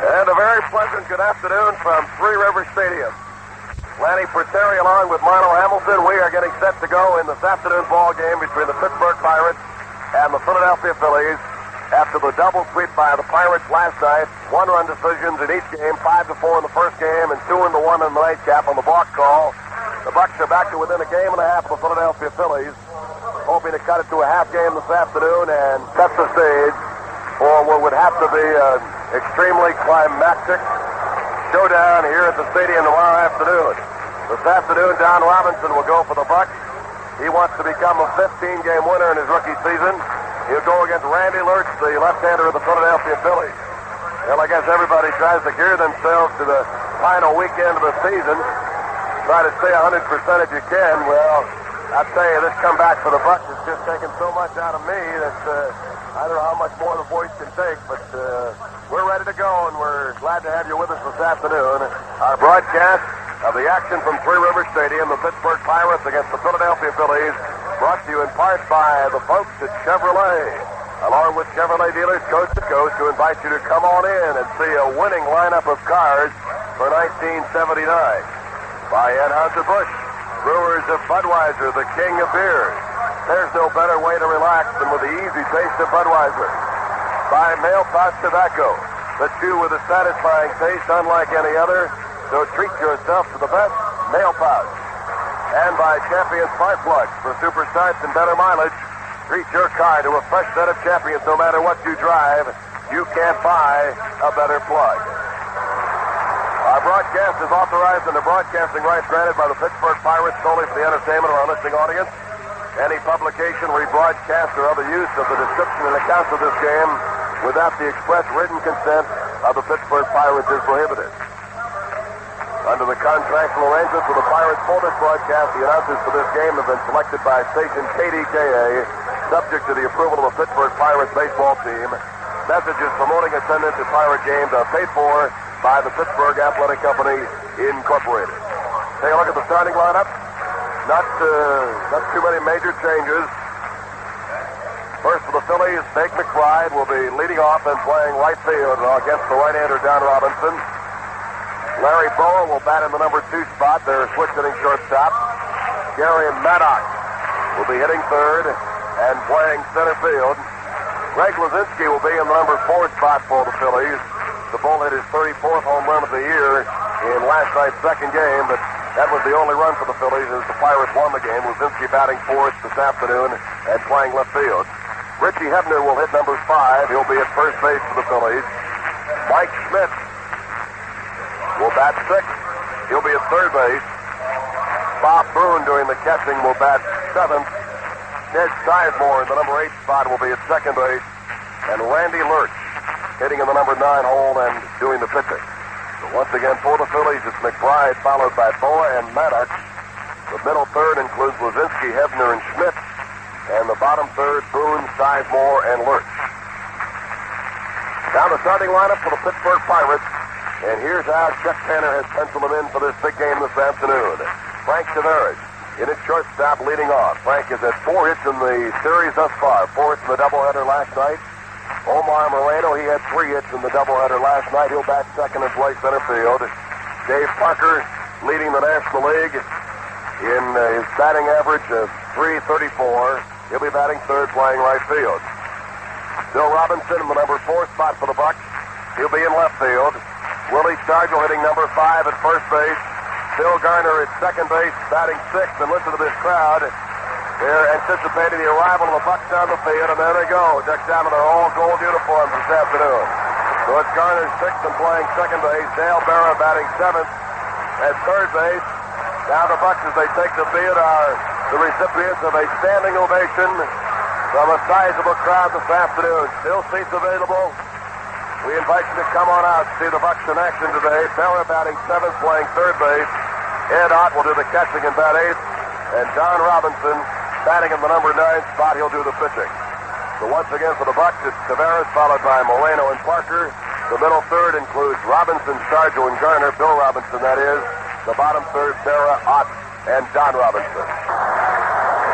And a very pleasant good afternoon from Three River Stadium. Lanny Perteri along with Marlo Hamilton. We are getting set to go in this afternoon ball game between the Pittsburgh Pirates and the Philadelphia Phillies. After the double sweep by the Pirates last night, one-run decisions in each game, 5-4 in the first game and 2-1 in the nightcap on the balk call. The Bucs are back to within a game and a half of the Philadelphia Phillies, hoping to cut it to a half game this afternoon and set the stage for what would have to be an extremely climactic showdown here at the stadium tomorrow afternoon. This afternoon, Don Robinson will go for the Bucs. He wants to become a 15-game winner in his rookie season. He'll go against Randy Lurch, the left-hander of the Philadelphia Phillies. Well, I guess everybody tries to gear themselves to the final weekend of the season. Try to stay 100% if you can. Well, I tell you, this comeback for the Bucs has just taken so much out of me that I don't know how much more the voice can take, but we're ready to go, and we're glad to have you with us this afternoon. Our broadcast of the action from Three River Stadium, the Pittsburgh Pirates against the Philadelphia Phillies, brought to you in part by the folks at Chevrolet, along with Chevrolet dealers coast to coast, who invite you to come on in and see a winning lineup of cars for 1979. By Anheuser-Busch, brewers of Budweiser, the king of beers. There's no better way to relax than with the easy taste of Budweiser. By Mail Pouch Tobacco, the chew with a satisfying taste unlike any other, so treat yourself to the best Mail Pouch. And by Champion Spark Plugs for super starts and better mileage. Treat your car to a fresh set of Champions no matter what you drive. You can't buy a better plug. Our broadcast is authorized under broadcasting rights granted by the Pittsburgh Pirates solely for the entertainment of our listening audience. Any publication, rebroadcast, or other use of the description and accounts of this game without the express written consent of the Pittsburgh Pirates is prohibited. Under the contractual arrangements with the Pirates for this broadcast, the announcers for this game have been selected by station KDKA, subject to the approval of the Pittsburgh Pirates baseball team. Messages promoting attendance at Pirate games are paid for by the Pittsburgh Athletic Company, Incorporated. Take a look at the starting lineup. Not too many major changes. First for the Phillies, Jake McBride will be leading off and playing right field against the right-hander Don Robinson. Larry Bowa will bat in the number 2 spot. They're switch-hitting shortstop. Gary Maddox will be hitting third and playing center field. Greg Lazinski will be in the number 4 spot for the Phillies. The Bull hit his 34th home run of the year in last night's second game, but that was the only run for the Phillies as the Pirates won the game. Lazinski batting fourth this afternoon and playing left field. Richie Hebner will hit number 5. He'll be at first base for the Phillies. Mike Schmidt will bat 6th. He'll be at third base. Bob Boone doing the catching will bat 7th. Ned Sizemore in the number 8 spot will be at second base. And Randy Lurch hitting in the number 9 hole and doing the pitching. So once again for the Phillies, it's McBride followed by Boa and Maddox. The middle third includes Lazinski, Hebner, and Schmidt. And the bottom third, Boone, Sizemore, and Lurch. Now the starting lineup for the Pittsburgh Pirates. And here's how Chuck Tanner has penciled him in for this big game this afternoon. Frank Tavares in his shortstop leading off. Frank has had 4 hits in the series thus far. 4 hits in the doubleheader last night. Omar Moreno, he had 3 hits in the doubleheader last night. He'll bat second and play center field. Dave Parker leading the National League in his batting average of .334. He'll be batting third, playing right field. Bill Robinson in the number 4 spot for the Bucs. He'll be in left field. Willie Stargell hitting number 5 at first base. Bill Garner at second base, batting 6th. And listen to this crowd. They're anticipating the arrival of the Bucs down the field, and there they go, decked out in their all-gold uniforms this afternoon. So it's Garner 6th and playing second base. Dale Berra batting 7th at third base. Now the Bucs, as they take the field, are the recipients of a standing ovation from a sizable crowd this afternoon. Still seats available. We invite you to come on out and see the Bucs in action today. Berra batting 7th, playing third base. Ed Ott will do the catching and bat 8th. And Don Robinson batting in the number 9 spot. He'll do the pitching. So once again for the Bucs, it's Tavares followed by Moreno and Parker. The middle third includes Robinson, Stargell, and Garner. Bill Robinson, that is. The bottom third, Berra, Ott, and Don Robinson.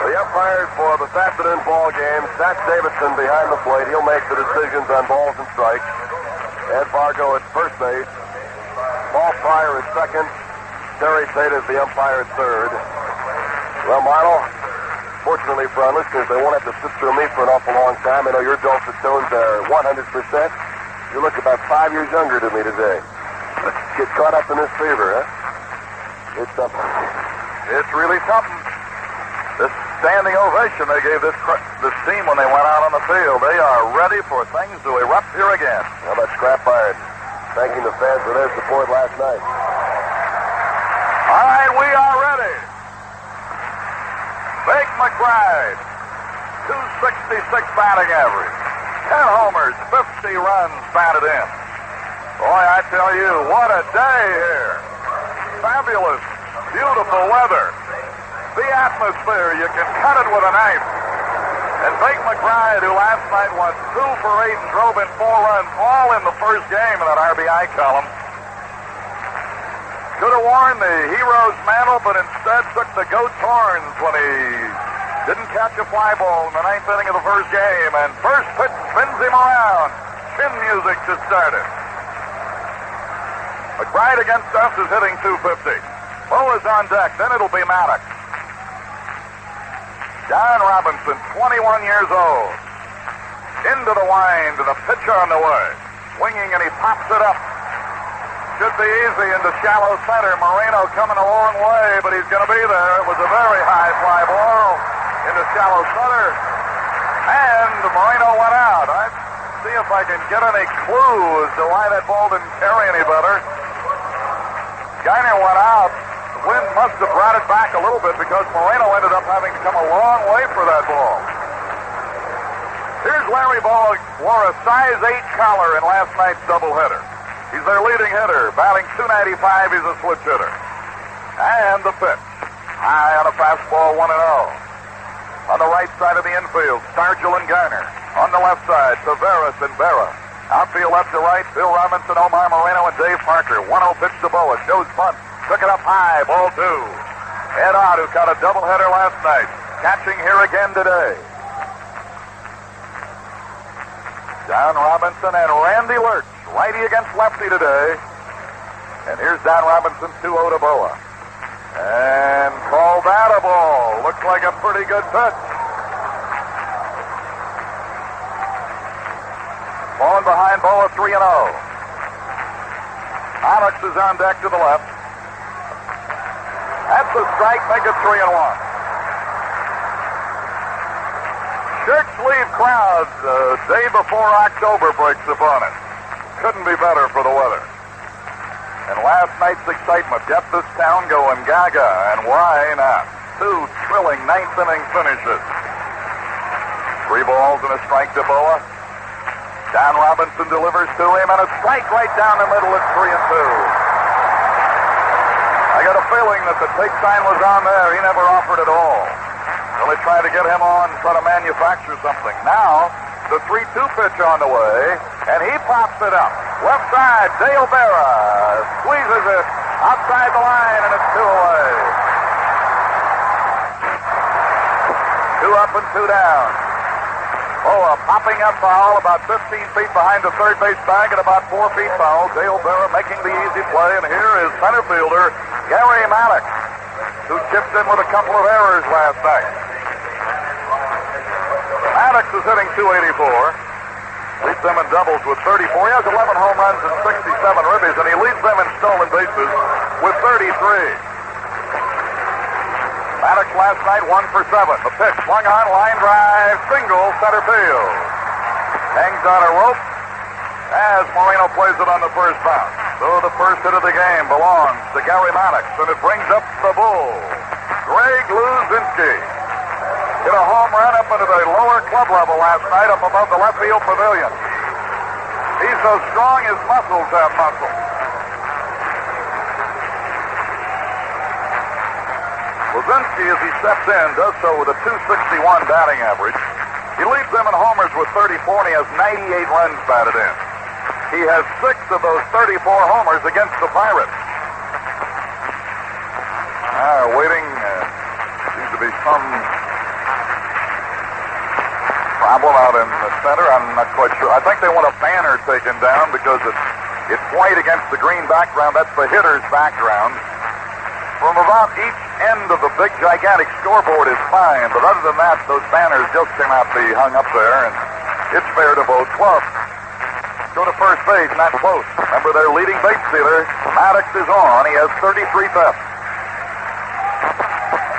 The umpires for this afternoon ball game, Zach Davidson behind the plate. He'll make the decisions on balls and strikes. Ed Fargo at first base. Paul Pryor is second. Terry Tate is the umpire at third. Well, Marlo, fortunately for our listeners, they won't have to sit through me for an awful long time. I know your dulcet tones are 100%. You look about 5 years younger to me today. Get caught up in this fever, huh? It's something. It's really something. This standing ovation they gave this team when they went out on the field. They are ready for things to erupt here again. How about Scrap Iron? Thanking the fans for their support last night. All right, we are ready. Big McBride, 266 batting average, 10 homers, 50 runs batted in. Boy, I tell you, what a day here. Fabulous, beautiful weather. The atmosphere, you can cut it with a knife. And Big McBride, who last night went 2 for 8 and drove in 4 runs, all in the first game in that RBI column. Could have worn the hero's mantle, but instead took the goat's horns when he didn't catch a fly ball in the 9th inning of the first game. And first pitch spins him around. Chin music just started. McBride against us is hitting 250. Bo is on deck. Then it'll be Maddox. John Robinson, 21 years old. Into the wind, and a pitch on the way. Swinging, and he pops it up. Should be easy into shallow center. Moreno coming a long way, but he's going to be there. It was a very high fly ball into shallow center. And Moreno went out. I'd see if I can get any clue as to why that ball didn't carry any better. Geiner went out. The wind must have brought it back a little bit because Moreno ended up having to come a long way for that ball. Here's Larry Ball, wore a size 8 collar in last night's doubleheader. He's their leading hitter, batting .295. He's a switch hitter. And the pitch. High on a fastball, 1-0. On the right side of the infield, Stargell and Garner. On the left side, Taveras and Berra. Outfield left to right, Bill Robinson, Omar Moreno, and Dave Parker. 1-0 pitch to Boa. Shows bunt. Took it up high, ball 2. Ed Ott, who caught a doubleheader last night, catching here again today. Don Robinson and Randy Lurch, righty against lefty today. And here's Don Robinson, 2-0 to Boa. And called that a ball. Looks like a pretty good pitch. Falling behind Boa, 3-0. Onyx is on deck to the left. That's a strike, make it 3-1. Shirt sleeve crowds the day before October breaks upon it. Couldn't be better for the weather. And last night's excitement kept this town going gaga, and why not? 2 thrilling 9th inning finishes. 3 balls and a strike to Boa. Don Robinson delivers to him, and a strike right down the middle at 3-2. I got a feeling that the take sign was on there. He never offered at all. Well, they tried to get him on, try to manufacture something. Now, the 3-2 pitch on the way, and he pops it up. Left side, Dale Berra squeezes it outside the line, and it's 2 away. 2 up and 2 down. Oh, a popping up foul about 15 feet behind the third base bag and about 4 feet foul. Dale Berra making the easy play, and here is center fielder Gary Maddox, who chipped in with a couple of errors last night. Maddox is hitting .284. Leads them in doubles with 34. He has 11 home runs and 67 ribbies, and he leads them in stolen bases with 33. Maddox last night 1 for 7. The pitch swung on, line drive, single, center field. Hangs on a rope as Moreno plays it on the first bounce. So the first hit of the game belongs to Gary Maddox, and it brings up the Bull, Greg Luzinski. Hit a home run up into the lower club level last night up above the left field pavilion. He's so strong his muscles have muscle. Luzinski, as he steps in, does so with a .261 batting average. He leads them in homers with 34, and he has 98 runs batted in. He has 6 of those 34 homers against the Pirates. Waiting. Seems to be some Problem out in the center, I'm not quite sure. I think they want a banner taken down because it's white against the green background. That's the hitter's background. From about each end of the big, gigantic scoreboard is fine, but other than that, those banners just cannot be hung up there, and it's fair to both clubs. Go to first base, not close. Remember, their leading base stealer, Maddox, is on. He has 33 thefts.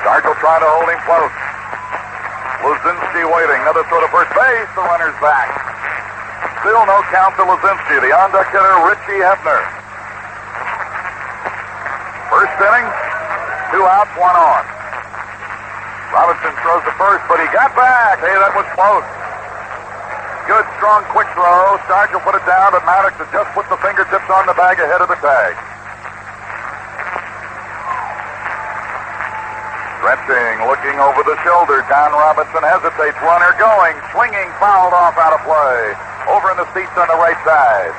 Stargell trying to hold him close. Luzinski waiting. Another throw to first base. The runner's back. Still no count to Luzinski. The on-deck hitter, Richie Hebner. First inning, 2 outs, 1 on. Robinson throws to first, but he got back. Hey, that was close. Good, strong, quick throw. Stargell put it down, but Maddox had just put the fingertips on the bag ahead of the tag. Stretching, looking over the shoulder. Don Robinson hesitates. Runner going. Swinging, fouled off out of play. Over in the seats on the right side.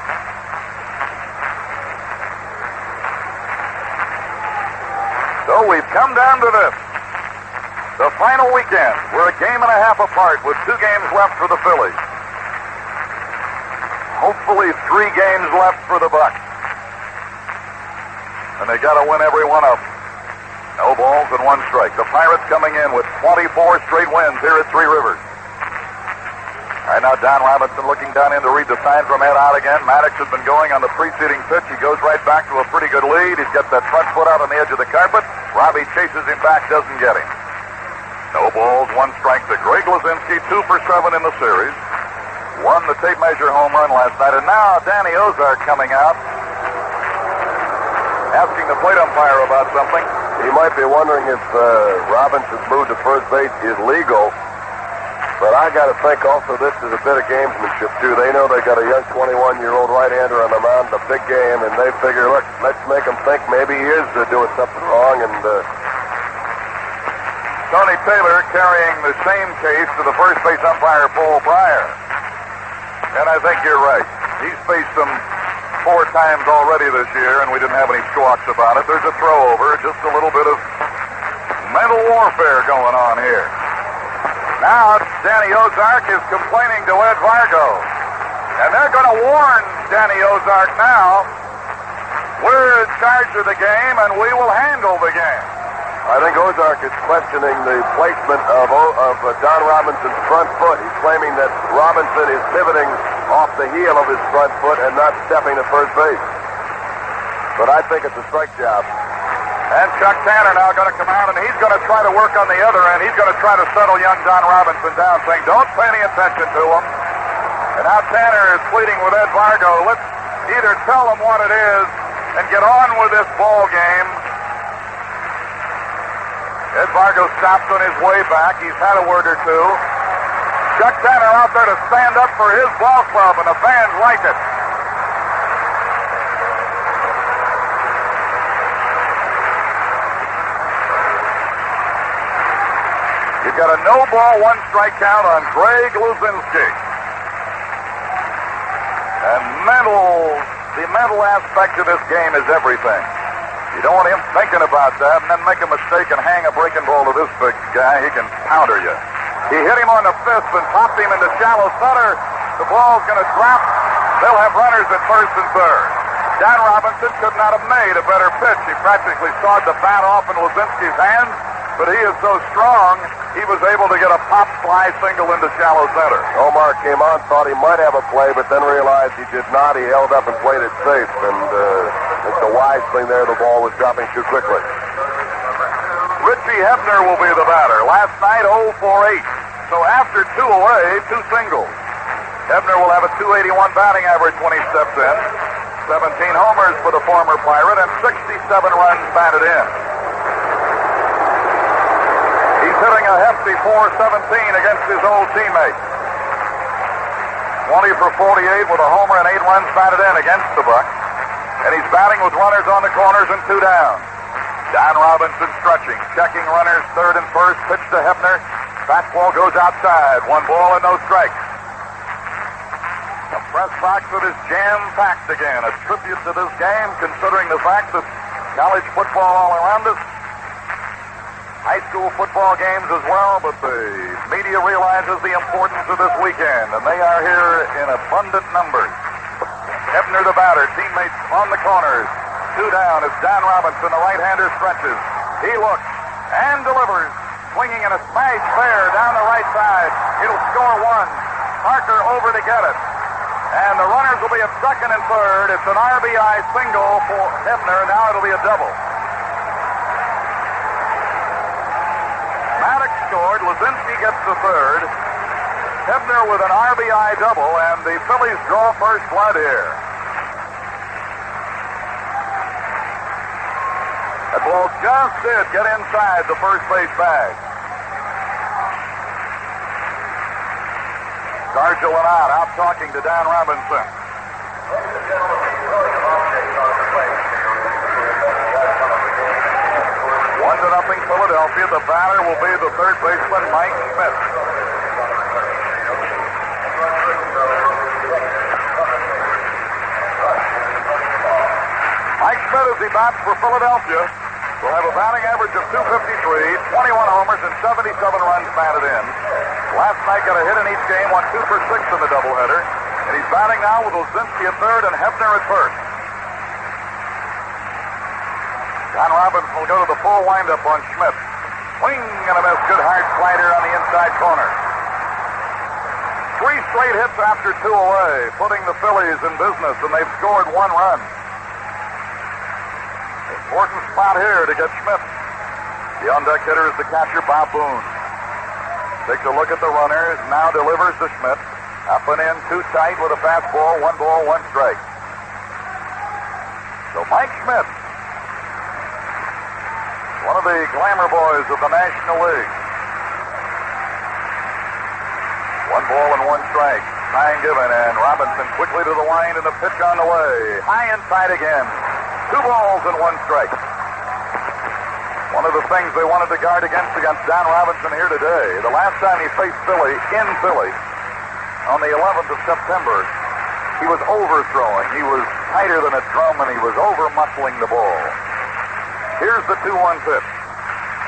So we've come down to this. The final weekend. We're a game and a half apart with 2 games left for the Phillies. Hopefully 3 games left for the Bucks. And they got to win every one of them. No balls and 1 strike. The Pirates coming in with 24 straight wins here at Three Rivers. All right, now Don Robinson looking down in to read the sign from Ed out again. Maddox has been going on the preceding pitch. He goes right back to a pretty good lead. He's got that front foot out on the edge of the carpet. Robbie chases him back, doesn't get him. No balls, 1 strike to Greg Luzinski, 2 for 7 in the series. Won the tape measure home run last night. And now Danny Ozark coming out, asking the plate umpire about something. He might be wondering if Robinson's move to first base is legal. But I got to think also this is a bit of gamesmanship, too. They know they got a young 21-year-old right-hander on the mound in a big game, and they figure, look, let's make him think maybe he is doing something wrong. And Tony Taylor carrying the same case to the first base umpire, Paul Pryor. And I think you're right. He's faced them 4 times already this year, and we didn't have any squawks about it. There's a throw over, just a little bit of mental warfare going on here. Now, Danny Ozark is complaining to Ed Vargo. And they're going to warn Danny Ozark now. We're in charge of the game, and we will handle the game. I think Ozark is questioning the placement of Don Robinson's front foot. He's claiming that Robinson is pivoting off the heel of his front foot and not stepping to first base. But I think it's a strike job. And Chuck Tanner now going to come out, and he's going to try to work on the other end. He's going to try to settle young Don Robinson down, saying, don't pay any attention to him. And now Tanner is pleading with Ed Vargo. Let's either tell him what it is and get on with this ball game. Ed Vargo stopped on his way back. He's had a word or two. Chuck Tanner out there to stand up for his ball club, and the fans like it. You've got a no-ball, 1 strike count on Greg Luzinski. And the mental aspect of this game is everything. You don't want him thinking about that and then make a mistake and hang a breaking ball to this big guy. He can powder you. He hit him on the fist and popped him into shallow center. The ball's going to drop. They'll have runners at first and third. Don Robinson could not have made a better pitch. He practically sawed the bat off in Luzinski's hands, but he is so strong, he was able to get a pop fly single into shallow center. Omar came on, thought he might have a play, but then realized he did not. He held up and played it safe, and it's a wise thing there. The ball was dropping too quickly. Richie Hebner will be the batter. Last night, 0 for 8. So after 2 away, 2 singles. Hebner will have a .281 batting average when he steps in. 17 homers for the former Pirate and 67 runs batted in. He's hitting a hefty .417 against his old teammate. 20 for 48 with a homer and 8 runs batted in against the Bucks. And he's batting with runners on the corners and 2 down. Don Robinson stretching, checking runners third and first. Pitch to Hebner. Fastball goes outside. 1 ball and no strikes. The press box that is jam-packed again. A tribute to this game, considering the fact that college football all around us high school football games as well, but the media realizes the importance of this weekend, and they are here in abundant numbers. Hebner the batter, teammates on the corners. 2 down as Don Robinson, the right-hander, stretches. He looks and delivers, swinging in a smash fair down the right side. It'll score 1. Parker over to get it. And the runners will be at second and third. It's an RBI single for Hebner. Now it'll be a double. Maddox scored. Lazinski gets the third. Hebner with an RBI double, and the Phillies draw first blood here. That ball just did get inside the first base bag. Dargeline out talking to Dan Robinson. 1-0 Philadelphia. The batter will be the third baseman, Mike Schmidt. Mike Schmidt, as he bats for Philadelphia, will have a batting average of .253, 21 homers, and 77 runs batted in. Last night got a hit in each game, won 2 for 6 in the doubleheader. And he's batting now with Lazinski at third and Hebner at first. Don Robinson will go to the full windup on Schmidt. Swing and a miss. Good hard slider on the inside corner. 3 straight hits after 2 away, putting the Phillies in business, and they've scored 1 run. Important spot here to get Schmidt. The on-deck hitter is the catcher, Bob Boone. Takes a look at the runners, now delivers to Schmidt. Up and in, too tight with a fastball, 1 ball, 1 strike. So Mike Schmidt, one of the glamour boys of the National League. 1 ball and 1 strike. Time given, and Robinson quickly to the line, and the pitch on the way. High inside again. 2 balls and 1 strike. One of the things they wanted to guard against Don Robinson here today. The last time he faced Philly, in Philly, on the 11th of September, he was overthrowing. He was tighter than a drum, and he was over-muscling the ball. Here's the 2-1 pitch.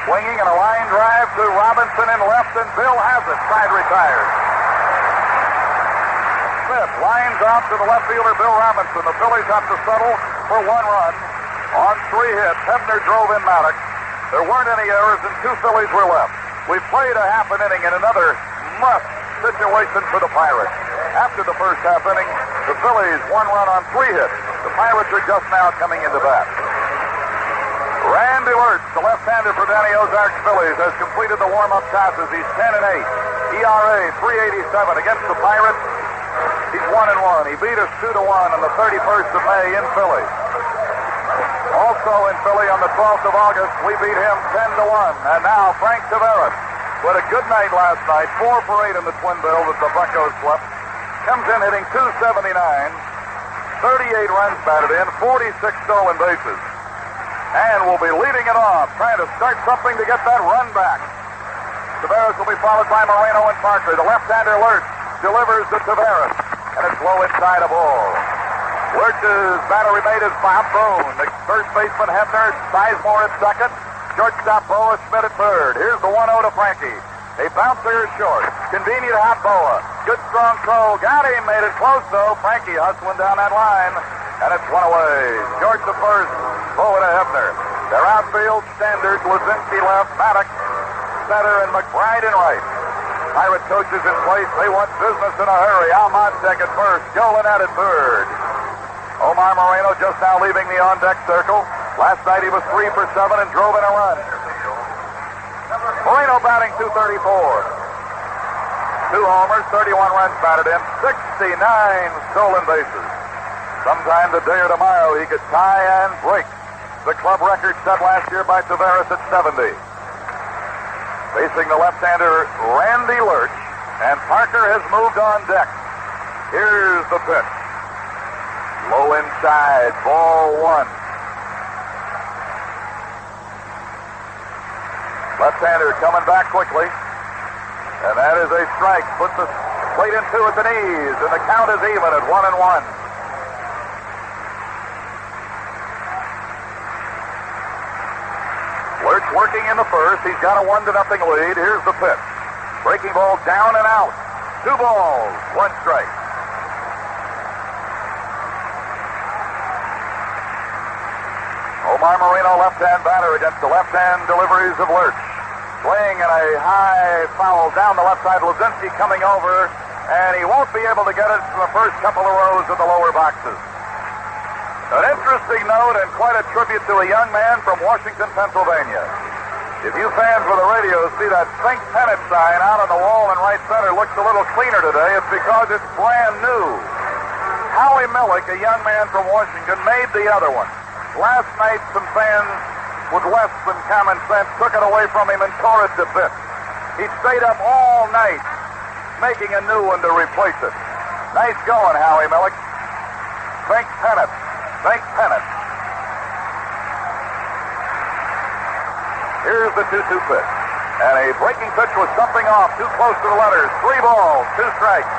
Swinging and a line drive to Robinson in left, and Bill has it. Side retired. Smith lines out to the left fielder, Bill Robinson. The Phillies have to settle for 1 run on 3 hits. Hebner drove in Maddox. There weren't any errors, and 2 Phillies were left. We played a half an inning in another must situation for the Pirates. After the first half inning, the Phillies 1 run on 3 hits. The Pirates are just now coming into bat. Randy Lertz, the left-hander for Danny Ozark's Phillies, has completed the warm-up passes. He's 10-8. ERA 3.87 against the Pirates. He's 1-1. He beat us 2-1 on the 31st of May in Philly. Also in Philly on the 12th of August, we beat him 10-1. And now Frank Taveras, who had a good night last night, 4 for 8 in the twin bill that the Buccos swept, comes in hitting .279, 38 runs batted in, 46 stolen bases. And will be leading it off, trying to start something to get that run back. Taveras will be followed by Moreno and Parker. The left-hander Lertz delivers to Taveras, and it's low inside a ball. Lertz's battery mate is Bob Boone. The first baseman Hebner, Sizemore at second. Shortstop Boa, Schmidt at third. Here's the 1-0 to Frankie. A bouncer is short. Convenient hot Boa. Good strong throw. Got him. Made it close though. Frankie hustling down that line. And it's 1 away. Short to first. Boa to Hebner. Their outfield standard. Lazinski left. Maddox center, and McBride in right. Pirate coaches in place. They want business in a hurry. Al Montek at first. Joe Lynette at third. Omar Moreno just now leaving the on-deck circle. Last night he was 3 for 7 and drove in a run. Moreno batting .234. 2 homers, 31 runs batted in, 69 stolen bases. Sometime today or tomorrow he could tie and break the club record set last year by Taveras at 70. Facing the left-hander Randy Lertz, and Parker has moved on deck. Here's the pitch. Low inside, ball 1. Left-hander coming back quickly. And that is a strike. Puts the plate in 2 at the knees, and the count is even at 1-1. Lertz working in the first. He's got a 1-0 lead. Here's the pitch. Breaking ball down and out. 2 balls, 1 strike. Omar Moreno, left-hand batter against the left-hand deliveries of Lurch. Swing and a high foul down the left side. Lazinski coming over, and he won't be able to get it from the first couple of rows of the lower boxes. An interesting note and quite a tribute to a young man from Washington, Pennsylvania. If you fans with the radio see that St. Pennant sign out on the wall in right center looks a little cleaner today, it's because it's brand new. Howie Millick, a young man from Washington, made the other one. Last night, some fans with less than common sense took it away from him and tore it to bits. He stayed up all night making a new one to replace it. Nice going, Howie Millick. St. Pennant. St. Pennant. Here's the 2-2 pitch. And a breaking pitch was something off, too close to the letters. 3 balls, 2 strikes.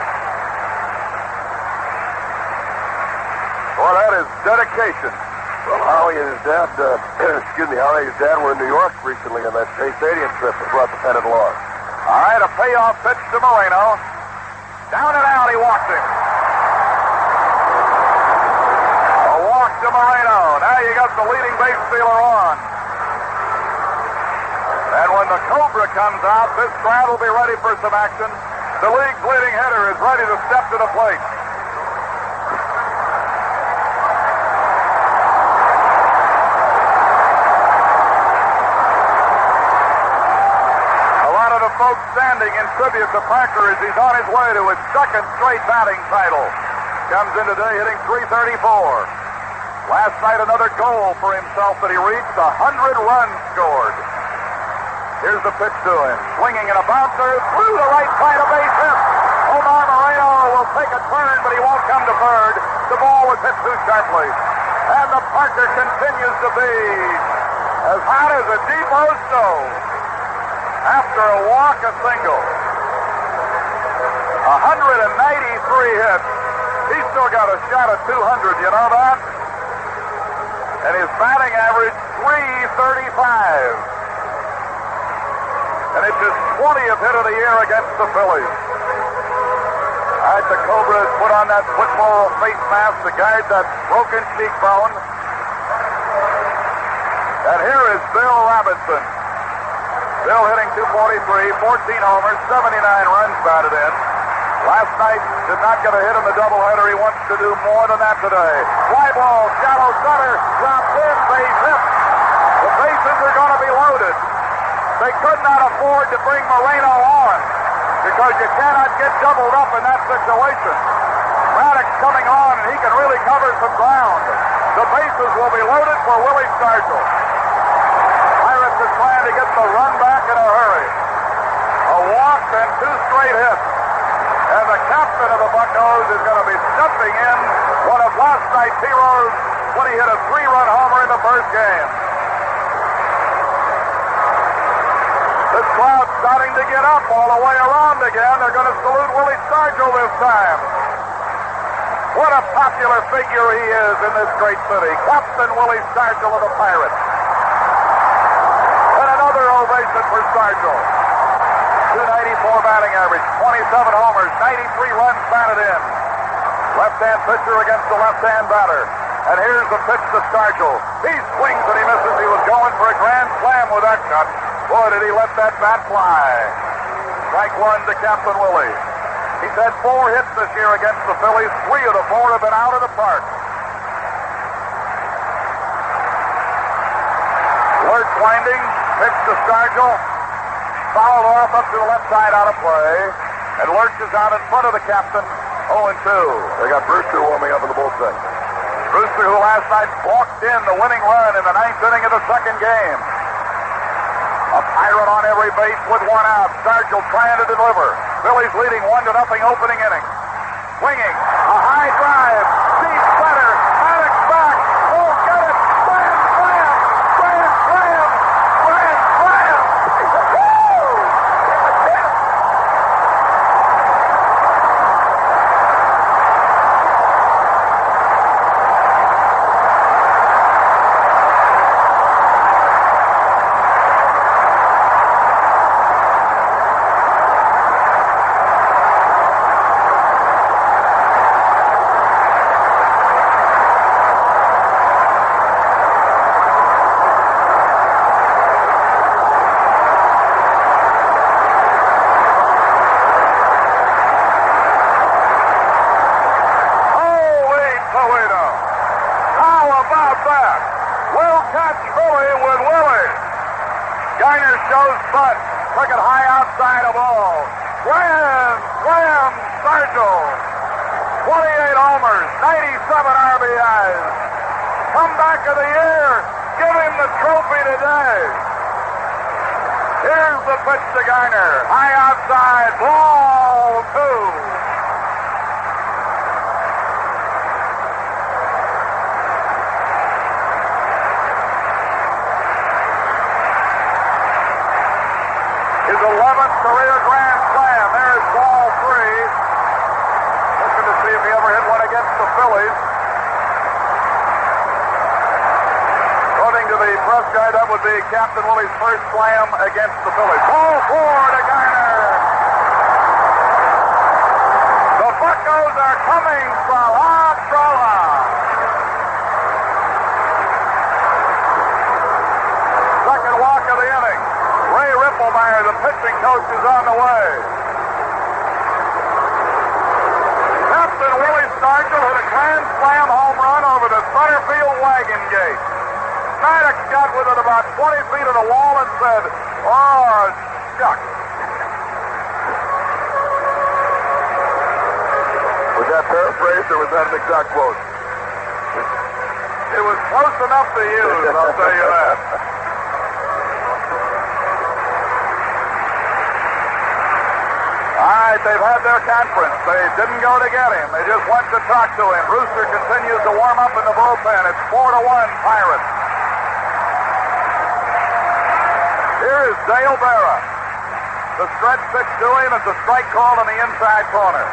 Well, that is dedication. Well, Howie and his dad, Howie and his dad were in New York recently on that Shea Stadium trip that brought the pennant along. All right, a payoff pitch to Moreno. Down and out, he walked him. A walk to Moreno. Now you got the leading base stealer on. And when the Cobra comes out, this crowd will be ready for some action. The league's leading hitter is ready to step to the plate. A lot of the folks standing in tribute to Parker as he's on his way to his second straight batting title. Comes in today hitting .334. Last night another goal for himself that he reached, 100 runs scored. Here's the pitch to him. Swinging and a bouncer through the right side, a base hit. Omar Moreno will take a turn, but he won't come to third. The ball was hit too sharply. And the Parker continues to be as hot as a depot stove. After a walk, a single. 193 hits. He's still got a shot at 200, you know that? And his batting average, .335. And it's his 20th hit of the year against the Phillies. All right, the Cobra has put on that football face mask to guard that broken cheekbone. And here is Bill Robinson. Bill hitting .243, 14 homers, 79 runs batted in. Last night did not get a hit in the doubleheader. He wants to do more than that today. Fly ball, shallow center, dropped in, base hit. The bases are going to be loaded. They could not afford to bring Moreno on because you cannot get doubled up in that situation. Braddock's coming on, and he can really cover some ground. The bases will be loaded for Willie Stargell. Pirates are trying to get the run back in a hurry. A walk and 2 straight hits. And the captain of the Buccos is going to be stepping in one of last night's heroes when he hit a 3-run homer in the first game. This crowd's starting to get up all the way around again. They're going to salute Willie Stargell this time. What a popular figure he is in this great city. Captain Willie Stargell of the Pirates. And another ovation for Stargell. .294 batting average, 27 homers, 93 runs batted in. Left-hand pitcher against the left-hand batter. And here's the pitch to Stargell. He swings and he misses. He was going for a grand slam with that cut. Boy, did he let that bat fly. Strike 1 to Captain Willie. He's had 4 hits this year against the Phillies. 3 of the 4 have been out of the park. Lurch winding, pitch to Stargell. Fouled off up to the left side out of play. And Lurch is out in front of the captain, 0-2. They got Brewster warming up in the bullpen. Brewster, who last night walked in the winning run in the 9th inning of the second game. A Pirate on every base with 1 out. Stargell trying to deliver. Phillies leading 1-0 opening inning. Swinging. A high drive. Deep center. Maddox back. Oh, get it. Grand slam. Grand slam. Grand slam. Woo! about that? Will catch Philly with Willie. Garner shows butt. Took it high outside of ball. Slam, Sargel. 28 homers, 97 RBIs. Comeback of the year. Give him the trophy today. Here's the pitch to Garner. High outside, ball 2. His 11th career grand slam. There's ball 3. Looking to see if he ever hit one against the Phillies. According to the press guy, that would be Captain Willie's first slam against the Phillies. Ball 4 to Garner. The Buccos are coming from Australia. Second walk of the inning. Ray Ripplemeyer, the pitching coach, is on the way. Captain Willie Stargell hit a grand slam home run over the center field wagon gate. Maddox got with it about 20 feet of the wall and said, "Oh, shucks." Was that paraphrased or was that an exact quote? It was close enough to use, I'll tell you that. All right, they've had their conference. They didn't go to get him. They just went to talk to him. Brewster continues to warm up in the bullpen. It's 4-1 Pirates. Here is Dale Berra. The stretch pitch to him. It's a strike call in the inside corner.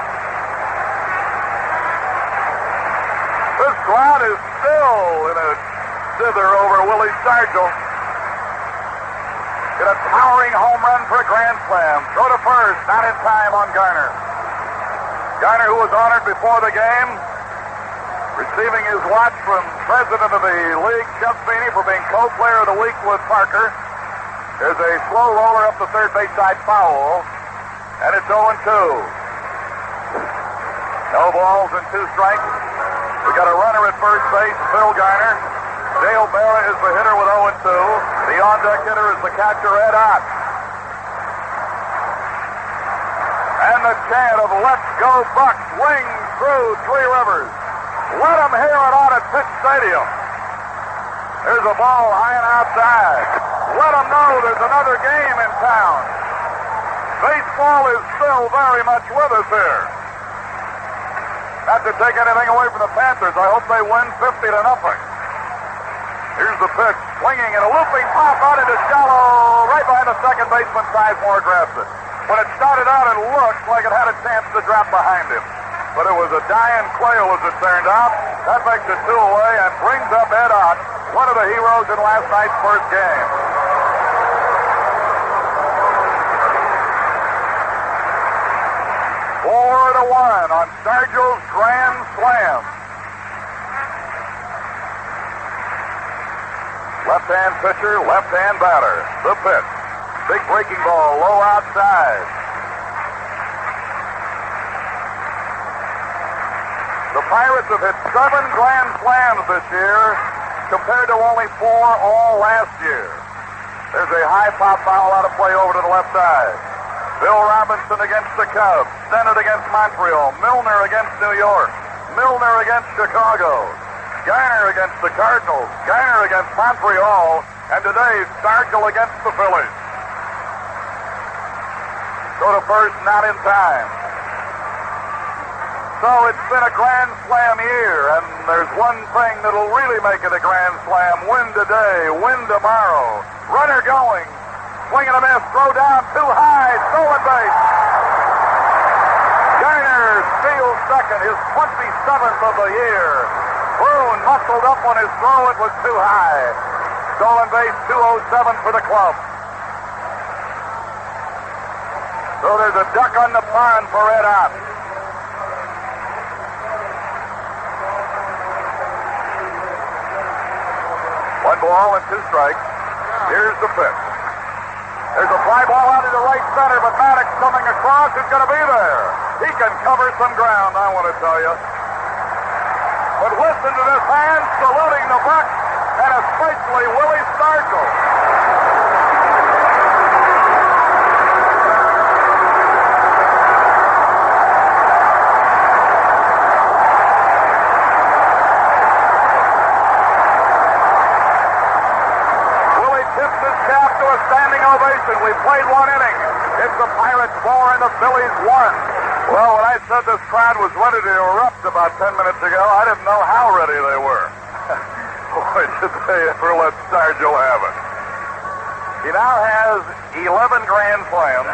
This crowd is still in a dither over Willie Stargell. Get a towering home run for a grand slam. Throw to first, not in time on Garner. Garner, who was honored before the game, receiving his watch from president of the league, Chuck Feeney, for being co-player of the week with Parker. There's a slow roller up the third base side foul, and it's 0-2. No balls and 2 strikes. We got a runner at first base, Phil Garner. Dale Berra is the hitter with 0-2. The on-deck hitter is the catcher, Ed Ott. And the chant of "Let's Go Bucks" rings through Three Rivers. Let them hear it out at Pitt Stadium. There's a ball high and outside. Let them know there's another game in town. Baseball is still very much with us here. Not to take anything away from the Panthers. I hope they win 50-0. Here's the pitch, swinging and a looping pop out into shallow, right behind the second baseman. Sizemore grabs it. When it started out, it looked like it had a chance to drop behind him. But it was a dying quail, as it turned out. That makes it 2 away and brings up Ed Ott, one of the heroes in last night's first game. Four to 1 on Stargell's grand slam. Left-hand pitcher, left-hand batter. The pitch. Big breaking ball, low outside. The Pirates have hit 7 grand slams this year, compared to only 4 all last year. There's a high pop foul out of play over to the left side. Bill Robinson against the Cubs. Sennett against Montreal. Milner against New York. Milner against Chicago. Garner against the Cardinals. Garner against Montreal. And today, Stargell against the Phillies. Go to first, not in time. So it's been a grand slam year, and there's one thing that'll really make it a grand slam. Win today, win tomorrow. Runner going. Swing and a miss, throw down, too high, stolen base. Garner steals second, his 27th of the year. Boone muscled up on his throw, it was too high. Stolen base, 207 for the club. So there's a duck on the pond for Ed Ott. One ball and 2 strikes. Here's the pitch. There's a fly ball out into right center, but Maddox coming across is going to be there. He can cover some ground, I want to tell you. But listen to this hand saluting the and especially Willie Stargell. Willie tips his cap to a standing ovation. We played one inning. It's the Pirates 4 and the Phillies 1. Well, when I said this crowd was ready to erupt about 10 minutes ago, I didn't know how ready they were. Boy, did they ever let Stargell have it. He now has 11 grand slams.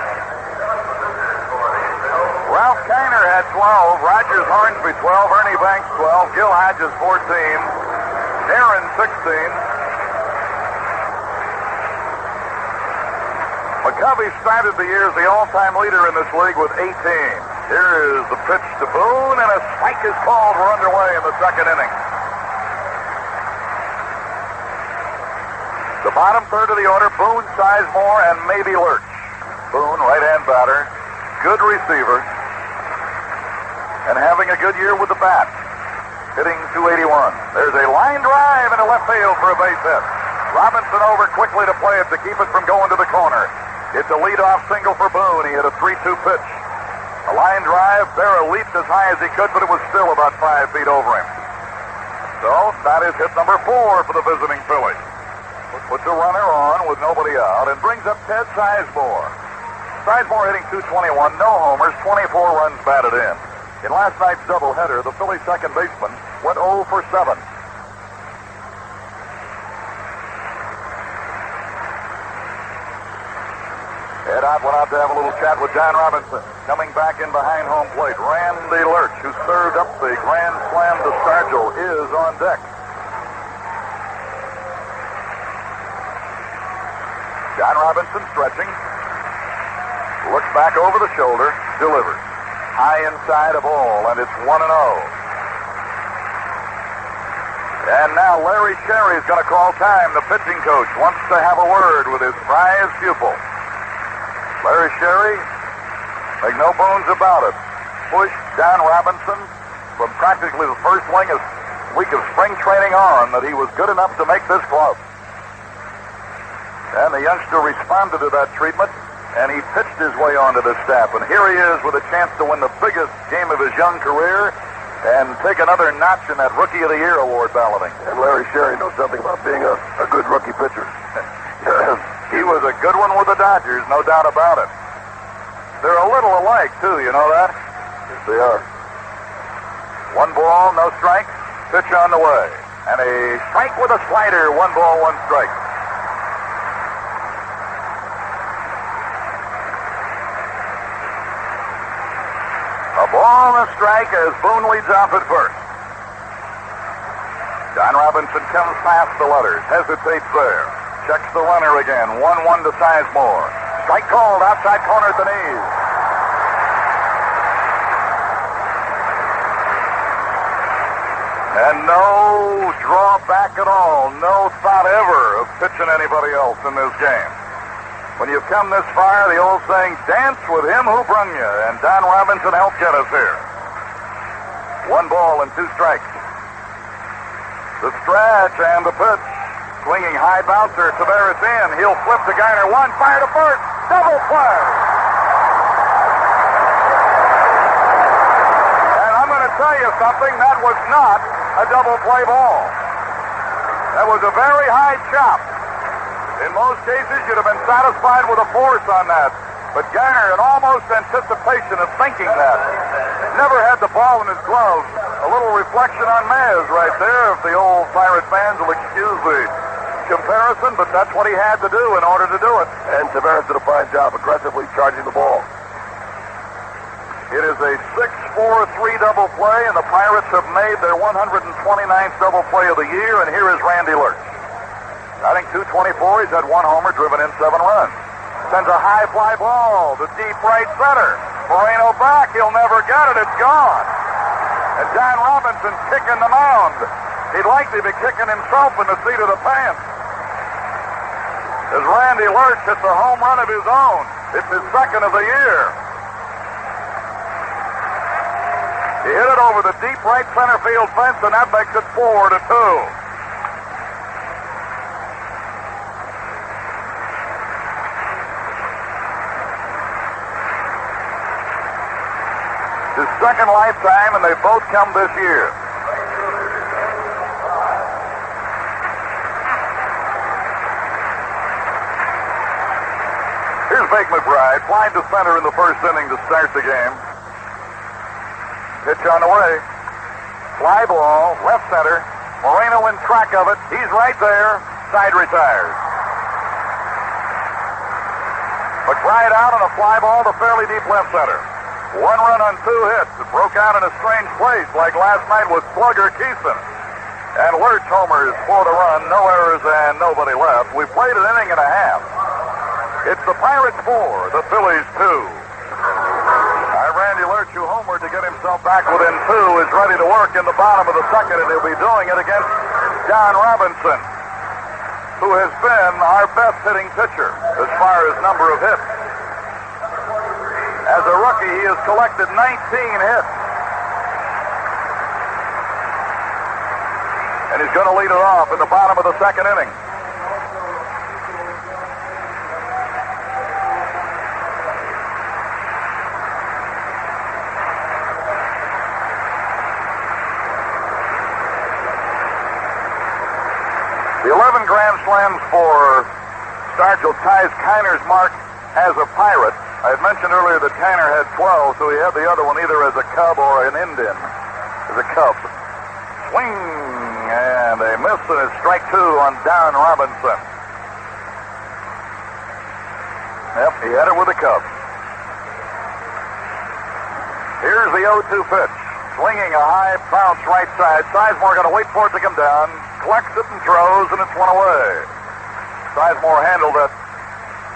Ralph Kiner had 12, Rogers Hornsby 12, Ernie Banks 12, Gil Hodges 14, Aaron 16. McCovey started the year as the all-time leader in this league with 18. Here is the pitch to Boone, and a strike is called. We're underway in the second inning. The bottom third of the order, Boone, Sizemore, and maybe Lurch. Boone, right-hand batter, good receiver, and having a good year with the bat, hitting .281. There's a line drive into left field for a base hit. Robinson over quickly to play it to keep it from going to the corner. It's a leadoff single for Boone. He hit a 3-2 pitch. A line drive. Berra leaped as high as he could, but it was still about 5 feet over him. So that is hit number 4 for the visiting Phillies. Puts a runner on with nobody out and brings up Ted Sizemore. Sizemore hitting .221, no homers, 24 runs batted in. In last night's doubleheader, the Phillies second baseman went 0 for 7. Ed Ott went out to have a little chat with John Robinson. Coming back in behind home plate, Randy Lurch, who served up the grand slam to Stargell, is on deck. John Robinson stretching. Looks back over the shoulder, delivers. High inside a ball, and it's 1-0. And now Larry Sherry is going to call time. The pitching coach wants to have a word with his prize pupil. Larry Sherry, make no bones about it, pushed John Robinson from practically the first week of spring training on that he was good enough to make this club. And the youngster responded to that treatment, and he pitched his way onto the staff. And here he is with a chance to win the biggest game of his young career and take another notch in that Rookie of the Year award balloting. And Larry Sherry knows something about being a good rookie pitcher. He was a good one with the Dodgers, no doubt about it. They're a little alike, too, you know that? Yes, they are. 1 ball, no strikes, pitch on the way. And a strike with a slider, 1 ball, 1 strike. A ball and a strike as Boone leads off at first. John Robinson comes past the letters, hesitates there. Checks the runner again. 1-1 to Sizemore. Strike called outside corner at the knees. And no drawback at all. No thought ever of pitching anybody else in this game. When you've come this far, the old saying, dance with him who brung you. And Don Robinson helped get us here. 1 ball and 2 strikes. The stretch and the pitch. Swinging high bouncer, Tavares in. He'll flip to Garner. 1, fire to first. Double play. And I'm going to tell you something. That was not a double play ball. That was a very high chop. In most cases, you'd have been satisfied with a force on that. But Garner, in almost anticipation of thinking that, never had the ball in his glove. A little reflection on Maz right there, if the old Pirate fans will excuse the comparison, but that's what he had to do in order to do it. And Tavares did a fine job aggressively charging the ball. It is a 6-4-3 double play, and the Pirates have made their 129th double play of the year, and here is Randy Lurch. Batting .224, he's had 1 homer, driven in 7 runs. Sends a high fly ball to deep right center. Moreno back, he'll never get it, it's gone. And John Robinson kicking the mound. He'd likely be kicking himself in the seat of the pants. As Randy Lurch hits a home run of his own. It's his second of the year. He hit it over the deep right center field fence, and that makes it 4-2. second lifetime, and they both come this year. Here's Bake McBride, flying to center in the first inning to start the game. Pitch on the way. Fly ball, left center. Moreno in track of it. He's right there. Side retires. McBride out on a fly ball to fairly deep left center. 1 run on 2 hits. It broke out in a strange place like last night with Slugger Keeson. And Lurch homers for the run. No errors and nobody left. We played an inning and a half. It's the Pirates 4, the Phillies 2. Randy Lurch, who homered to get himself back within 2, is ready to work in the bottom of the second, and he'll be doing it against John Robinson, who has been our best hitting pitcher as far as number of hits. As a rookie, he has collected 19 hits. And he's going to lead it off in the bottom of the second inning. The 11 grand slams for Stargell ties Kiner's mark as a Pirate. I had mentioned earlier that Kiner had 12, so he had the other one either as a Cub or an Indian. As a Cub. Swing, and a miss, and it's strike 2 on Don Robinson. Yep, he had it with a Cub. Here's the 0-2 pitch. Swinging a high bounce right side. Sizemore going to wait for it to come down. Collects it and throws, and it's one away. Sizemore handled that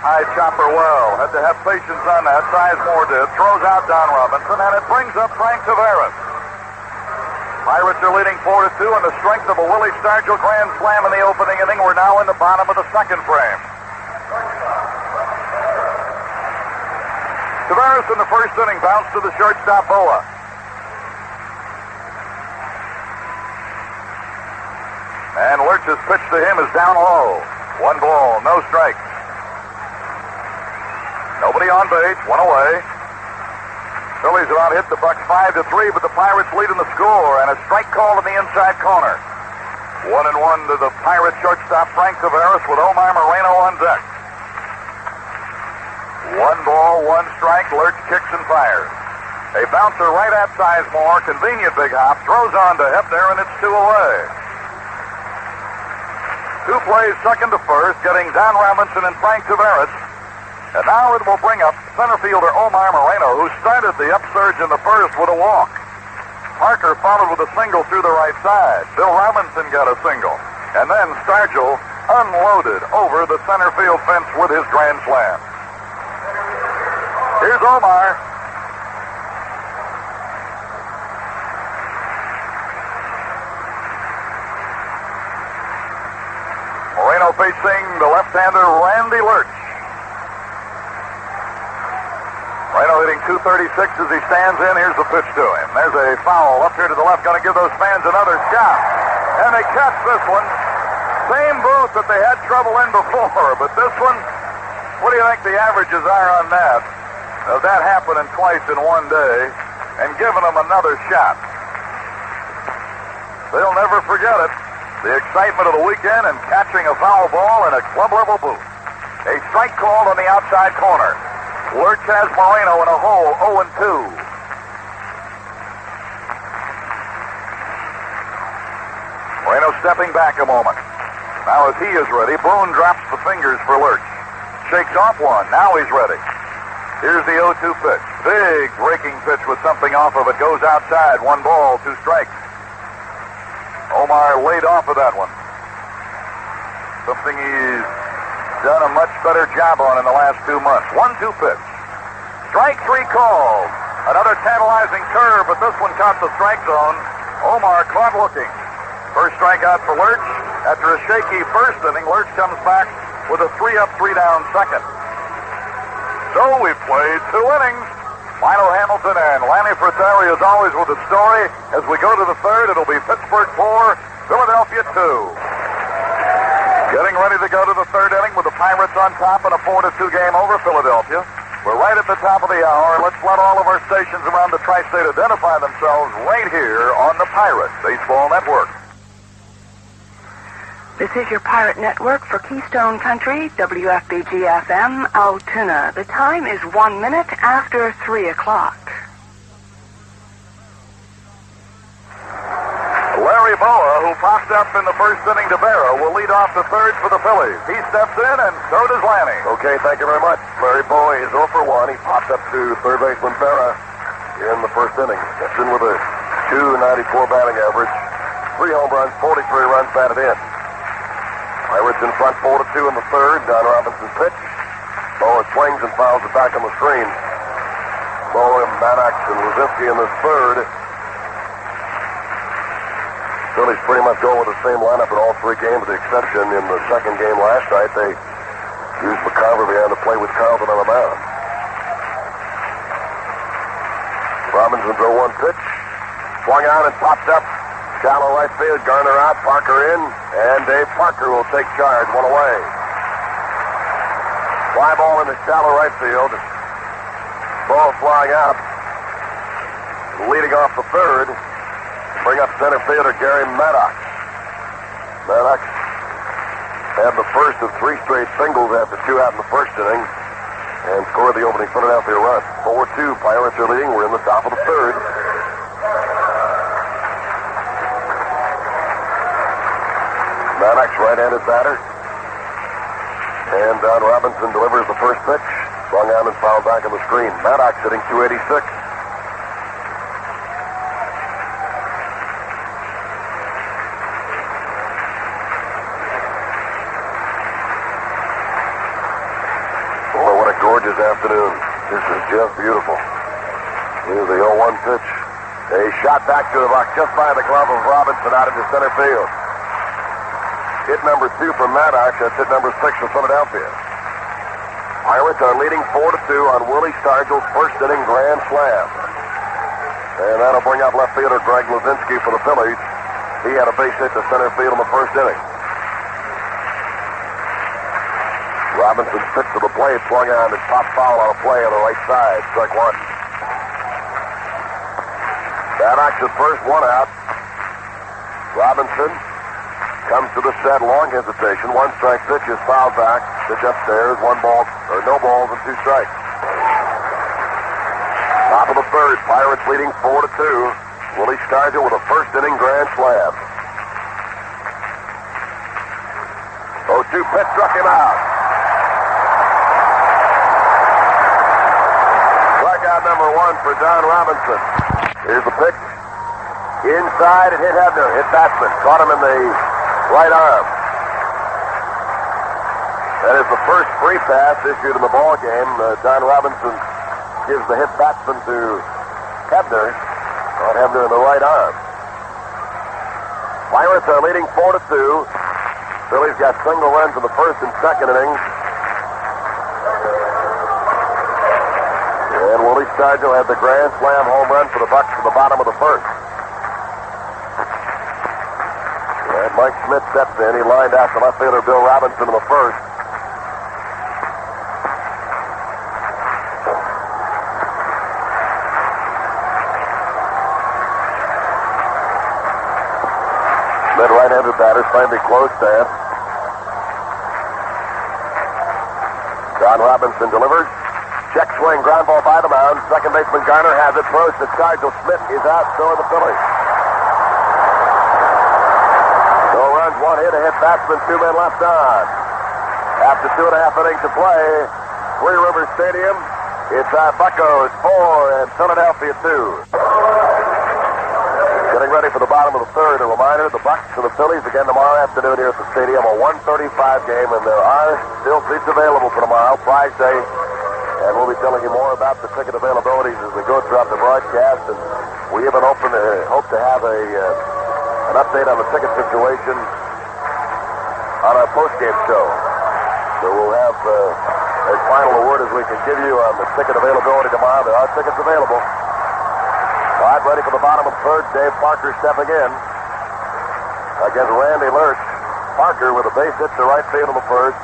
high chopper well. Had to have patience on that. Sizemore did. Throws out Don Robinson, and it brings up Frank Tavares. Pirates are leading 4-2 on the strength of a Willie Stargell grand slam in the opening inning. We're now in the bottom of the second frame. Tavares in the first inning bounced to the shortstop Boa. And Lurch's pitch to him is down low. 1 ball, no strikes. Nobody on base, 1 away. Phillies about hit the Bucks 5-3, but the Pirates lead in the score, and a strike call in the inside corner. 1-1 to the Pirate shortstop Frank Tavares with Omar Moreno on deck. 1 ball, 1 strike. Lurch kicks and fires. A bouncer right at Sizemore, convenient big hop, throws on to Hebner, and it's 2 away. 2 plays second to first, getting Don Robinson and Frank Tavares. And now it will bring up center fielder Omar Moreno, who started the upsurge in the first with a walk. Parker followed with a single through the right side. Bill Robinson got a single. And then Stargell unloaded over the center field fence with his grand slam. Here's Omar. Moreno facing the left-hander Randy Lurch. Moreno hitting .236 as he stands in. Here's the pitch to him. There's a foul up here to the left. Going to give those fans another shot. And they catch this one. Same booth that they had trouble in before. But this one, what do you think the averages are on that? Of that happening twice in one day and giving them another shot. They'll never forget it. The excitement of the weekend and catching a foul ball in a club-level booth. A strike called on the outside corner. Lurch has Moreno in a hole, 0-2. Moreno stepping back a moment. Now as he is ready, Boone drops the fingers for Lurch. Shakes off one. Now he's ready. Here's the 0-2 pitch. Big breaking pitch with something off of it. Goes outside. 1 ball, 2 strikes. Omar laid off of that one. Something he's done a much better job on in the last 2 months. 1-2 pitch. Strike 3 called. Another tantalizing curve, but this one caught the strike zone. Omar caught looking. First strikeout for Lurch. After a shaky first inning, Lurch comes back with a 3-up, 3-down second. So we've played 2 innings. Milo Hamilton and Lanny Fratelli, as always, with the story. As we go to the third, it'll be Pittsburgh 4, Philadelphia 2. Getting ready to go to the third inning with the Pirates on top in a 4-2 game over Philadelphia. We're right at the top of the hour. Let's let all of our stations around the tri-state identify themselves right here on the Pirate Baseball Network. This is your Pirate Network for Keystone Country, WFBG-FM, Altoona. The time is 1 minute after 3 o'clock. Larry Boa, who popped up in the first inning to Barrow, will lead off the third for the Phillies. He steps in, and so does Lanny. Okay, thank you very much. Larry Boa is 0 for 1. He popped up to third baseman Barrow in the first inning. Steps in with a .294 batting average, 3 home runs, 43 runs batted in. Pirates in front 4-2 in the third. Don Robinson's pitch. Boa swings and fouls it back on the screen. Boa, Maddox, and Luzinski in the third. Phillies pretty much go with the same lineup in all 3 games, with the exception in the second game last night. They used McCarver behind the plate with Carlton on the mound. Robinson's 0-1 pitch. Swung on and popped up. Shallow right field. Garner out. Parker in. And Dave Parker will take charge. 1 away. Fly ball in the shallow right field. Ball flying out. Leading off the third. Bring up center fielder Gary Maddox. Maddox had the first of 3 straight singles after 2 out in the first inning and scored the opening Philadelphia run. 4-2, Pirates are leading. We're in the top of the third. Maddox, right-handed batter. And Don Robinson delivers the first pitch. Swung on and fouled back on the screen. Maddox hitting .286. Gorgeous afternoon. This is just beautiful. Here's the 0-1 pitch. A shot back to the box just by the glove of Robinson out into center field. Hit number 2 for Maddox. That's hit number 6 for Philadelphia. Pirates are leading 4-2 on Willie Stargell's first inning grand slam. And that'll bring up left fielder Greg Luzinski for the Phillies. He had a base hit to center field in the first inning. Robinson's pitch to the plate, swung on and popped foul on a play on the right side. Strike 1. Maddox at first, 1 out. Robinson comes to the set, long hesitation. 1 strike pitch is fouled back. Pitch upstairs, 1 ball, or no balls and 2 strikes. Top of the third, Pirates leading 4-2. Willie Stargell with a first inning grand slam. 0-2 pitch struck him out. Number 1 for Don Robinson. Here's the pitch. Inside, it hit Hebner. Hit batsman. Caught him in the right arm. That is the first free pass issued in the ball game. Don Robinson gives the hit batsman to Hebner. Caught Hebner in the right arm. Pirates are leading 4-2. Phillies got single runs in the first and second innings. And Willie Stargell had the grand slam home run for the Bucks in the bottom of the first. And Mike Schmidt steps in. He lined out to left fielder Bill Robinson in the first. Schmidt, right-handed batter, finally close stand. Don Robinson delivers. Check swing, ground ball by the mound. Second baseman Garner has it. Throws to Stargell. Smith is out. So are the Phillies. No runs, 1 hit. A hit batsman, 2 men left on. After 2.5 innings to play, Three Rivers Stadium. It's Buccos 4 and Philadelphia 2. Getting ready for the bottom of the third. A reminder: the Bucks and the Phillies again tomorrow afternoon here at the stadium. A 1:35 game, and there are still seats available for tomorrow. Prize day. And we'll be telling you more about the ticket availabilities as we go throughout the broadcast. And we even hope to have an update on the ticket situation on our postgame show. So we'll have as final a word as we can give you on the ticket availability tomorrow. There are tickets available. All right, ready for the bottom of the third. Dave Parker stepping in against Randy Lurch. Parker with a base hit to right field in the first.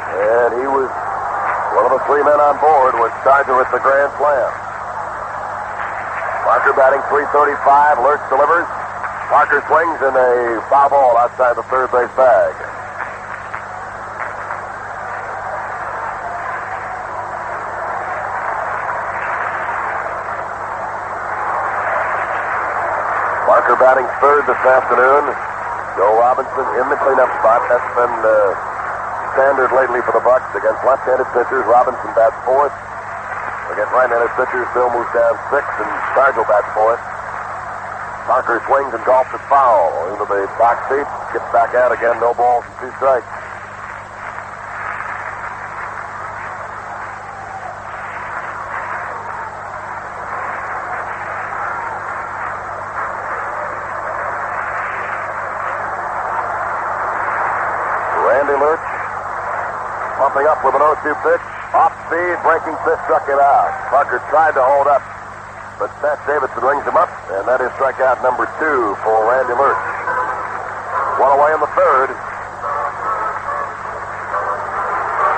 And he was One of the three men on board was Starger at the grand slam. Parker batting .335. Lurch delivers. Parker swings in a foul ball outside the third base bag. Parker batting third this afternoon. Joe Robinson in the cleanup spot. That's been standard lately for the Bucks against left-handed pitchers. Robinson bats fourth. Against right-handed pitchers, Bill moves down sixth, and Stargell bats fourth. Parker swings and golfs it foul into the box seat. Gets back out again. No balls and 2 strikes. Randy Lurch pumping up with an 0-2 pitch. Off speed, breaking pitch struck him out. Parker tried to hold up, but Pat Davidson rings him up, and that is strikeout number 2 for Randy Lurch. One away in the third.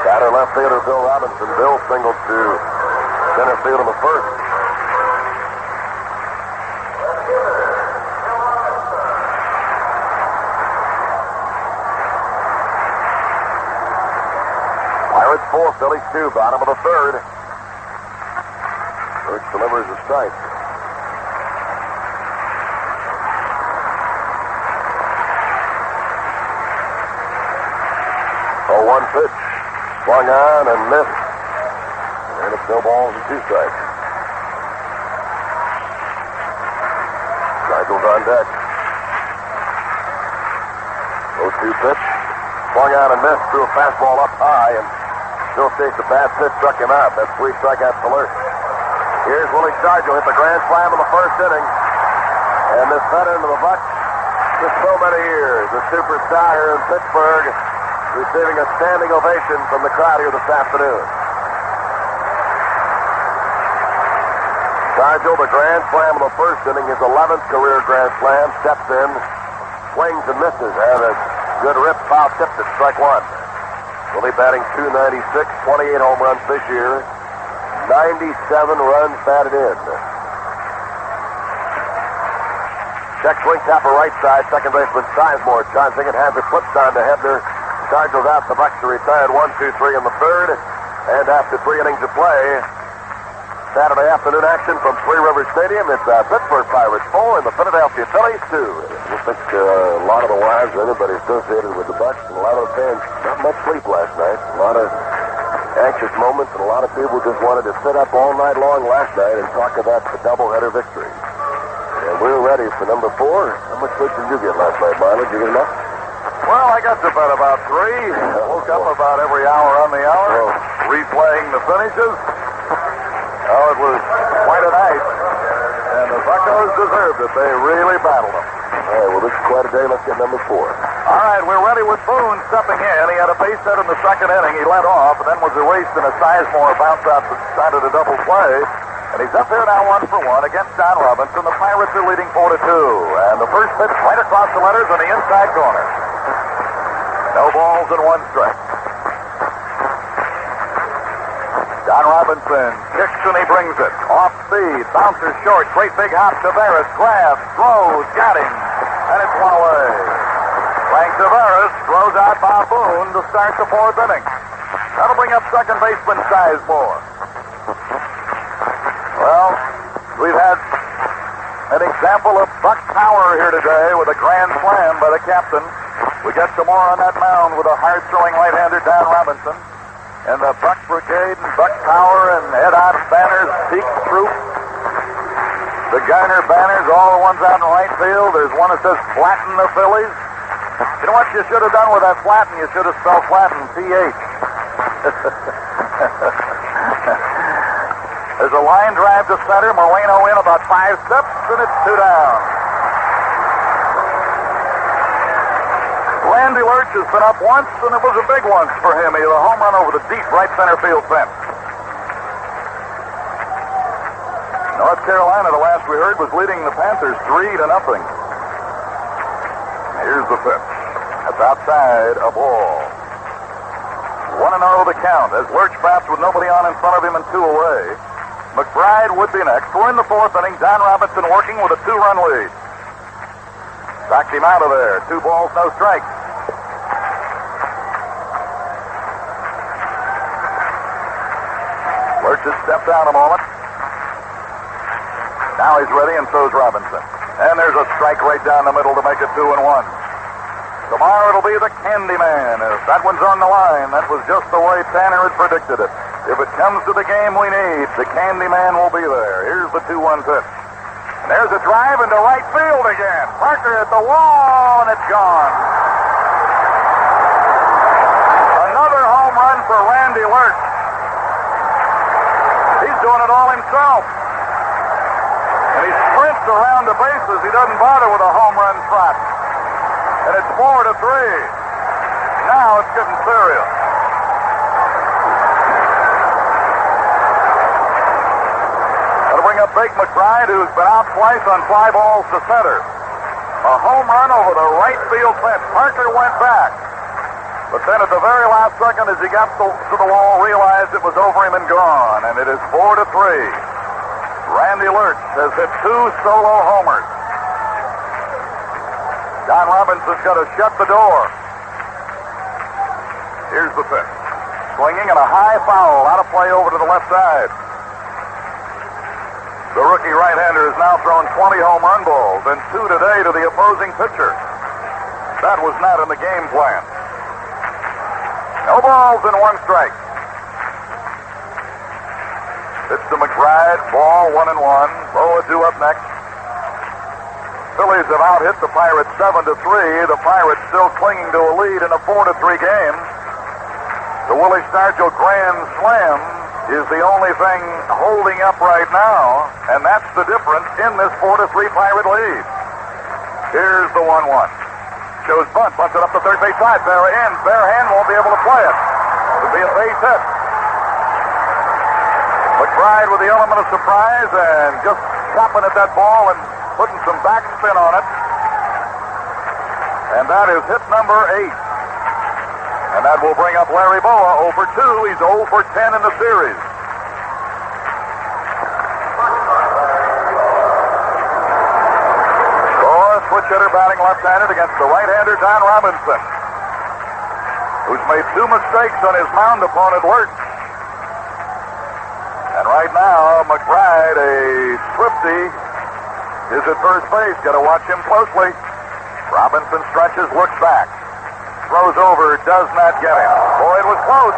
Batter left fielder Bill Robinson. Bill singled to center field in the first. Pirates 4, Phillies 2, bottom of the third. Lurch delivers a strike. 0-1 pitch. Swung on and missed. And it's no balls and 2 strikes. Nigel's on deck. 0-2 pitch. Swung on and missed. Threw a fastball up high and still chased a bad pitch. Struck him out. That's 3 strikeouts for Lurch. Here's Willie Stargell hit the grand slam in the first inning. And this veteran of the Bucks for so many years, a superstar here in Pittsburgh, receiving a standing ovation from the crowd here this afternoon. Stargell, the grand slam in the first inning, his 11th career grand slam, steps in, swings and misses, and a good rip foul tipped at strike 1. Willie batting .296, 28 home runs this year, 97 runs batted in. Check swing tapper right side, second baseman Sizemore charging it, has it flipped on to Hebner. Stargell's out. The Bucks are retired 1-2-3 in the third. And after 3 innings of play, Saturday afternoon action from Three Rivers Stadium. It's Pittsburgh Pirates 4 and the Philadelphia Phillies 2. I think a lot of the wives, everybody associated with the Bucks, and a lot of the fans, not much sleep last night. A lot of anxious moments, and a lot of people just wanted to sit up all night long last night and talk about the doubleheader victory. And we were ready for number 4. How much sleep did you get last night, Milo? Did you get enough? Well, I got to bed about 3. I woke up about every hour on the hour, replaying the finishes. Oh, it was quite a night. And the Buccos deserved it. They really battled them. All right, well, this is quite a day. Let's get number 4. All right, we're ready with Boone stepping in. He had a base hit in the second inning. He led off, and then was erased in a Sizemore bounce out the side of the double play. And he's up there now 1-1 against John Robinson. The Pirates are leading 4-2. And the first pitch right across the letters on the inside corner. No balls and 1 strike. John Robinson kicks and he brings it. Off speed, bounces short, great big hop. Tavares grabs, throws, got him. And it's 1 away. Frank Tavares throws out Bob Boone to start the 4th inning. That'll bring up second baseman Sizemore. Well, we've had an example of Buck power here today with a grand slam by the captain. We get some more on that mound with a hard-throwing right-hander, Don Robinson. And the Buck Brigade and Buck Power and head-on banners, Peak Troop, the Garner banners, all the ones out in right field. There's one that says Flatten the Phillies. You know what you should have done with that Flatten? You should have spelled Flatten, T-H. There's a line drive to center. Moreno in about 5 steps, and it's 2 down. Randy Lurch has been up once, and it was a big one for him. He had a home run over the deep right center field fence. North Carolina, the last we heard, was leading the Panthers 3-0. Here's the pitch. That's outside, a ball. 1-0 the count as Lurch bats with nobody on in front of him and 2 away. McBride would be next. We're in the 4th inning. Don Robinson working with a 2-run lead. Knocked him out of there. 2 balls, no strikes. Lurch has stepped down a moment. Now he's ready, and so's Robinson. And there's a strike right down the middle to make it 2-1. Tomorrow it'll be the Candyman. If that one's on the line, that was just the way Tanner had predicted it. If it comes to the game we need, the Candyman will be there. Here's the 2-1 pitch. And there's a drive into right field again. Parker at the wall, and it's gone. Another home run for Randy Lurch. He's doing it all himself. And he sprints around the bases. He doesn't bother with a home run trot. And it's 4-3. Now it's getting serious. That'll bring up Big McBride, who's been out twice on fly balls to center. A home run over the right field fence. Parker went back. But then at the very last second, as he got to the wall, realized it was over him and gone. And it is 4-3. Randy Lurch has hit 2 solo homers. Don Robinson's got to shut the door. Here's the pitch. Swinging and a high foul. Out of play over to the left side. The rookie right-hander has now thrown 20 home run balls and 2 today to the opposing pitcher. That was not in the game plan. No balls and 1 strike. It's to McBride. Ball 1-1. Boa due up next. Phillies have out-hit the Pirates 7-3. The Pirates still clinging to a lead in a 4-3 game. The Willie Stargell grand slam is the only thing holding up right now, and that's the difference in this 4-3 Pirate lead. Here's the 1-1. Shows bunt, bunts it up the third base side. Bare hand won't be able to play it. It'll be a base hit. McBride with the element of surprise and just chopping at that ball and putting some backspin on it. And that is hit number 8. And that will bring up Larry Boa 0 for 2. He's 0 for 10 in the series. Boa, switch hitter, batting left-handed against the right-hander Don Robinson, who's made 2 mistakes on his mound opponent Lurch. And right now, McBride, a Swiftie, is at first base. Got to watch him closely. Robinson stretches, looks back. Throws over, does not get him. Boy, it was close.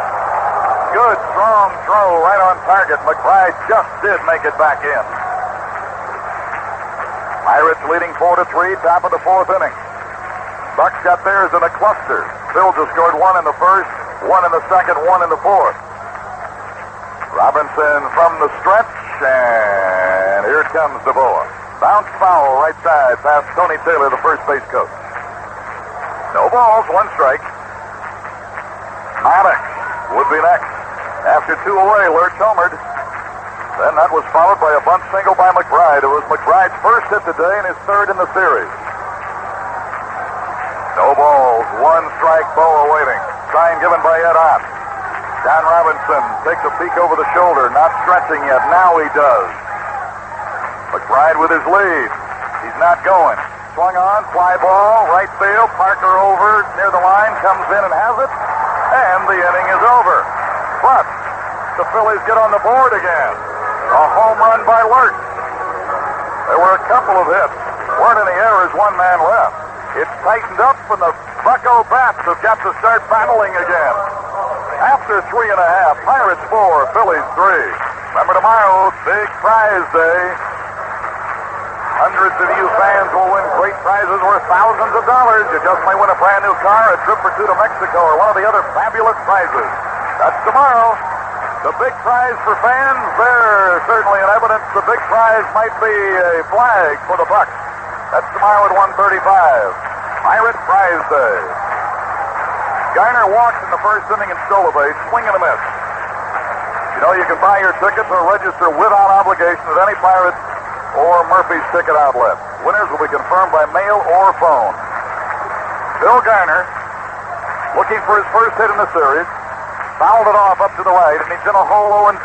Good, strong throw right on target. McBride just did make it back in. Pirates leading 4-3, top of the 4th inning. Bucks got theirs in a cluster. Phillies have scored 1 in the first, 1 in the second, 1 in the 4th. Robinson from the stretch, and here comes the Boa. Bounce foul right side past Tony Taylor, the first base coach. No balls, 1 strike. Maddox would be next. After 2 away, Lurch homered. Then that was followed by a bunt single by McBride. It was McBride's first hit today and his 3rd in the series. No balls, 1 strike, Boa waiting. Sign given by Ed Ott. Don Robinson takes a peek over the shoulder, not stretching yet. Now he does. McBride with his lead. He's not going. Swung on, fly ball, right field. Parker over near the line, comes in and has it. And the inning is over. But the Phillies get on the board again. A home run by Lurch. There were a couple of hits. Weren't any errors, 1 man left. It's tightened up, and the Bucko bats have got to start battling again. After 3.5, Pirates 4, Phillies 3. Remember tomorrow, big prize day. Hundreds of you fans will win great prizes worth thousands of dollars. You just may win a brand new car, a trip or 2 to Mexico, or one of the other fabulous prizes. That's tomorrow. The big prize for fans, they're certainly in evidence. The big prize might be a flag for the Bucks. That's tomorrow at 1:35. Pirate Prize Day. Garner walks in the first inning and stole a base, swing and a miss. You know, you can buy your tickets or register without obligation at any Pirates or Murphy's ticket outlet. Winners will be confirmed by mail or phone. Bill Garner, looking for his first hit in the series, Fouled it off up to the right, and he's in a hole 0-2.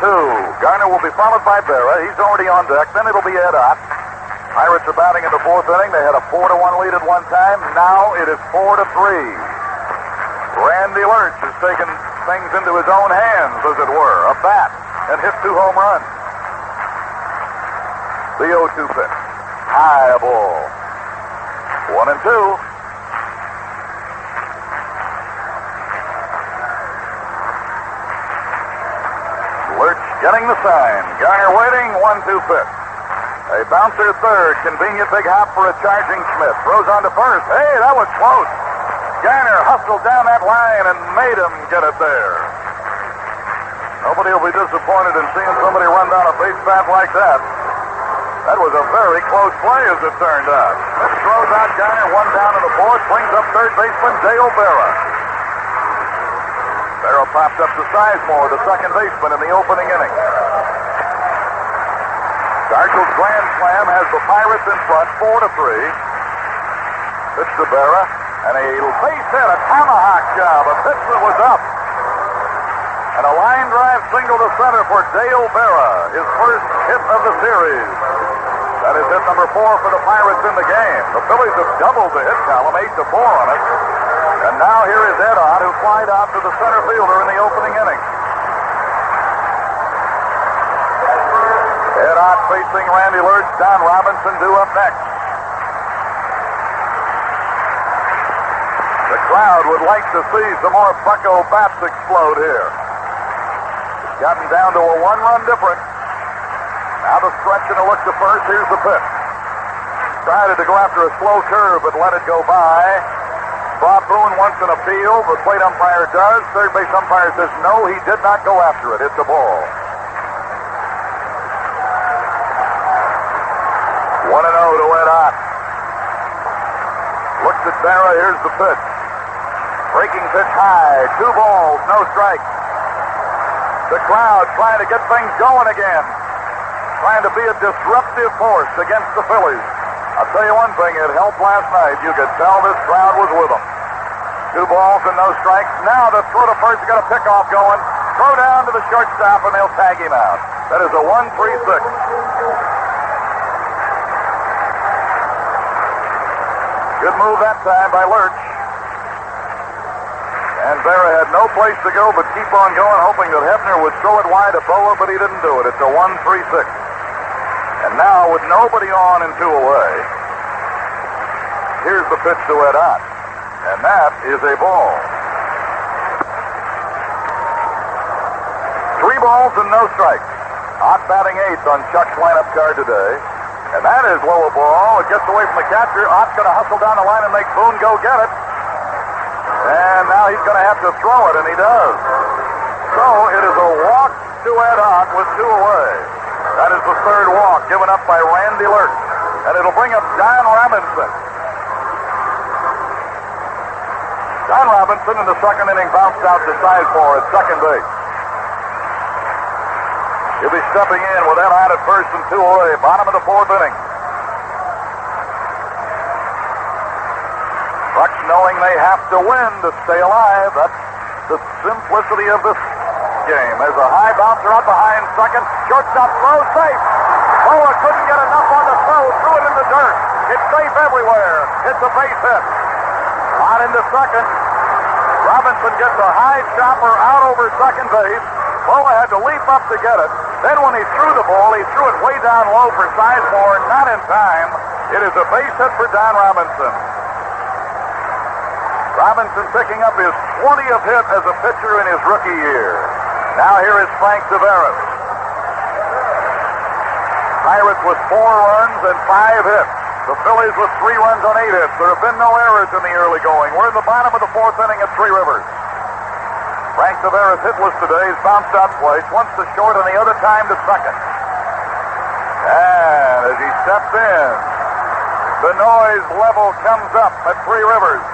Garner will be followed by Berra. He's already on deck. Then it'll be Ed Ott. Pirates are batting in the fourth inning. They had a 4-1 lead at one time. Now it is 4-3. Randy Lurch has taken things into his own hands, as it were. A bat, and hit 2 home runs. The 0-2 pitch. High ball. 1-2. Lurch getting the sign. Garner waiting. 1-2 pitch. A bouncer third. Convenient big hop for a charging Schmidt. Throws on to first. Hey, that was close. Garner hustled down that line and made him get it there. Nobody will be disappointed in seeing somebody run down a base path like that. That was a very close play, as it turned out. Schmidt throws out Garner. One down in the fourth. Brings up third baseman Dale Berra. Berra popped up to Sizemore, the second baseman, in the opening inning. Starkel's grand slam has the Pirates in front, 4-3. Pitch to Berra, and a base hit, a tomahawk job, a pitch that was up. And a line drive single to center for Dale Berra, his first hit of the series. That is hit number 4 for the Pirates in the game. The Phillies have doubled the hit column, 8-4 on it. And now here is Ed Ott, who flied out to the center fielder in the opening inning. Ed Ott facing Randy Lurch. Don Robinson due up next. The crowd would like to see some more Bucko bats explode here. It's gotten down to a 1-run difference. Now the stretch and a look to first. Here's the pitch. Tried to go after a slow curve, but let it go by. Bob Boone wants an appeal. The plate umpire does. Third base umpire says no, he did not go after it. It's a ball. 1-0 to Ed Ott. Looks at Berra. Here's the pitch. Breaking pitch high. 2 balls, no strikes. The crowd trying to get things going again. Trying to be a disruptive force against the Phillies. I'll tell you one thing, it helped last night. You could tell this crowd was with them. 2 balls and no strikes. Now the throw to first, got a pickoff going. Throw down to the shortstop and they'll tag him out. That is a 1-3-6. Good move that time by Lurch. And Berra had no place to go but keep on going, hoping that Hefner would throw it wide to Boa, but he didn't do it. It's a 1-3-6. And now, with nobody on and 2 away, here's the pitch to Ed Ott. And that is a ball. 3 balls and no strikes. Ott batting 8th on Chuck's lineup card today. And that is low a ball. It gets away from the catcher. Ott's going to hustle down the line and make Boone go get it. And now he's going to have to throw it, and he does. So it is a walk to Ed Ott with 2 away. That is the third walk given up by Randy Lurch. And it'll bring up Don Robinson. Don Robinson in the second inning bounced out to Sizemore at second base. He'll be stepping in with Ed Ott at first and 2 away. Bottom of the fourth inning. Bucks knowing they have to win to stay alive. That's the simplicity of this game. There's a high bouncer out behind second. Shortstop throw safe. Boa couldn't get enough on the throw. Threw it in the dirt. It's safe everywhere. It's a base hit. On into second. Robinson gets a high chopper out over second base. Boa had to leap up to get it. Then when he threw the ball, he threw it way down low for Sizemore. Not in time. It is a base hit for Don Robinson. Robinson picking up his 20th hit as a pitcher in his rookie year. Now here is Frank Tavares. Pirates with 4 runs and 5 hits. The Phillies with 3 runs on 8 hits. There have been no errors in the early going. We're in the bottom of the fourth inning at Three Rivers. Frank Tavares hitless today. He's bounced out twice. Once to short and the other time to second. And as he steps in, the noise level comes up at Three Rivers.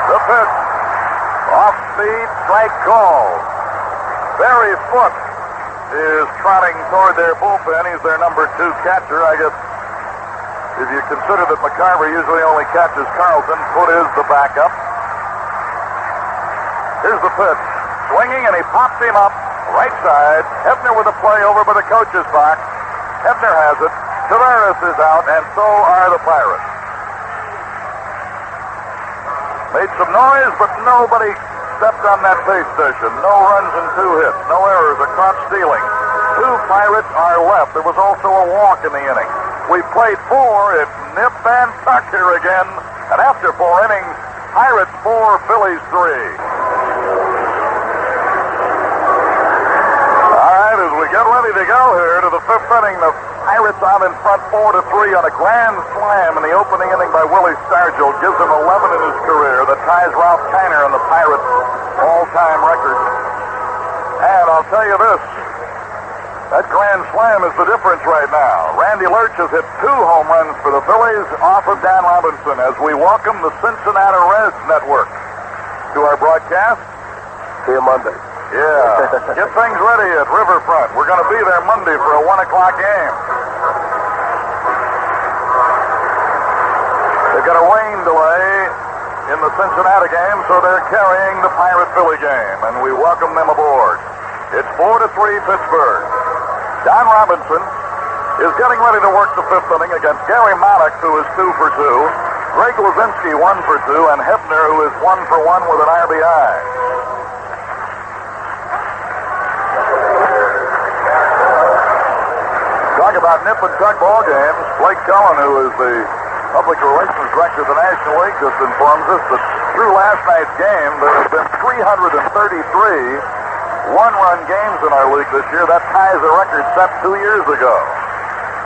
The pitch. Off speed, strike call. Barry Foote is trotting toward their bullpen. He's their number 2 catcher. I guess if you consider that McCarver usually only catches Carlton, Foote is the backup. Here's the pitch. Swinging, and he pops him up. Right side. Hebner with a play over by the coach's box. Hebner has it. Taveras is out, and so are the Pirates. Made some noise, but nobody stepped on that base station. No runs and 2 hits. No errors or caught stealing. 2 Pirates are left. There was also a walk in the inning. We played 4. It's nip and tuck here again. And after 4 innings, Pirates 4, Phillies 3. All right, as we get ready to go here to the 5th inning, the Pirates out in front 4-3 on a grand slam in the opening inning by Willie Stargell. Gives him 11 in his career. That ties Ralph Kiner on the Pirates all-time record. And I'll tell you this, that grand slam is the difference right now. Randy Lerch has hit 2 home runs for the Phillies off of Dan Robinson as we welcome the Cincinnati Reds network to our broadcast. See you Monday. Yeah. Get things ready at Riverfront. We're going to be there Monday for a 1 o'clock game. They've got a rain delay in the Cincinnati game, so they're carrying the Pirate-Philly game, and we welcome them aboard. It's 4-3 Pittsburgh. Don Robinson is getting ready to work the 5th inning against Gary Maddox, who is 2 for 2, Greg Luzinski 1 for 2, and Hebner, who is 1 for 1 with an RBI. Talk about nip and tuck ball games. Blake Cullen, who is the public relations director of the National League, just informs us that through last night's game, there have been 333 one-run games in our league this year. That ties a record set 2 years ago.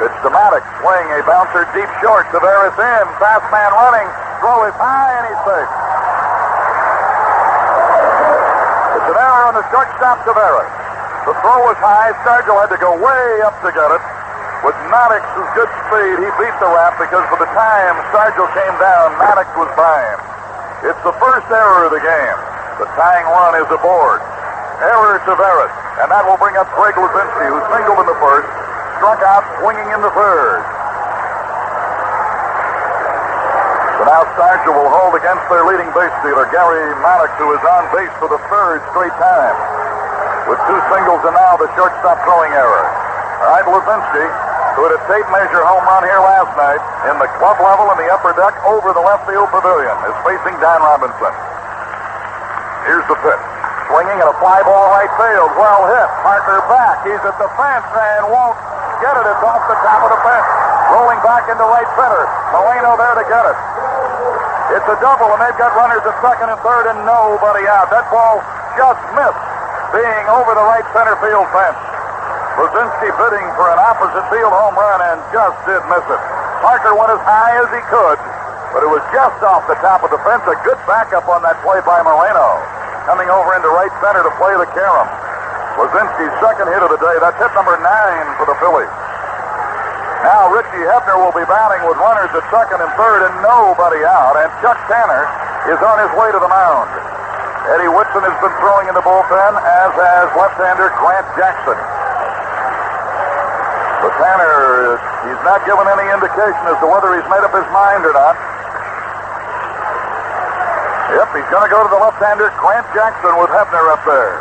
It's Maddox swing a bouncer deep short. Taveras in. Fast man running. Throw is high, and he's safe. It's an error on the shortstop, Taveras. The throw was high. Stargell had to go way up to get it. With Maddox's good speed, he beat the rap because by the time Stargell came down, Maddox was by him. It's the first error of the game. The tying run is aboard. Error Taveras, and that will bring up Greg Luzinski, who singled in the first, struck out swinging in the 3rd. So now Stargell will hold against their leading base stealer, Gary Maddox, who is on base for the 3rd straight time. With 2 singles and now the shortstop throwing error. All right, Luzinski, who had a tape measure home run here last night in the club level in the upper deck over the left field pavilion, is facing Don Robinson. Here's the pitch. Swinging at a fly ball right field. Well hit. Parker back. He's at the fence and won't get it. It's off the top of the fence. Rolling back into right center. Moreno there to get it. It's a double, and they've got runners at 2nd and 3rd and nobody out. That ball just missed being over the right center field fence. Luzinski bidding for an opposite field home run and just did miss it. Parker went as high as he could, but it was just off the top of the fence. A good backup on that play by Moreno. Coming over into right center to play the carom. Luzinski's 2nd hit of the day. That's hit number 9 for the Phillies. Now Richie Hebner will be batting with runners at 2nd and 3rd and nobody out. And Chuck Tanner is on his way to the mound. Eddie Whitson has been throwing in the bullpen, as has left-hander Grant Jackson. But Tanner, he's not given any indication as to whether he's made up his mind or not. Yep, he's going to go to the left-hander, Grant Jackson, with Hebner up there.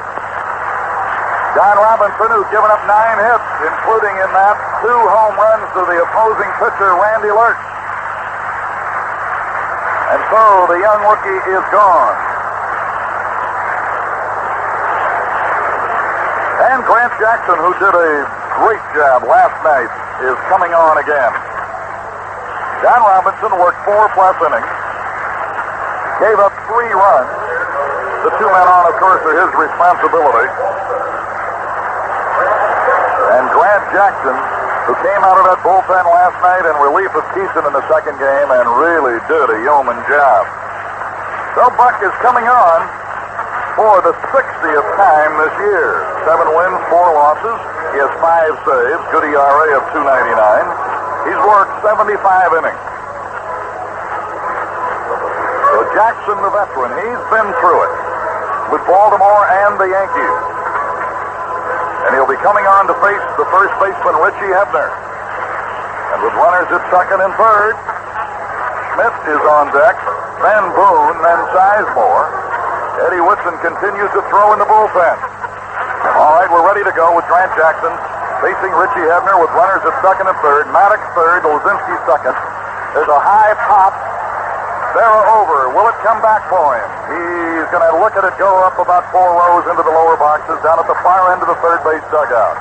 Don Robinson, who's given up 9 hits, including in that 2 home runs to the opposing pitcher, Randy Lerch. And so the young rookie is gone. And Grant Jackson, who did a great job last night, is coming on again. Don Robinson worked 4+ innings. Gave up 3 runs. The 2 men on, of course, are his responsibility. And Grant Jackson, who came out of that bullpen last night in relief of Keeson in the 2nd game and really did a yeoman job. So Buck is coming on for the 60th time this year. 7 wins, 4 losses. He has 5 saves, good ERA of 2.99. He's worked 75 innings. Jackson, the veteran, he's been through it with Baltimore and the Yankees. And he'll be coming on to face the first baseman, Richie Hebner. And with runners at 2nd and 3rd, Schmidt is on deck, then Boone, then Sizemore. Eddie Whitson continues to throw in the bullpen. All right, we're ready to go with Grant Jackson facing Richie Hebner with runners at second and third. Maddox third, Lozinski second. There's a high pop. They're over. Will it come back for him? He's going to look at it go up about 4 rows into the lower boxes down at the far end of the third base dugout.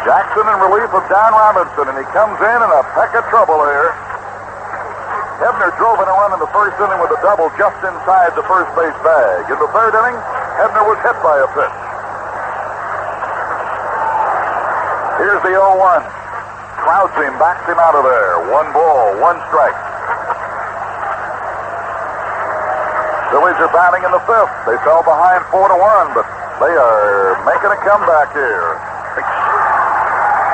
Jackson in relief of Don Robinson, and he comes in a peck of trouble here. Hebner drove in a run in the first inning with a double just inside the first base bag. In the third inning, Hebner was hit by a pitch. Here's the 0-1. Crowds him, backs him out of there. 1 ball, 1 strike. Phillies are batting in the 5th. They fell behind 4-1, but they are making a comeback here.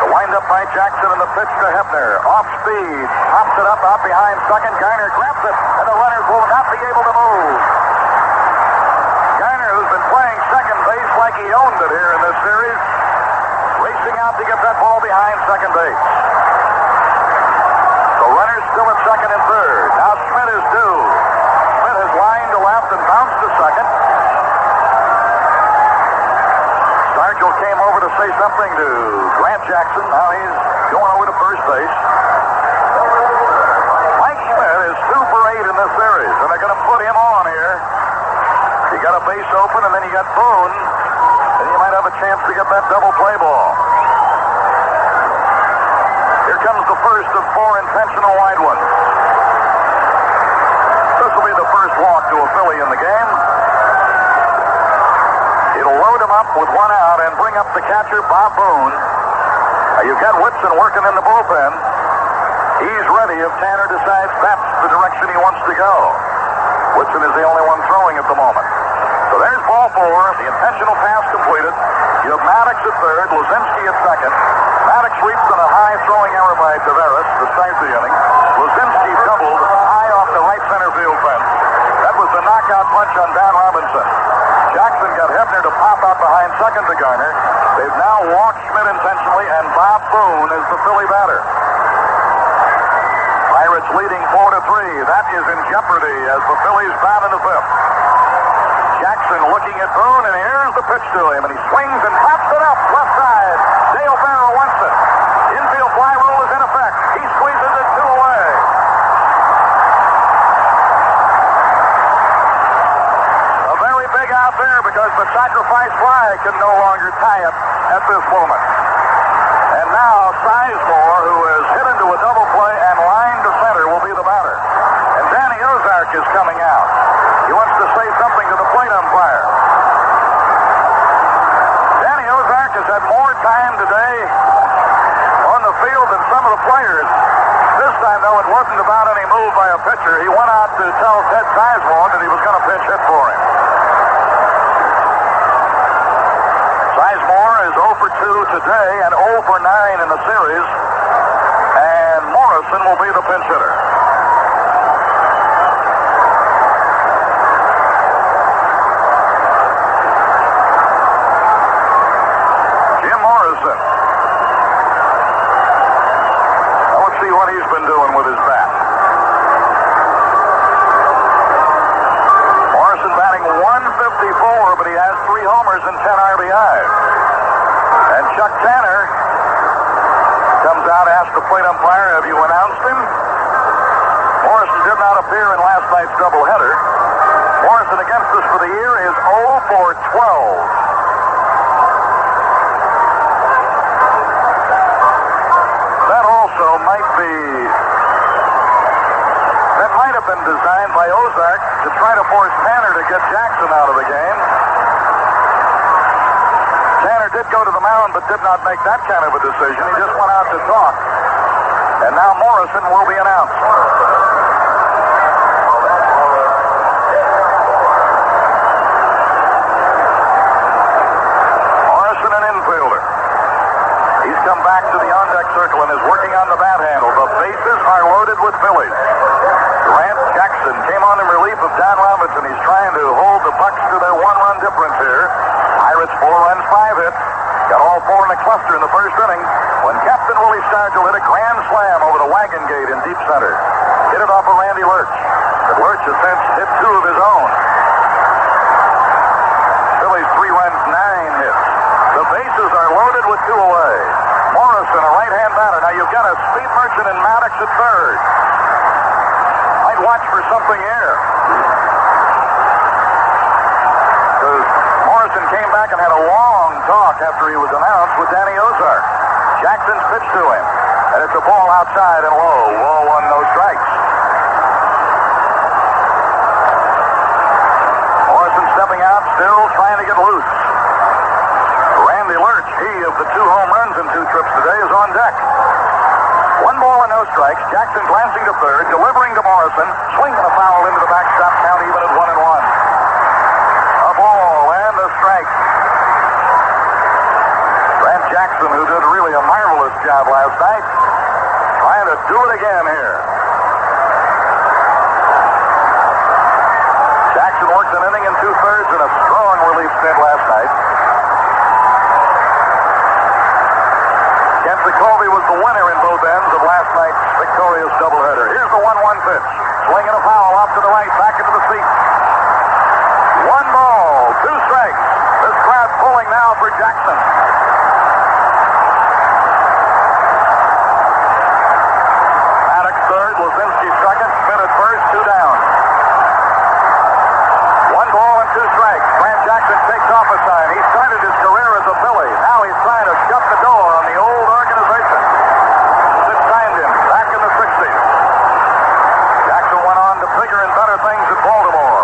The windup by Jackson and the pitch to Hebner. Off speed, pops it up out behind second. Garner grabs it, and the runners will not be able to move. Garner, who's been playing second base like he owned it here in this series, racing out to get that ball behind second base. The runners still at second and third. Now Schmidt is due. Schmidt has lined to left and bounced to second. Stargell came over to say something to Grant Jackson. Now he's going over to first base. Mike Schmidt is 2 for 8 in this series, and they're going to put him on here. You got a base open, and then you got Boone. And you might have a chance to get that double play ball. Here comes the first of 4 intentional wide ones. This will be the first walk to a Philly in the game. It'll load him up with 1 out and bring up the catcher, Bob Boone. You've got Whitson working in the bullpen. He's ready if Tanner decides that's the direction he wants to go. Whitson is the only one throwing at the moment. So there's ball 4, the intentional pass completed. You have Maddox at third, Lozinski at second. Maddox reached on a high throwing error by Tavares to start the inning. Lozinski doubled high off the right center field fence. That was the knockout punch on Don Robinson. Jackson got Hebner to pop out behind second to Garner. They've now walked Schmidt intentionally, and Bob Boone is the Philly batter. Pirates leading 4-3. That is in jeopardy as the Phillies bat in the 5th. Jackson looking at Boone, and here's the pitch to him, and he swings and pops it up left side. Dale Farrell wants it. Infield fly rule is in effect. He squeezes it 2 away. A very big out there because the sacrifice fly can no longer tie it at this moment. And now Sizemore, who is hit into a double play and lined to center, will be the batter. And Danny Ozark is coming out. He wants to say something to the plate umpire. Danny Ozark has had more time today on the field than some of the players. This time, though, it wasn't about any move by a pitcher. He went out to tell Ted Sizemore that he was going to pinch hit for him. Sizemore is 0 for 2 today and 0 for 9 in the series. And Morrison will be the pinch hitter. He's been doing with his bat. Morrison batting 154, but he has 3 homers and 10 RBIs. And Chuck Tanner comes out, asks the plate umpire, have you announced him? Morrison did not appear in last night's doubleheader. Morrison against us for the year is 0 for 12. That might have been designed by Ozark to try to force Tanner to get Jackson out of the game. Tanner did go to the mound but did not make that kind of a decision. He just went out to talk. And now Morrison will be announced. Morrison, an infielder. He's come back to the on-deck circle and is working on the bat handle. The bases are loaded with Phillies. Grant Jackson came on in relief of Don Robinson. He's trying to hold the Bucks to their 1-run difference here. Pirates 4 runs, 5 hits. Got all 4 in a cluster in the first inning when Captain Willie Stargell hit a grand slam over the wagon gate in deep center. Hit it off of Randy Lurch. But Lurch has since hit 2 of his own. Phillies 3 runs, 9 hits. The bases are loaded with 2 away. Morrison, a right-hand batter. Now you've got a speed merchant and Maddox at third. Might watch for something here. Because Morrison came back and had a long talk after he was announced with Danny Ozark. Jackson's pitch to him. And it's a ball outside and low. Ball 1, no strikes. Morrison stepping out, still trying to get loose. Randy Lurch, he of the 2 home runs in 2 trips today, is on deck. 1 ball and no strikes. Jackson glancing to third, delivering to Morrison, swinging a foul into the backstop, count even at 1-1. A ball and a strike. Grant Jackson, who did really a marvelous job last night, trying to do it again here. Jackson worked an inning and 2/3 in a strong relief stint last night. Kent McCovey was the winner in both ends of last night's victorious doubleheader. Here's the 1-1 pitch. Swinging a foul off to the right, back into the seat. 1 ball, 2 strikes. This crowd pulling now for Jackson. Maddox third, Lazinski second, Schmidt at first, 2 down. 1 ball and 2 strikes. Grant Jackson takes off a sign. He started his career as a Philly. Now he's trying to shut the door on the old organization that signed him back in the 60s. Jackson went on to bigger and better things at Baltimore.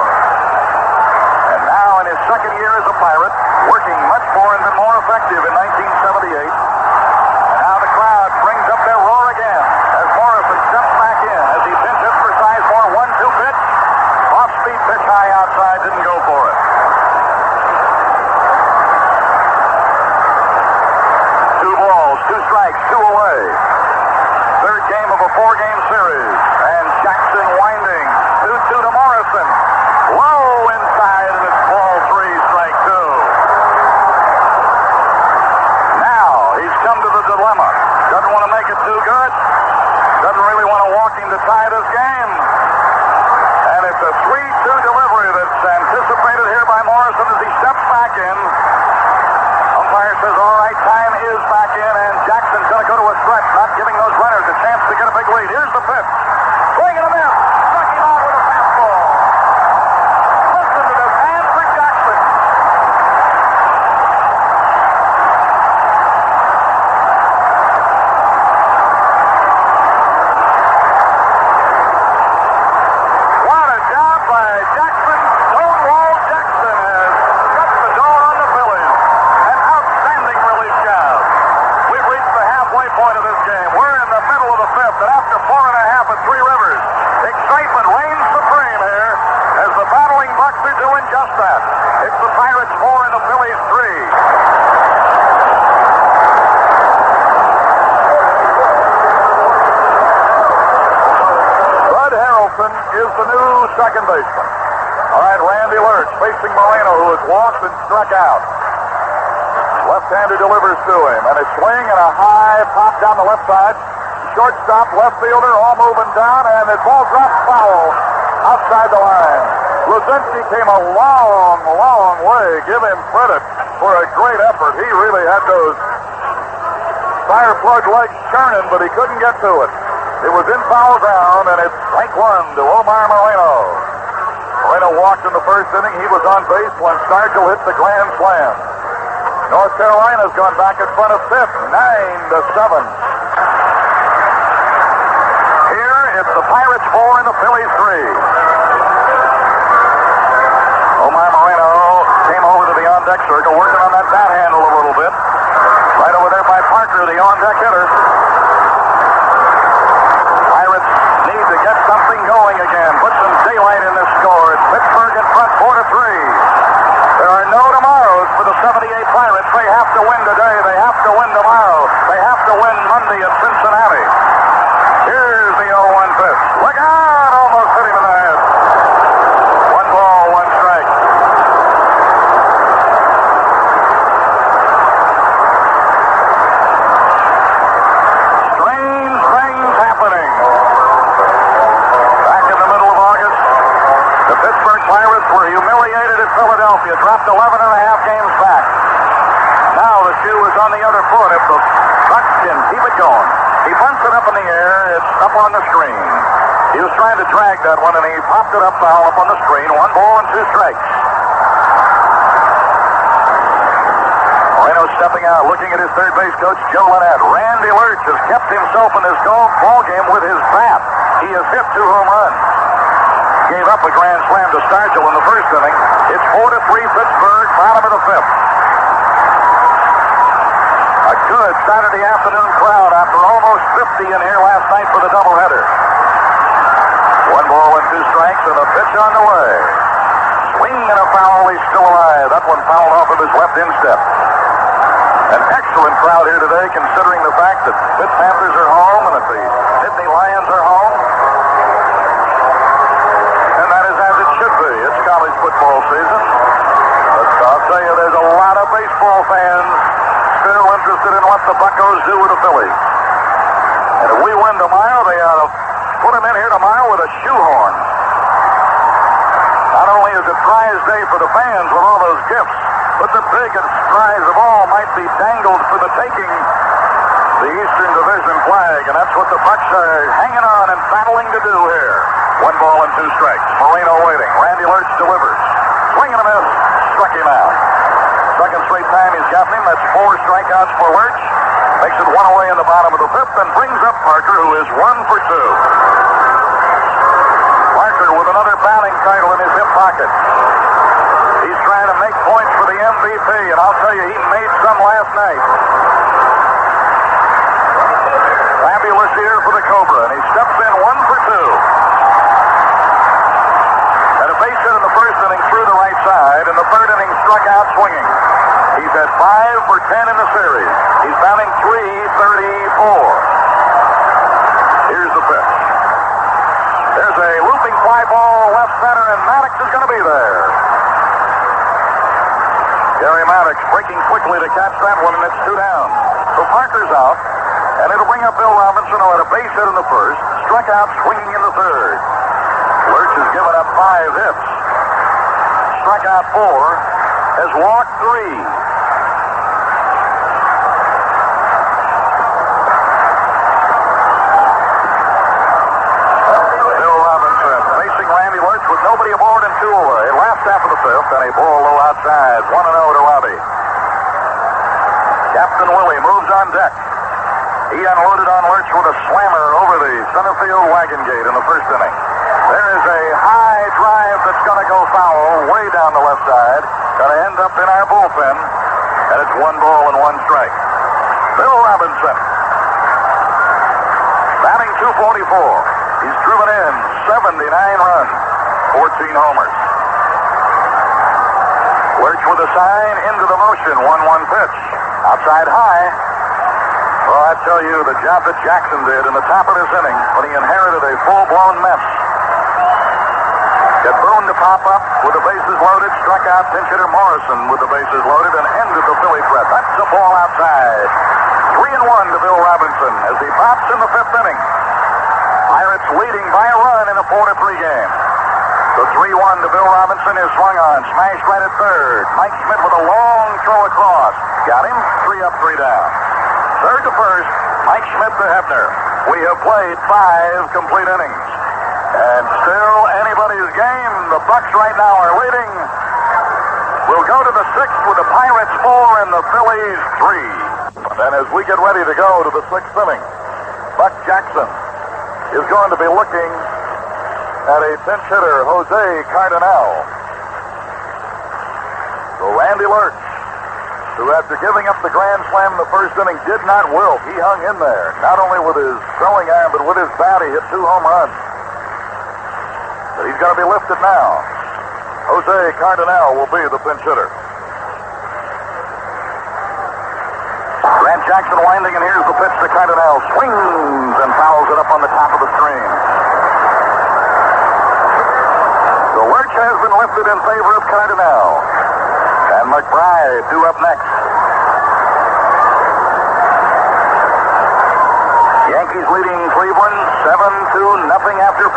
And now in his second year as a Pirate, working much more and been more effective in 1978. And now the crowd brings up their roar again as Morrison steps back in as he pinch hits for Sizemore. 1-2 pitch. Off-speed pitch high outside, didn't go for it. 2 balls, 2 strikes, 2 away. Third game of a 4-game series. And Jackson winding. 2-2 to Morrison. Low inside, and it's ball 3, strike 2. Now he's come to the dilemma. Doesn't want to make it too good. Doesn't really want to walk him to tie this game. And it's a 3-2 delivery that's anticipated here by Morrison as he steps back in. Umpire says, all right, time is back in, and Jackson's going to go to a stretch, not giving those runners a chance to get a big lead. Here's the pitch. Swing and a miss. Struck him out with a fastball. Listen to this hand for Jackson. What a job by Jackson. Stonewall Jackson has shut the door on the Phillies. An outstanding relief job. We've reached the halfway point of this game. We're in the middle of the 5th, and after 4.5 at 3 Rivers, excitement reigns supreme here as the battling Bucks are doing just that. It's the Pirates 4 and the Phillies 3. Bud Harrelson is the new second baseman. All right, Randy Lurch facing Moreno, who has walked and struck out. Left-hander delivers to him, and a swing and a high pop down the left side. Shortstop, left fielder, all moving down, and the ball drops foul outside the line. Lazinski came a long, long way. Give him credit for a great effort. He really had those fire plug legs churning, but he couldn't get to it. It was in foul down, and it's strike 1 to Omar Moreno. Moreno walked in the first inning. He was on base when Stargell hit the grand slam. North Carolina's gone back in front of 5th, 9-7. Here, it's the Pirates 4 and the Phillies 3. Omar Moreno came over to the on-deck circle, working on that bat handle a little bit. Right over there by Parker, the on-deck hitter. Pirates need to get something going again. Put some daylight in this score. It's Pittsburgh in front, 4-3. There are no tomorrows for the 78 Pirates. They have to win today. They have to win tomorrow. They have to win Monday at Cincinnati. Here's the 0-1 pitch. Look out! Almost hit him in the head. 1 ball, 1 strike. Strange things happening. Back in the middle of August, waited at Philadelphia, dropped 11 and a half games back. Now the shoe is on the other foot. If the Bucks can keep it going. He bunts it up in the air. It's up on the screen. He was trying to drag that one, and he popped it up foul up on the screen. 1 ball and 2 strikes. Moreno stepping out, looking at his third base coach, Joe Lynette. Randy Lurch has kept himself in this ball game with his bat. He has hit 2 home runs. Gave up a grand slam to Stargell in the first inning. It's 4-3 Pittsburgh, bottom of the 5th. A good Saturday afternoon crowd after almost 50 in here last night for the doubleheader. 1 ball and 2 strikes and a pitch on the way. Swing and a foul, he's still alive. That one fouled off of his left instep. An excellent crowd here today considering the fact that Pitt Panthers are home and that the Sydney Lions are home. And that is as it should be. It's college football season. But I'll tell you, there's a lot of baseball fans still interested in what the Buccos do with the Phillies. And if we win tomorrow, they ought to put them in here tomorrow with a shoehorn. Not only is it prize day for the fans with all those gifts, but the biggest prize of all might be dangled for the taking, the Eastern Division flag, and that's what the Bucks are hanging on and battling to do here. 1 ball and 2 strikes. Moreno waiting. Randy Lurch delivers. Swing and a miss. Struck him out. Second straight time he's gotten him. That's 4 strikeouts for Lurch. Makes it 1 away in the bottom of the 5th and brings up Parker, who is 1 for 2. Parker with another batting title in his hip pocket. He's trying to make points for the MVP, and I'll tell you, he made some last night. Fabulous year for the Cobra, and he steps in 1 for 2. And a base hit in the first inning through the right side, and the third inning struck out swinging. He's at 5 for 10 in the series. He's batting .334. Here's the pitch. There's a looping fly ball left center, and Maddox is going to be there. Gary Maddox breaking quickly to catch that one, and it's 2 down. So Parker's out, and it'll bring up Bill Robinson, who had a base hit in the first, struck out swinging in the third. Lurch has given up 5 hits. Struck out 4, has walked 3. Nobody aboard and 2 away. Last half of the 5th, and a ball low outside. 1-0 to Robbie. Captain Willie moves on deck. He unloaded on Lurch with a slammer over the center field wagon gate in the first inning. There is a high drive that's going to go foul way down the left side. Going to end up in our bullpen, and it's 1 ball and 1 strike. Bill Robinson, batting .244. He's driven in 79 runs. 14 homers. Lurch with a sign into the motion. 1-1 pitch. Outside high. Well, I tell you, the job that Jackson did in the top of this inning when he inherited a full-blown mess. Get Boone to pop up with the bases loaded, struck out pinch hitter Morrison with the bases loaded, and ended the Philly threat. That's the ball outside. 3-1 to Bill Robinson as he pops in the 5th inning. Pirates leading by a run in a 4-3 game. The 3-1 to Bill Robinson is swung on. Smashed right at third. Mike Schmidt with a long throw across. Got him. 3 up, 3 down. Third to first. Mike Schmidt to Hebner. We have played 5 complete innings. And still anybody's game. The Bucks right now are leading. We'll go to the 6th with the Pirates 4 and the Phillies 3. And as we get ready to go to the 6th inning, Buck Jackson is going to be looking at a pinch hitter, Jose Cardinal. So Randy Lurch, who after giving up the grand slam in the first inning did not wilt. He hung in there, not only with his throwing arm, but with his bat. He hit 2 home runs. But he's going to be lifted now. Jose Cardinal will be the pinch hitter. Grant Jackson winding, and here's the pitch to Cardinal. Swings and fouls it up on the top of the screen. The Lurch has been lifted in favor of Cardinal. And McBride due up next. Yankees leading Cleveland 7-0 after 5.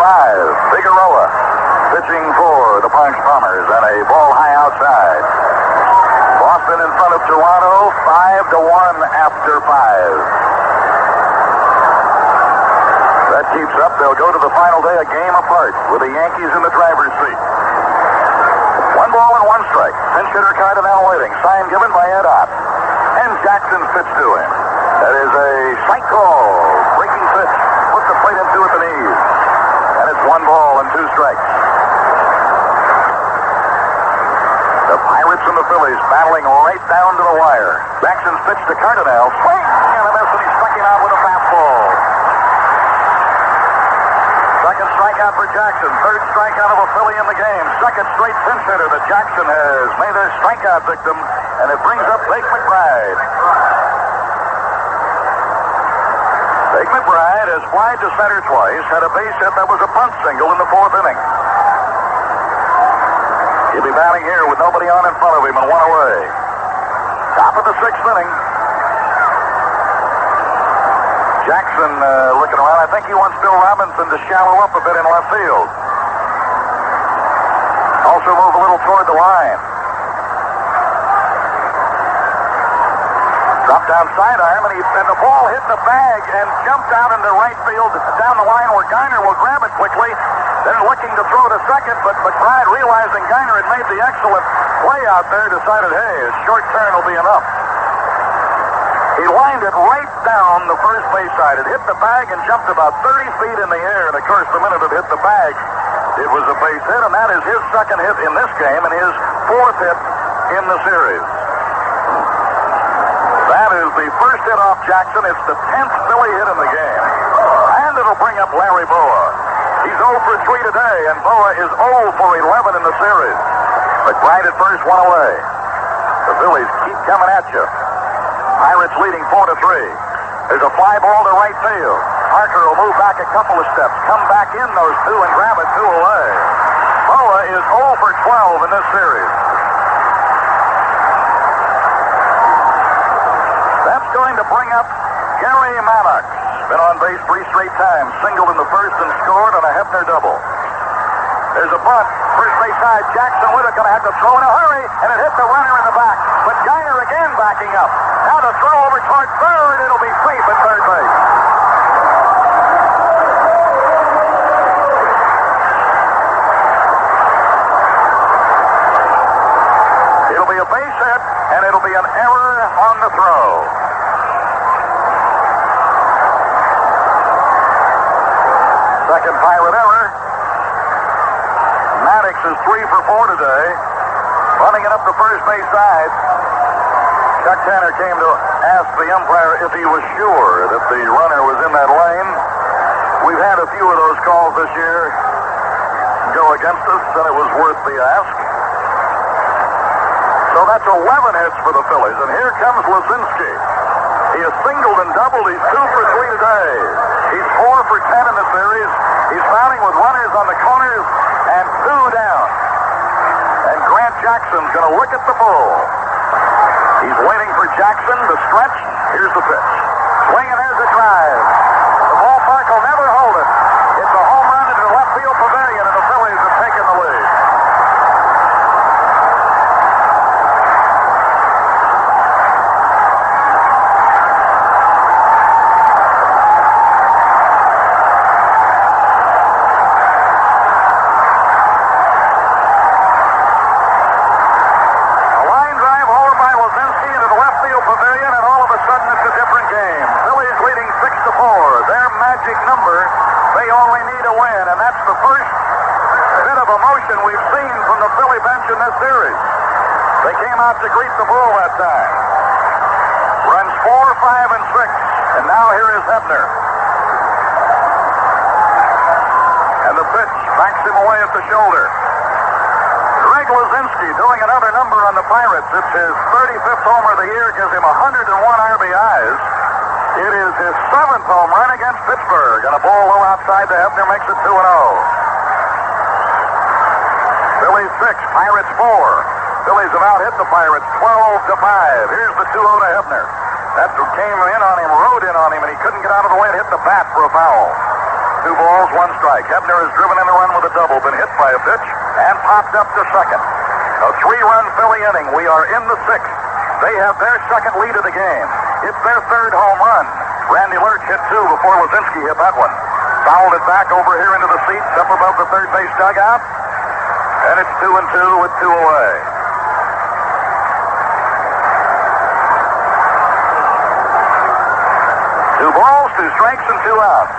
Figueroa pitching for the Punch Bombers, and a ball high outside. Boston in front of Toronto, 5-1 after 5. That keeps up. They'll go to the final day a game apart with the Yankees in the driver's seat. 1 ball and 1 strike. Pinch hitter Cardinal waiting. Sign given by Ed Ott. And Jackson pitch to him. That is a strike call. Breaking pitch. Put the plate into at the knees. And it's 1 ball and 2 strikes. The Pirates and the Phillies battling right down to the wire. Jackson's pitch to Cardinal. Swing and a miss, and he struck him out with a fastball. Second strikeout for Jackson. Third strikeout of a Philly in the game. Second straight pinch hitter that Jackson has made their strikeout victim, and it brings up Blake McBride. Blake McBride has flied to center twice, had a base hit that was a bunt single in the 4th inning. He'll be batting here with nobody on in front of him and 1 away. Top of the 6th inning. Jackson looking around. I think he wants Bill Robinson to shallow up a bit in left field. Also move a little toward the line. Dropped down sidearm, and the ball hit the bag and jumped out into right field down the line where Geiner will grab it quickly. Then looking to throw to second, but McBride, realizing Geiner had made the excellent play out there, decided, hey, a short turn will be enough. He lined it right down the first base side. It hit the bag and jumped about 30 feet in the air. And, of course, the minute it hit the bag, it was a base hit, and that is his second hit in this game and his 4th hit in the series. That is the first hit off Jackson. It's the 10th Philly hit in the game. And it'll bring up Larry Boa. He's 0 for 3 today, and Boa is 0 for 11 in the series. McBride at first, 1 away. The Phillies keep coming at you. Pirates leading 4-3. There's a fly ball to right field. Parker will move back a couple of steps, come back in those 2 and grab it 2 away. Boa is 0 for 12 in this series. That's going to bring up Gary Maddox. Been on base 3 straight times. Singled in the first and scored on a Hefner double. There's a bunt. First base side. Jackson with it. Going to have to throw in a hurry. And it hit the runner in the back. But Geiner again backing up. Now to throw over toward third. It'll be safe at third base. It'll be a base hit. And it'll be an error on the throw. Second Pirate error. Maddox is 3 for 4 today. Running it up the first base side. Chuck Tanner came to ask the umpire if he was sure that the runner was in that lane. We've had a few of those calls this year go against us, and it was worth the ask. So that's 11 hits for the Phillies, and here comes Lazinski. He has singled and doubled. He's 2 for 3 today. He's 4 for 10 in the series. He's mounting with runners on the corners and 2 down. And Grant Jackson's going to look at the bull. He's waiting for Jackson to stretch. Here's the pitch. Swing, and there's a drive. The ballpark will never hold it. It's a home run into the left field pavilion, and the Phillies have taken the lead. Number, they only need a win, and that's the first bit of emotion we've seen from the Philly bench in this series. They came out to greet the bull that time. Runs 4, 5, and 6, and now here is Hebner. And the pitch backs him away at the shoulder. Greg Lazinski doing another number on the Pirates. It's his 35th homer of the year, gives him 101 RBIs. It is his 7th home run against Pittsburgh. And a ball low outside to Hefner makes it 2-0. Phillies 6, Pirates 4. Phillies have out-hit the Pirates 12-5. Here's the 2-0 to Hefner. That came in on him, rode in on him, and he couldn't get out of the way and hit the bat for a foul. 2 balls, 1 strike. Hebner has driven in a run with a double, been hit by a pitch, and popped up to second. A 3-run Philly inning. We are in the 6th. They have their second lead of the game. It's their 3rd home run. Randy Lurch hit 2 before Lazinski hit that one. Fouled it back over here into the seats up above the third base dugout. And it's 2-2 with 2 away. Two balls, 2 strikes, and 2 outs.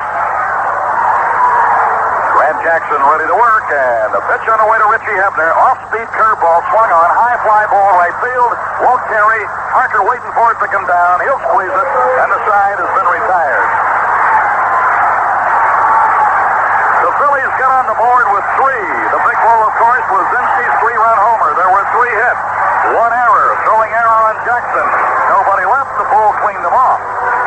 Grant Jackson ready to work, and the pitch on the way to Richie Hebner. Off-speed curveball swung on, high fly ball right field. Won't carry. Parker waiting for it to come down. He'll squeeze it, and the side has been retired. The Phillies got on the board with 3. The big blow, of course, was Zinski's 3-run homer. There were 3 hits. 1 error, throwing error on Jackson. Nobody left. The Bull cleaned them off.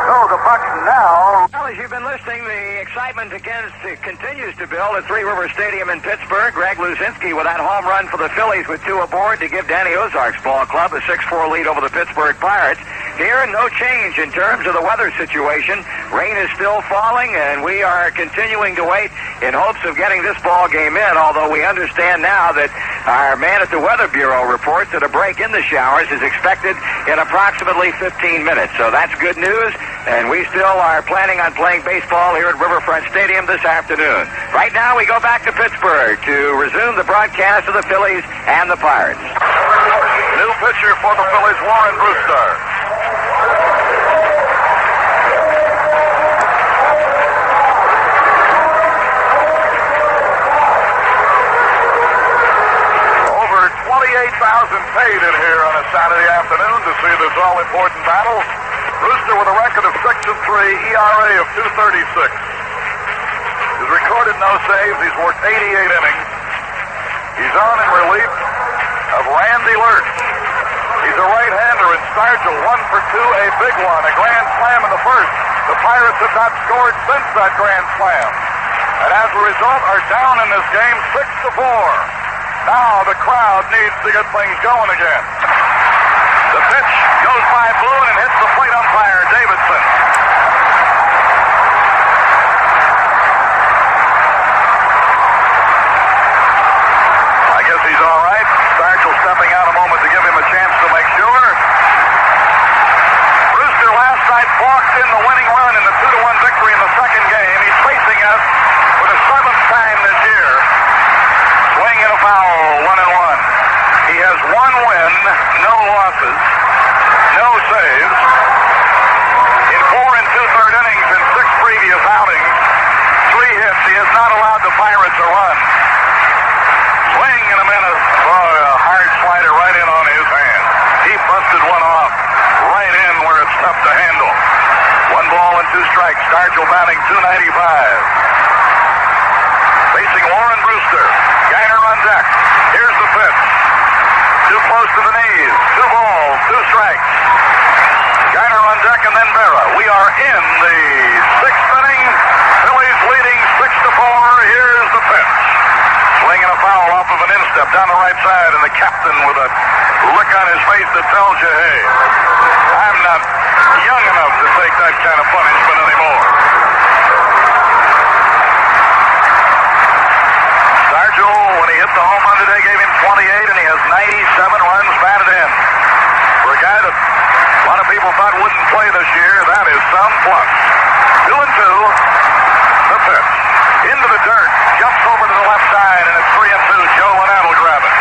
So the Bucks now... Well, as you've been listening, the excitement continues to build at Three River Stadium in Pittsburgh. Greg Luzinski with that home run for the Phillies with 2 aboard to give Danny Ozark's ball club a 6-4 lead over the Pittsburgh Pirates. Here, no change in terms of the weather situation. Rain is still falling, and we are continuing to wait in hopes of getting this ball game in, although we understand now that our man at the Weather Bureau reports that a break in the showers is expected in approximately 15 minutes. So that's good news, and we still are planning on playing baseball here at Riverfront Stadium this afternoon. Right now, we go back to Pittsburgh to resume the broadcast of the Phillies and the Pirates. New pitcher for the Phillies, Warren Brewster. Over 28,000 paid in here on a Saturday afternoon to see this all-important battle. Brewster with a record of 6-3, ERA of 2.36. He's recorded no saves. He's worked 88 innings. He's on in relief of Randy Lurch. He's a right-hander, and Stargell 1 for 2, a big one, a grand slam in the first. The Pirates have not scored since that grand slam, and as a result are down in this game 6-4. Now the crowd needs to get things going again. The pitch goes by Boone and hits the plate umpire, Davidson. I guess he's all right. Stargell stepping out a moment to give him a chance to make sure. Brewster last night walked in the winning run in the 2-1 victory in the second game. He's facing us for the 7th time this year. Swing and a foul, 1-1. He has 1 win, no losses, no saves. In 4 2/3 innings in 6 previous outings, 3 hits. He has not allowed the Pirates a run. Swing and a minute. Oh, a hard slider right in on his hand. He busted one off right in where it's tough to handle. 1 ball and 2 strikes. Stargell batting .295. Facing Warren Brewster. Gainer on deck. Here's the pitch. Too close to the knees. 2 balls, 2 strikes. Gainer on deck and then Berra. We are in the 6th inning. Phillies leading 6-4. Here's the pitch. Swing and a foul off of an instep down the right side, and the captain with a look on his face that tells you, hey, I'm not young enough to take that kind of punishment anymore. Stargell, when he hit the home run today, gave him 28, and he has 97 runs batted in. For a guy that a lot of people thought wouldn't play this year, that is some plus. 2-2, the pitch. Into the dirt, jumps over to the left side, and it's 3-2. Joe Lynette will grab it.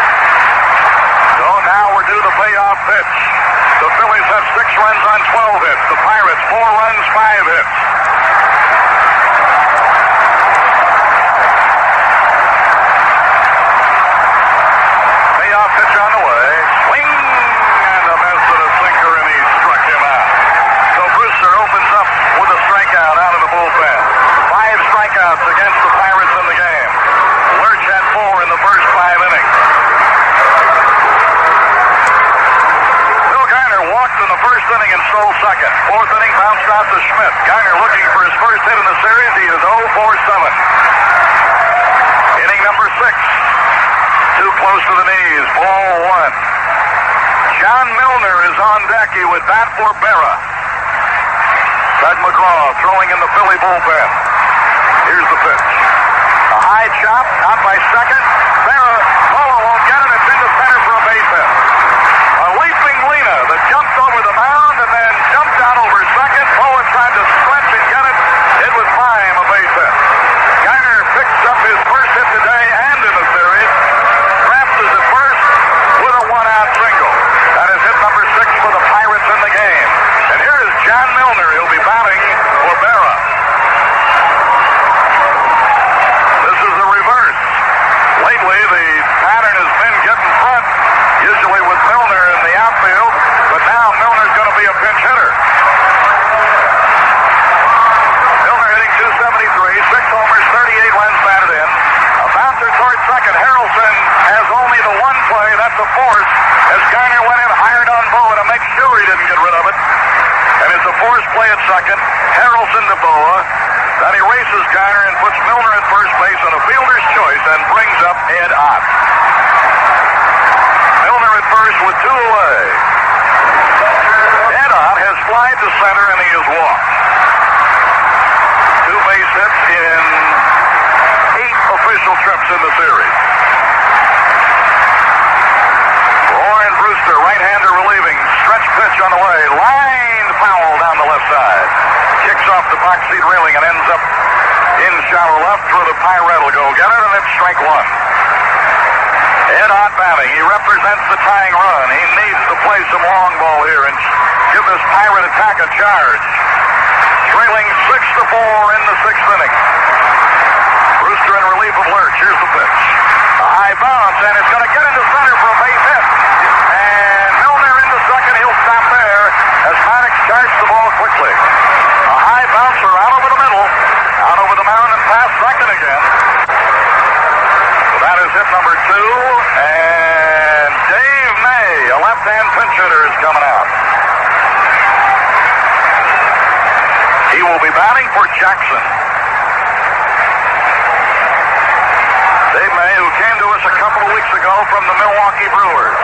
So now we're due the payoff pitch. The Phillies have 6 runs on 12 hits. The Pirates 4 runs, 5 hits. Payoff pitch on the way. Swing and a miss and a sinker, and he struck him out. So Brewster opens up with a strikeout out of the bullpen. 5 strikeouts against the Pirates in the game. Lurch had 4 in the first 5 innings. Bill Gainer walked in the first inning and stole second. 4th inning bounced out to Schmidt. Gainer looking for his first hit in the series. He is 0 for 7. Inning number 6. Too close to the knees. Ball 1. John Milner is on deck. He would bat for Berra. Doug McGraw throwing in the Philly bullpen. Here's the pitch. A high chop, out by second. Berra, Boa won't get it. It's into center for a base hit. A leaping Lena that jumped over the mound and then jumped out over second. Boa tried to stretch and get it. It was Prime, a base hit. Garner picks up his first hit today and in the series. Traps is at first with a one-out single. That is hit number 6 for the Pirates in the game. And here is John Milner. He'll be batting for Berra. This is the reverse. Lately, the pattern has been get in front, usually with Milner in the outfield, but now Milner's going to be a pinch hitter. Milner hitting .273, 6 homers, 38 runs batted in. A bouncer towards second. Harrelson has only the one play. That's a force. As Garner went in hard on Boa to make sure he didn't get rid of it. And it's a force play at second. Harrelson to Boa. Then he races Garner and puts Milner at first base on a fielder's choice and brings up Ed Ott. Milner at first with 2 away. Ed Ott has flied to center and he has walked. 2 base hits in 8 official trips in the series. Warren Brewster, right-hander relieving. Stretch pitch on the way. Line foul down the left side. Kicks off the box seat railing and ends up in shallow left where the Pirate will go get it, and it's strike 1. Ed Ott batting. He represents the tying run. He needs to play some long ball here and give this Pirate attack a charge. Trailing 6-4 in the 6th inning. Brewster in relief of Lurch. Here's the pitch. A high bounce, and it's going to get into center for a base hit. And Milner into second. He'll stop there as Maddox charged the ball quickly. A high bouncer out over the middle, out over the mound and past second again. So that is hit number 2, and Dave May, a left-hand pinch hitter, is coming out. He will be batting for Jackson. Dave May, who came to us a couple of weeks ago from the Milwaukee Brewers.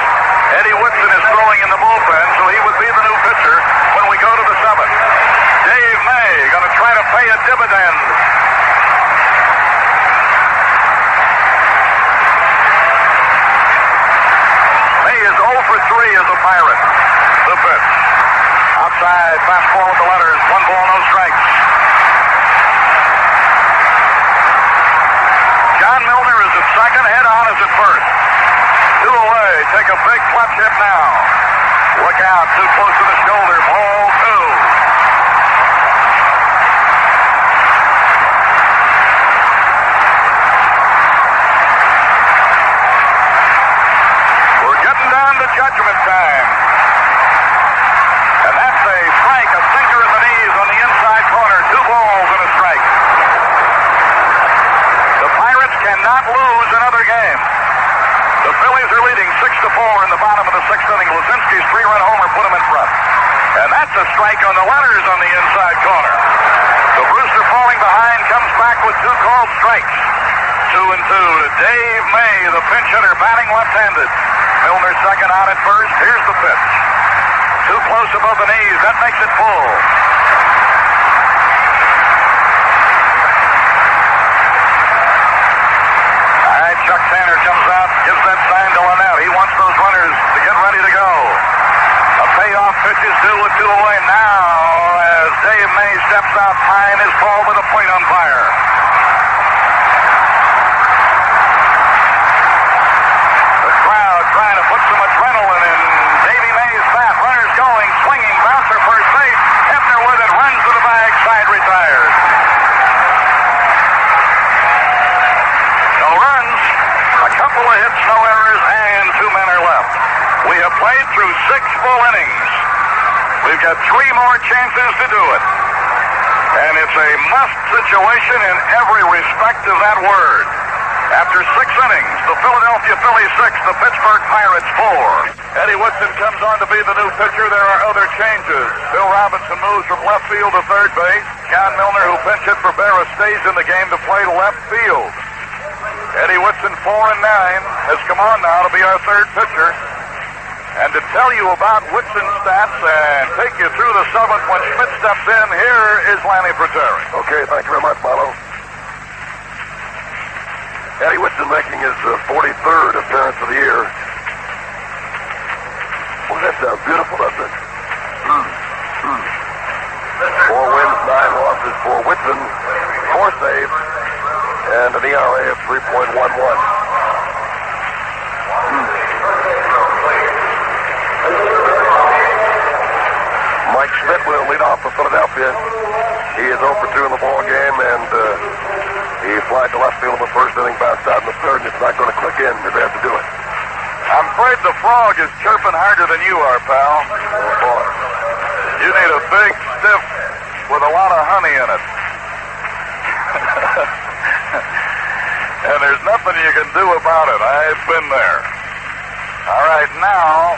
Eddie Whitson is throwing in the bullpen, so he would be the new pitcher when we go to the 7th. Dave May going to try to pay a dividend. May is 0 for 3 as a Pirate. The pitch. Outside, fastball with the letters. 1 ball, no strikes. John Milner is at second. Ed Ott is at first. 2 away. Take a big clutch hit now. Look out. Too close to the shoulder. Ball 2. Judgment time. And that's a strike, a sinker in the knees on the inside corner. 2 balls and a strike. The Pirates cannot lose another game. The Phillies are leading 6-4 in the bottom of the 6th inning. Luzinski's 3-run homer put them in front. And that's a strike on the letters on the inside corner. So Brewster falling behind comes back with 2 called strikes. 2-2 to Dave May, the pinch hitter, batting left-handed. Milner second, out at first. Here's the pitch. Too close above the knees. That makes it full. All right, Chuck Tanner comes out, gives that sign to Lynette. He wants those runners to get ready to go. A payoff pitch is due with 2 away now as Dave May steps out. Pine is called with a plate umpire. Trying to put some adrenaline in Davey May's bat. Runners going, swinging, bouncer first base. Hefner with it, runs to the bag, side retires. No runs, a couple of hits, no errors, and 2 men are left. We have played through 6 full innings. We've got 3 more chances to do it. And it's a must situation in every respect of that word. After 6 innings, the Philadelphia Phillies 6, the Pittsburgh Pirates 4. Eddie Woodson comes on to be the new pitcher. There are other changes. Bill Robinson moves from left field to third base. John Milner, who pinch hit for Berra, stays in the game to play left field. Eddie Woodson, 4-9, has come on now to be our third pitcher. And to tell you about Woodson's stats and take you through the 7th when Schmidt steps in, here is Lanny Fratteri. Okay, thank you very much, Marlo. Eddie Whitson making his 43rd appearance of the year. Well, that sounds beautiful, doesn't it? 4 wins, 9 losses for Whitson, 4 saves, and an ERA of 3.11. Mike Schmidt will lead off for Philadelphia. He is 0 for 2 in the ball game, and he flied to left field in the first inning, bounced out in the third, and it's not going to click in. They're going to have to do it. I'm afraid the frog is chirping harder than you are, pal. You need a big stiff with a lot of honey in it. And there's nothing you can do about it. I've been there. All right, now,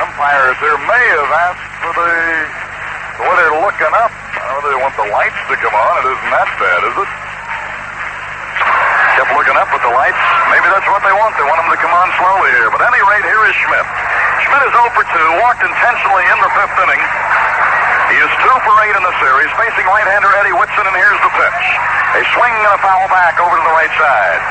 umpires there may have asked for the way they're looking up. Oh, they want the lights to come on. It isn't that bad, is it? Kept looking up at the lights. Maybe that's what they want. They want them to come on slowly here. But at any rate, here is Schmidt. Schmidt is 0 for 2, walked intentionally in the 5th inning. He is 2 for 8 in the series, facing right-hander Eddie Whitson, and here's the pitch. A swing and a foul back over to the right side.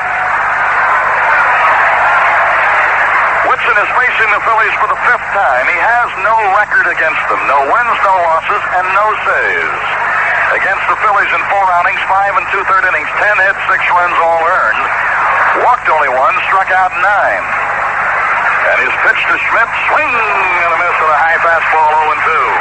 Whitson is facing the Phillies for the 5th time. He has no record against them. No wins, no losses, and no saves. Against the Phillies in 4 outings, 5 2/3 innings, 10 hits, 6 runs, all earned. Walked only 1, struck out 9. And his pitch to Schmidt, swing and a miss with a high fastball, 0-2.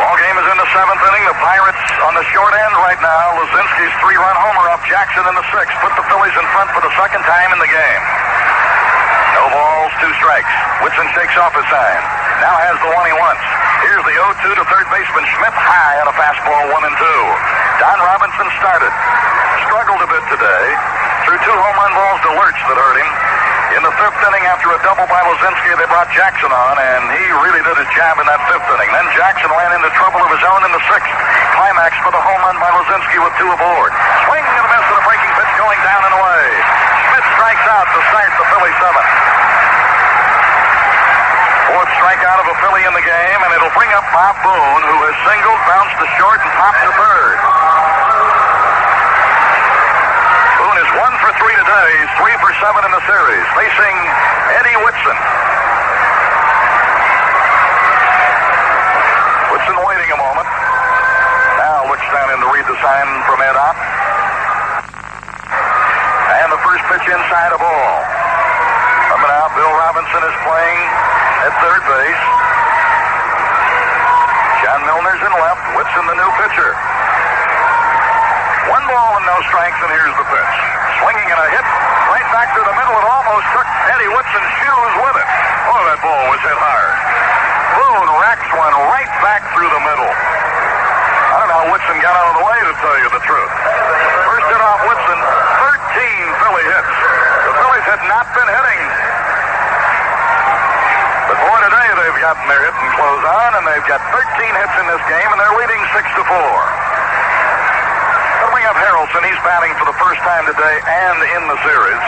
Ball game is in the 7th inning. The Pirates on the short end right now. Luzinski's 3-run homer off Jackson in the 6th. Put the Phillies in front for the 2nd time in the game. No balls, 2 strikes. Whitson shakes off his sign. Now has the one he wants. Here's the 0-2 to third baseman Schmidt, high on a fastball, 1-2. Don Robinson started. Struggled a bit today. Threw 2 home run balls to Lurch that hurt him. In the 5th inning, after a double by Luzinski, they brought Jackson on, and he really did his job in that 5th inning. Then Jackson ran into trouble of his own in the 6th. Climax for the home run by Luzinski with 2 aboard. Swing and a miss with a breaking pitch going down and away. Schmidt strikes out to start the Philly 7th. 4th strikeout of a Philly in the game, and it'll bring up Bob Boone, who has singled, bounced to short, and popped to third. Boone is 1 for 3 today. He's 3 for 7 in the series, facing Eddie Whitson. Whitson waiting a moment. Now looks down in to read the sign from Ed Ott. And the first pitch inside a ball. Coming out, Bill Robinson is playing at third base. John Milner's in left. Whitson, the new pitcher. 1 ball and no strikes, and here's the pitch. Swinging and a hit right back to the middle. It almost took Eddie Whitson's shoes with it. Oh, that ball was hit hard. Boone racks one right back through the middle. I don't know how Whitson got out of the way, to tell you the truth. First hit off Whitson, 13 Philly hits. The Phillies had not been hitting. But boy, today they've gotten their hit and close on, and they've got 13 hits in this game, and they're leading 6-4. They'll bring up Harrelson. He's batting for the first time today and in the series.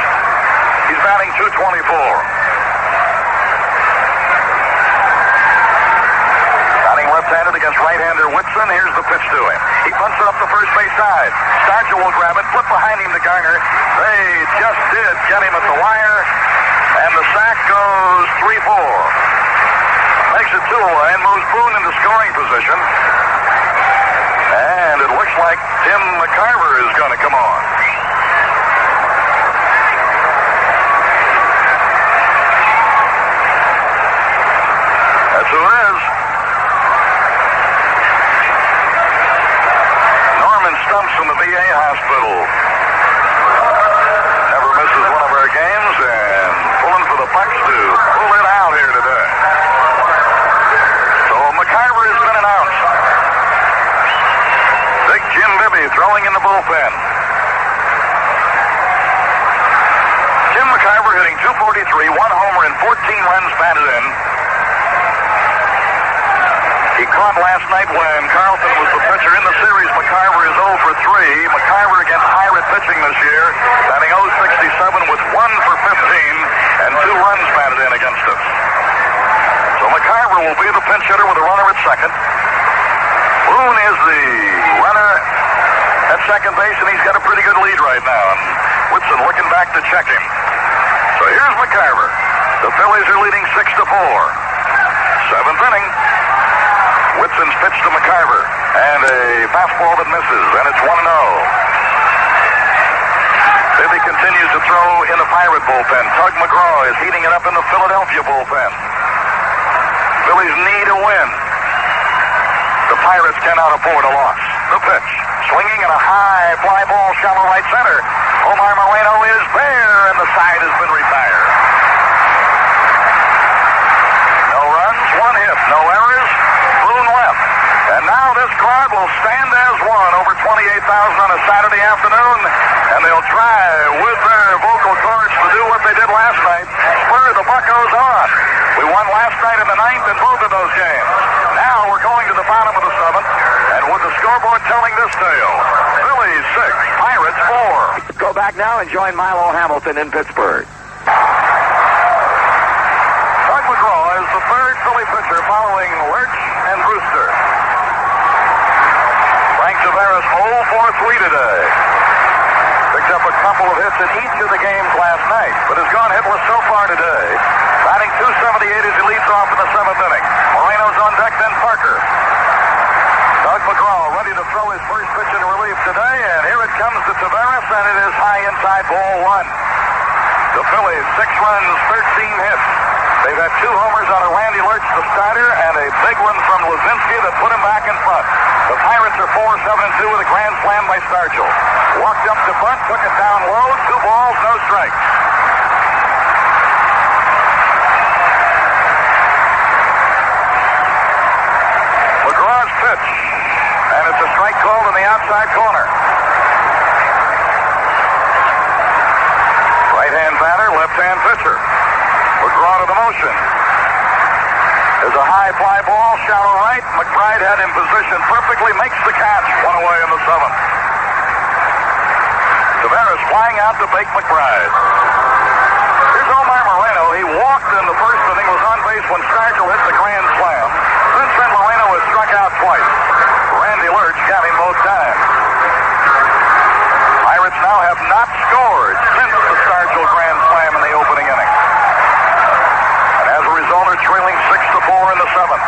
He's batting .224. Batting left-handed against right-hander Whitson. Here's the pitch to him. He punts it up the first base side. Starcher will grab it, flip behind him to Garner. They just did get him at the wire. And the sack goes 3-4. Makes it 2 away and moves Boone into scoring position. And it looks like Tim McCarver is going to come on. That's who it is. Norman Stumps from the VA hospital. Never misses one of our games, and pulling for the Bucks to pull it out here today. So McCarver has been announced. Big Jim Bibby throwing in the bullpen. Jim McCarver hitting .243, 1 homer and 14 runs batted in. He caught last night when Carlton was the pitcher in the series. McCarver is 0 for 3. McCarver against Pirate pitching this year, batting .067 with 1 for 15 and 2 runs batted in against us. So McCarver will be the pinch hitter with a runner at second. Boone is the second base, and he's got a pretty good lead right now. And Whitson looking back to check him. So here's McIver. The Phillies are leading 6-4. Seventh inning. Whitson's pitch to McIver. And a fastball that misses, and it's 1-0. Billy continues to throw in the Pirate bullpen. Tug McGraw is heating it up in the Philadelphia bullpen. Phillies need a win. The Pirates cannot afford a loss. The pitch. Swinging in a high fly ball, shallow right center. Omar Moreno is there, and the side has been retired. No runs, one hit, no errors. Boone left. And now this crowd will stand as one, over 28,000 on a Saturday afternoon, and they'll try with their vocal cords to do what they did last night, spur the Buccos on. We won last night in the ninth in both of those games. Now we're going to the bottom of the seventh, and with the scoreboard telling this tale, Phillies 6, Pirates 4. Go back now and join Milo Hamilton in Pittsburgh. Tug McGraw is the third Philly pitcher following Lurch and Brewster. Frank Tavares 0 for 3 today. Picked up a couple of hits in each of the games last night, but has gone hitless so far today. Batting .278 as he leads off in the seventh inning. Moreno's on deck, then Parker. Tug McGraw ready to throw his first pitch in relief today, and here it comes to Tavares, and it is high inside, ball one. The Phillies, 6 runs, 13 hits. They've had 2 homers out of Randy Lurch, the starter, and a big one from Lazinski that put him back in front. The Pirates are 4-7-2 with a grand slam by Stargell. Walked up to bunt, took it down low, 2 balls, no strikes. McGraw's pitch, and it's a strike called in the outside corner. Right-hand batter, left-hand pitcher. McGraw to the motion. There's a high fly ball, shallow right. McBride had him positioned perfectly, makes the catch. One away in the seventh. Tavares flying out to bake McBride. Here's Omar Moreno. He walked in the first inning, was on base when Stargell hit the grand slam. Since then, Moreno has struck out twice. Randy Lurch got him both times. Pirates now have not scored since the Stargell grand slam in the opening inning. And as a result, they're trailing 6-4 in the seventh.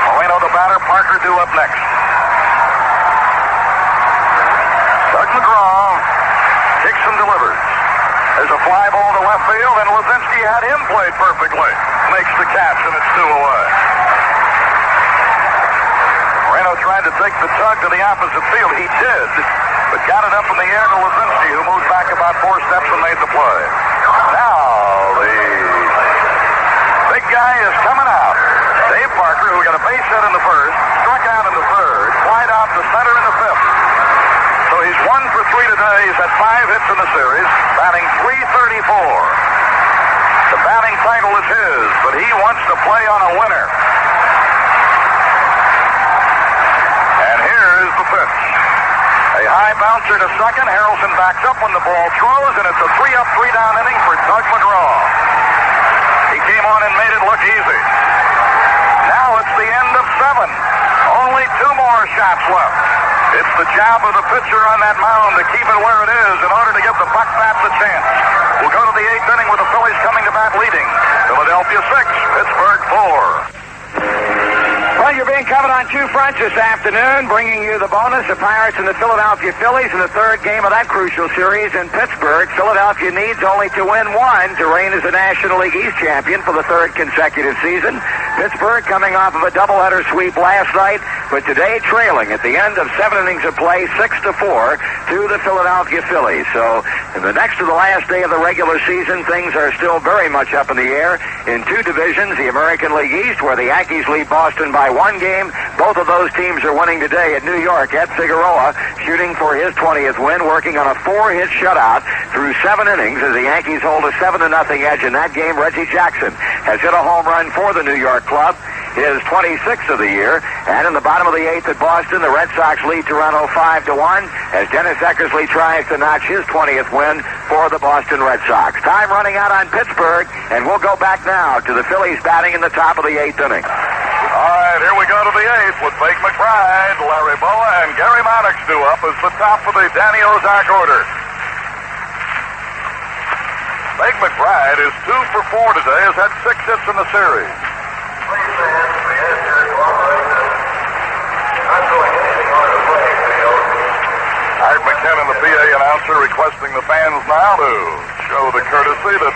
Moreno the batter, Parker due up next. Tug McGraw kicks and delivers. There's a fly ball to left field, and Lazinski had him played perfectly. Makes the catch, and it's 2 away. Moreno tried to take the Tug to the opposite field. He did, but got it up in the air to Lazinski, who moved back about 4 steps and made the play. Now, the big guy is coming out. Dave Parker, who got a base hit in the first, struck out in the third, flied out to center in the fifth. So he's 1 for 3 today. He's had 5 hits in the series, batting .334. The batting title is his, but he wants to play on a winner. And here's the pitch. A high bouncer to second. Harrelson backs up when the ball throws, and it's a 3-up, 3-down inning for Tug McGraw. He came on and made it look easy. Now it's the end of 7. Only 2 more shots left. It's the job of the pitcher on that mound to keep it where it is in order to give the Buckbats a chance. We'll go to the 8th inning with the Phillies coming to bat leading. Philadelphia 6, Pittsburgh 4. Well, you're being covered on 2 fronts this afternoon, bringing you the bonus, the Pirates and the Philadelphia Phillies in the 3rd game of that crucial series in Pittsburgh. Philadelphia needs only to win 1 to reign as the National League East champion for the 3rd consecutive season. Pittsburgh coming off of a doubleheader sweep last night, but today trailing at the end of 7 innings of play, 6-4 to the Philadelphia Phillies. So in the next to the last day of the regular season, things are still very much up in the air in 2 divisions. The American League East, where the Yankees lead Boston by 1 game. Both of those teams are winning today at New York. Ed Figueroa shooting for his 20th win, working on a 4-hit shutout through 7 innings as the Yankees hold a 7-0 edge in that game. Reggie Jackson has hit a home run for the New York club, his 26th of the year. And in the bottom of the 8th at Boston, the Red Sox lead Toronto 5-1 as Dennis Eckersley tries to notch his 20th win for the Boston Red Sox. Time running out on Pittsburgh, and we'll go back now to the Phillies batting in the top of the 8th inning. All right, here we go to the 8th with Bake McBride, Larry Boa, and Gary Miles. Maddox due up as the top of the Danny Ozark order. Meg McBride is 2 for 4 today, has had 6 hits in the series. Art McKinnon, the PA announcer, requesting the fans now to show the courtesy that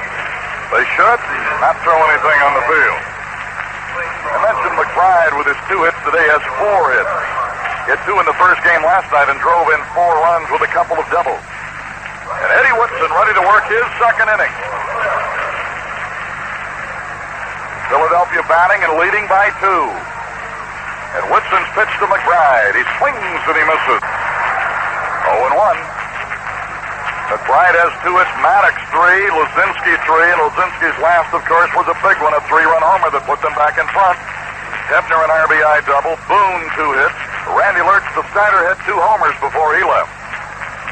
they should not throw anything on the field. I mentioned McBride with his 2 hits today has 4 hits. He had 2 in the first game last night and drove in 4 runs with a couple of doubles. And Eddie Whitson ready to work his second inning. Philadelphia batting and leading by 2. And Whitson's pitch to McBride. He swings and he misses. 0-1. McBride has 2 hits, Maddox 3, Luzinski 3, and Luzinski's last, of course, was a big one, a 3-run homer that put them back in front. Hebner an RBI double, Boone 2 hits, Randy Lurch, the starter, hit 2 homers before he left.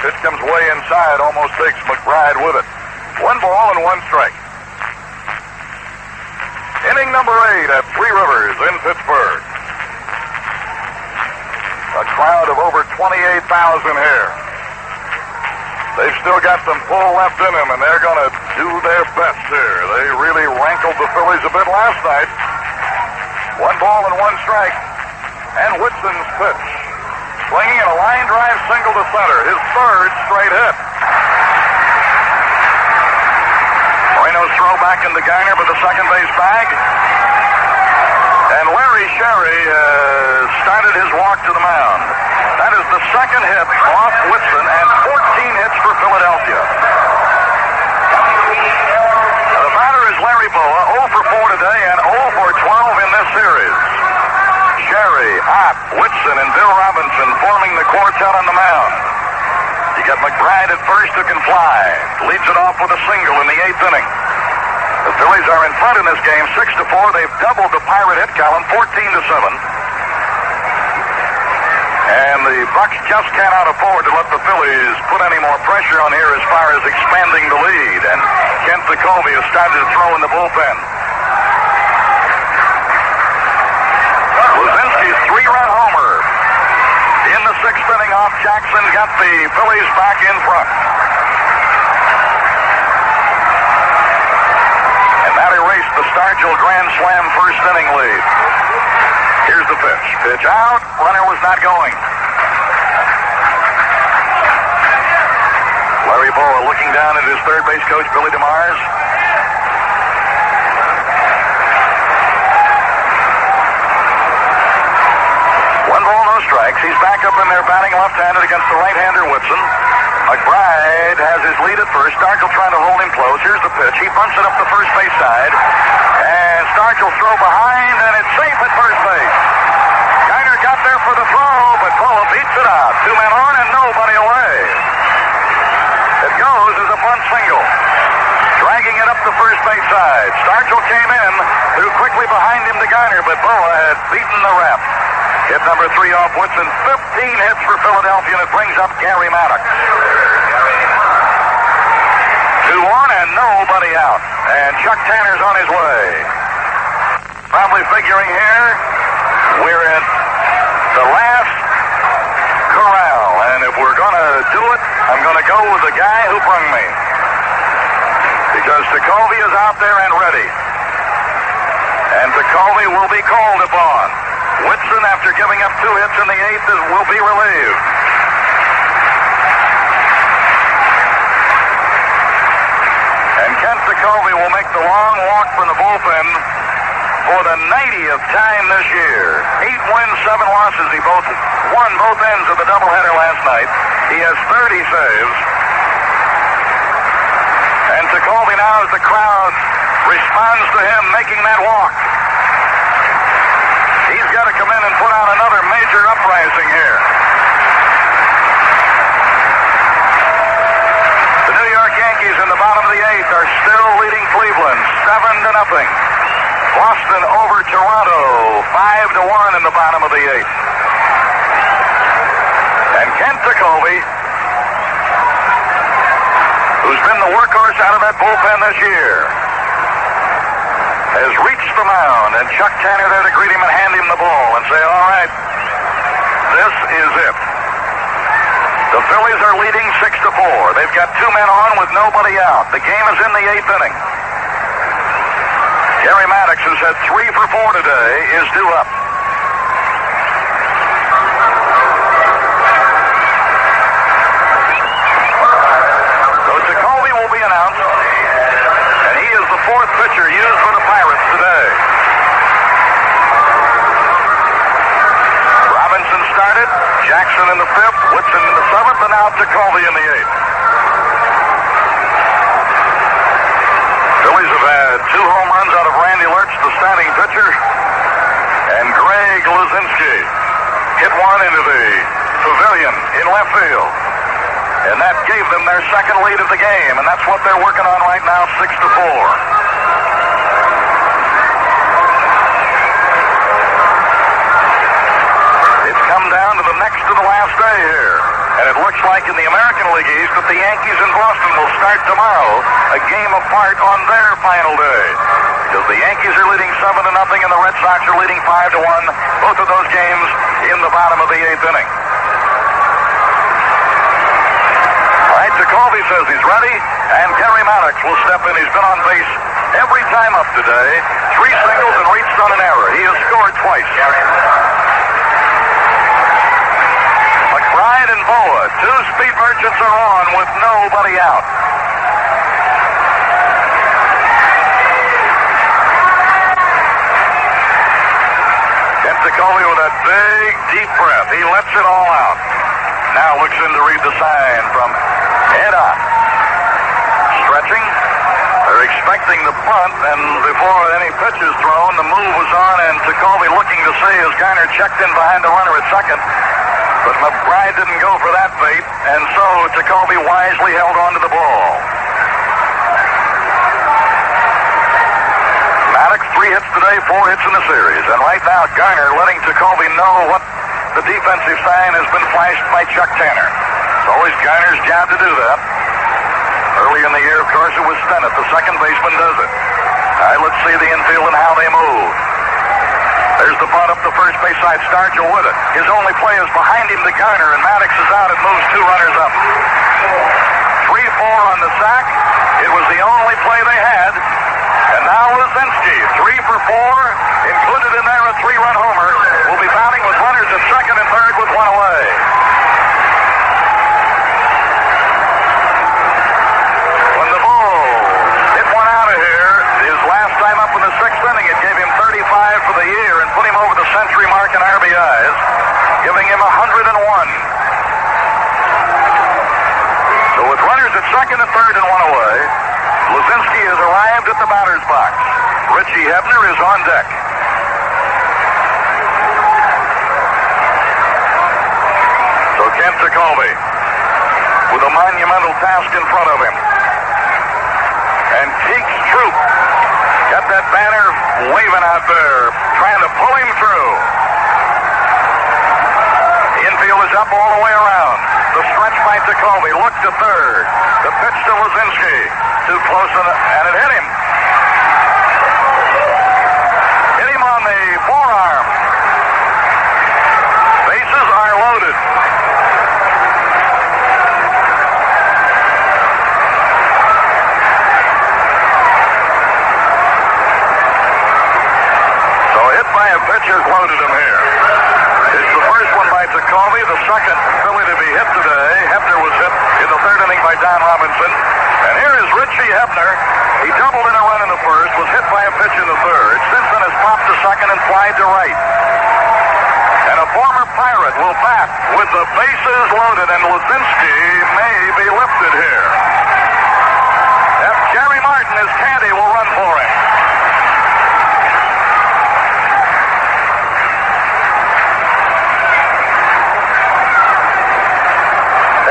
Pitch comes way inside, almost takes McBride with it. 1 ball and 1 strike. Inning number 8 at Three Rivers in Pittsburgh. A crowd of over 28,000 here. They've still got some pull left in them, and they're going to do their best here. They really rankled the Phillies a bit last night. 1 ball and 1 strike. And Whitson's pitch. Swinging a line drive single to center. His 3rd straight hit. Moreno's throw back into Garner with the second base bag. And Larry Sherry started his walk to the mound. That is the second hit off Whitson and 14 hits for Philadelphia. Now, the batter is Larry Boa, 0 for 4 today and 0 for 12 in this series. Sherry, Ott, Whitson, and Bill Robinson forming the quartet on the mound. You got McBride at first who can fly. Leads it off with a single in the 8th inning. The Phillies are in front in this game, 6-4. They've doubled the Pirate hit column, 14-7. And the Bucks just cannot afford to let the Phillies put any more pressure on here as far as expanding the lead. And Kent Jacoby has started to throw in the bullpen. Luzinski's 3-run homer in the 6th inning off Jackson got the Phillies back in front. And that erased the Stargell grand slam first inning lead. Here's the pitch. Pitch out. Runner was not going. Larry Boa looking down at his third base coach, Billy DeMars. 1 ball, no strikes. He's back up in there batting left-handed against the right-hander Whitson. McBride has his lead at first. Stargell trying to hold him close. Here's the pitch. He bunts it up the first base side. And Stargell throw behind, and it's safe at first base. Garner got there for the throw, but Boa beats it out. 2 men on and nobody away. It goes as a bunt single. Dragging it up the first base side. Stargell came in, threw quickly behind him to Garner, but Boa had beaten the rep. Hit number 3 off Whitson. 15 hits for Philadelphia, and it brings up Gary Maddox. 2 on and nobody out. And Chuck Tanner's on his way. Probably figuring here, we're in the last corral. And if we're going to do it, I'm going to go with the guy who brung me. Because Jacoby is out there and ready. And Jacoby will be called upon. Whitson, after giving up 2 hits in the 8th, will be relieved. And Kent Jacoby will make the long walk from the bullpen for the 90th time this year. 8 wins, 7 losses. He won both ends of the doubleheader last night. He has 30 saves. And Jacoby now, as the crowd responds to him making that walk, he's got to come in and put out another major uprising here. The New York Yankees in the bottom of the 8th are still leading Cleveland 7-0. Boston over Toronto 5-1 in the bottom of the 8th. And Kent Jacoby, who's been the workhorse out of that bullpen this year, has reached the mound, and Chuck Tanner there to greet him and hand him the ball and say, all right, this is it. The Phillies are leading 6-4. They've got 2 men on with nobody out. The game is in the 8th inning. Gary Maddox, who's had 3 for 4 today, is due up. So Jacoby will be announced, and he is the 4th pitcher used for the Pirates today. Robinson started, Jackson in the 5th, Whitson in the 7th, and now Jacoby in the 8th. Phillies have had 2 home runs out of Randy Lurch, the starting pitcher, and Greg Luzinski hit one into the pavilion in left field. And that gave them their second lead of the game, and that's what they're working on right now, 6-4. It's come down to the next to the last day here. And it looks like in the American League East that the Yankees in Boston will start tomorrow a game apart on their final day. Because the Yankees are leading 7-0 and the Red Sox are leading 5-1. Both of those games in the bottom of the 8th inning. All right, Jacoby says he's ready, and Gary Maddox will step in. He's been on base every time up today. 3 singles and reached on an error. He has scored twice. McBride and Boa, 2 speed merchants are on with nobody out. Jacoby with a big, deep breath. He lets it all out. Now looks in to read the sign from Eda. Stretching. They're expecting the punt, and before any pitch is thrown, the move was on, and Jacoby looking to see as Garner checked in behind the runner at second. But McBride didn't go for that bait, and so Jacoby wisely held on to the ball. Maddox, 3 hits today, 4 hits in the series. And right now, Garner letting Jacoby know what the defensive sign has been flashed by Chuck Tanner. It's always Garner's job to do that. Early in the year, of course, it was Stennett. The second baseman does it. All right, let's see the infield and how they move. There's the punt up the first base side. Stargell with it. His only play is behind him to Garner, and Maddox is out. It moves 2 runners up. 3-4 on the sack. It was the only play they had. And now Luzinski, 3 for 4, included in there a 3-run homer, will be batting with runners at second and third with 1 away. When the Bull hit one out of here, his last time up in the 6th inning, it gave him 35 for the year and put him over the century mark in RBIs, giving him 101. So with runners at second and third and 1 away, Luzinski has arrived at the batter's box. Richie Hebner is on deck. So Kent Jacoby with a monumental task in front of him. And Keeks Troop got that banner waving out there, trying to pull him through. The infield is up all the way around. The stretch by Jacoby. Look to third. The pitch to Luzinski. Too close, and it hit him. Hit him on the forearm. Bases are loaded. So hit by a pitcher's loaded him here. It's the first one by Jacoby, the second Philly to be hit today. Hebner was hit in the 3rd inning by Don Robinson. And here is Richie Hebner. He doubled in a run in the first, was hit by a pitch in the 3rd. Since then has popped to second and flied to right. And a former Pirate will bat with the bases loaded, and Luzinski may be lifted here. If Jerry Martin, his caddy, will run for him.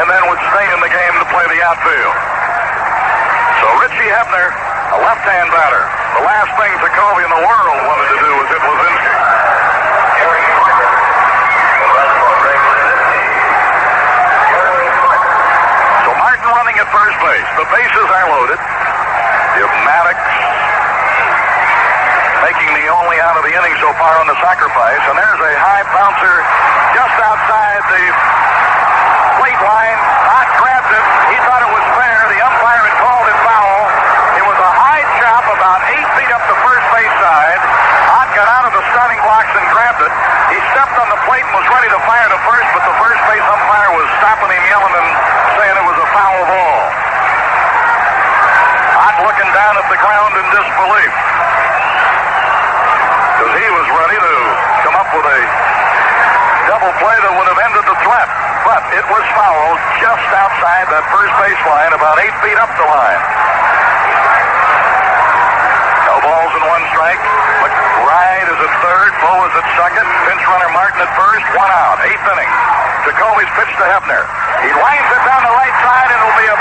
And then would stay in the game to play the outfield. So Richie Hebner, a left-hand batter. The last thing Jacoby in the world wanted to do was hit Luzinski. So Martin running at first base. The bases are loaded. If Maddox making the only out of the inning so far on the sacrifice. And there's a high bouncer just outside the plate line play that would have ended the threat, but it was fouled just outside that first baseline, about 8 feet up the line. No balls and 1 strike. McBride is at third, Bowe is at second, pinch runner Martin at first, 1 out, 8th inning. Jacoby's pitch to Hebner. He lines it down the right side, and it'll be a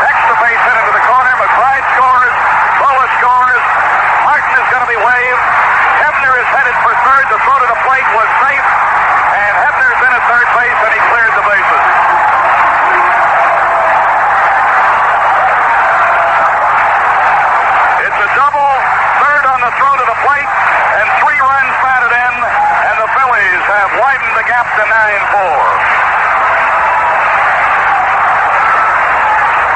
extra base hit into the corner. McBride scores, Bowe scores, Martin is going to be waved. Hebner is headed for third. The throw to the plate was safe, and Hebner's in at third base, and he cleared the bases. It's a double, third on the throw to the plate, and 3 runs batted in, and the Phillies have widened the gap to 9-4.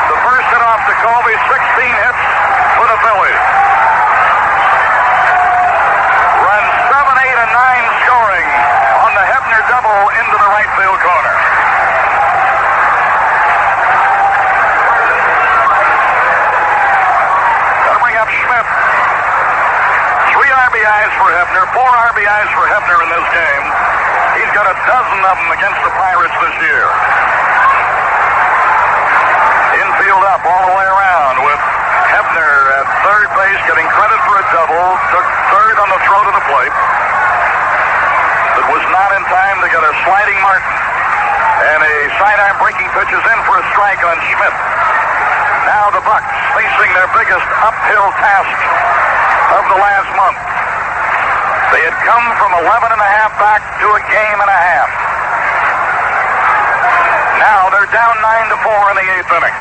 The first hit off Jacoby, 16 hits for the Phillies. Runs 7, 8, and 9 scoring on the Hebner double into the right field corner. Got to bring up Schmidt. 3 RBIs for Hebner, 4 RBIs for Hebner in this game. He's got a dozen of them against the Pirates this year. Infield up all the way around with Hebner at third base getting credit for a double. Took third on the throw to the plate. It was not in time to get a sliding Martin. And a sidearm breaking pitch is in for a strike on Schmidt. Now the Bucks facing their biggest uphill task of the last month. They had come from 11 and a half back to a game and a half. Now they're down 9-4 in the 8th inning.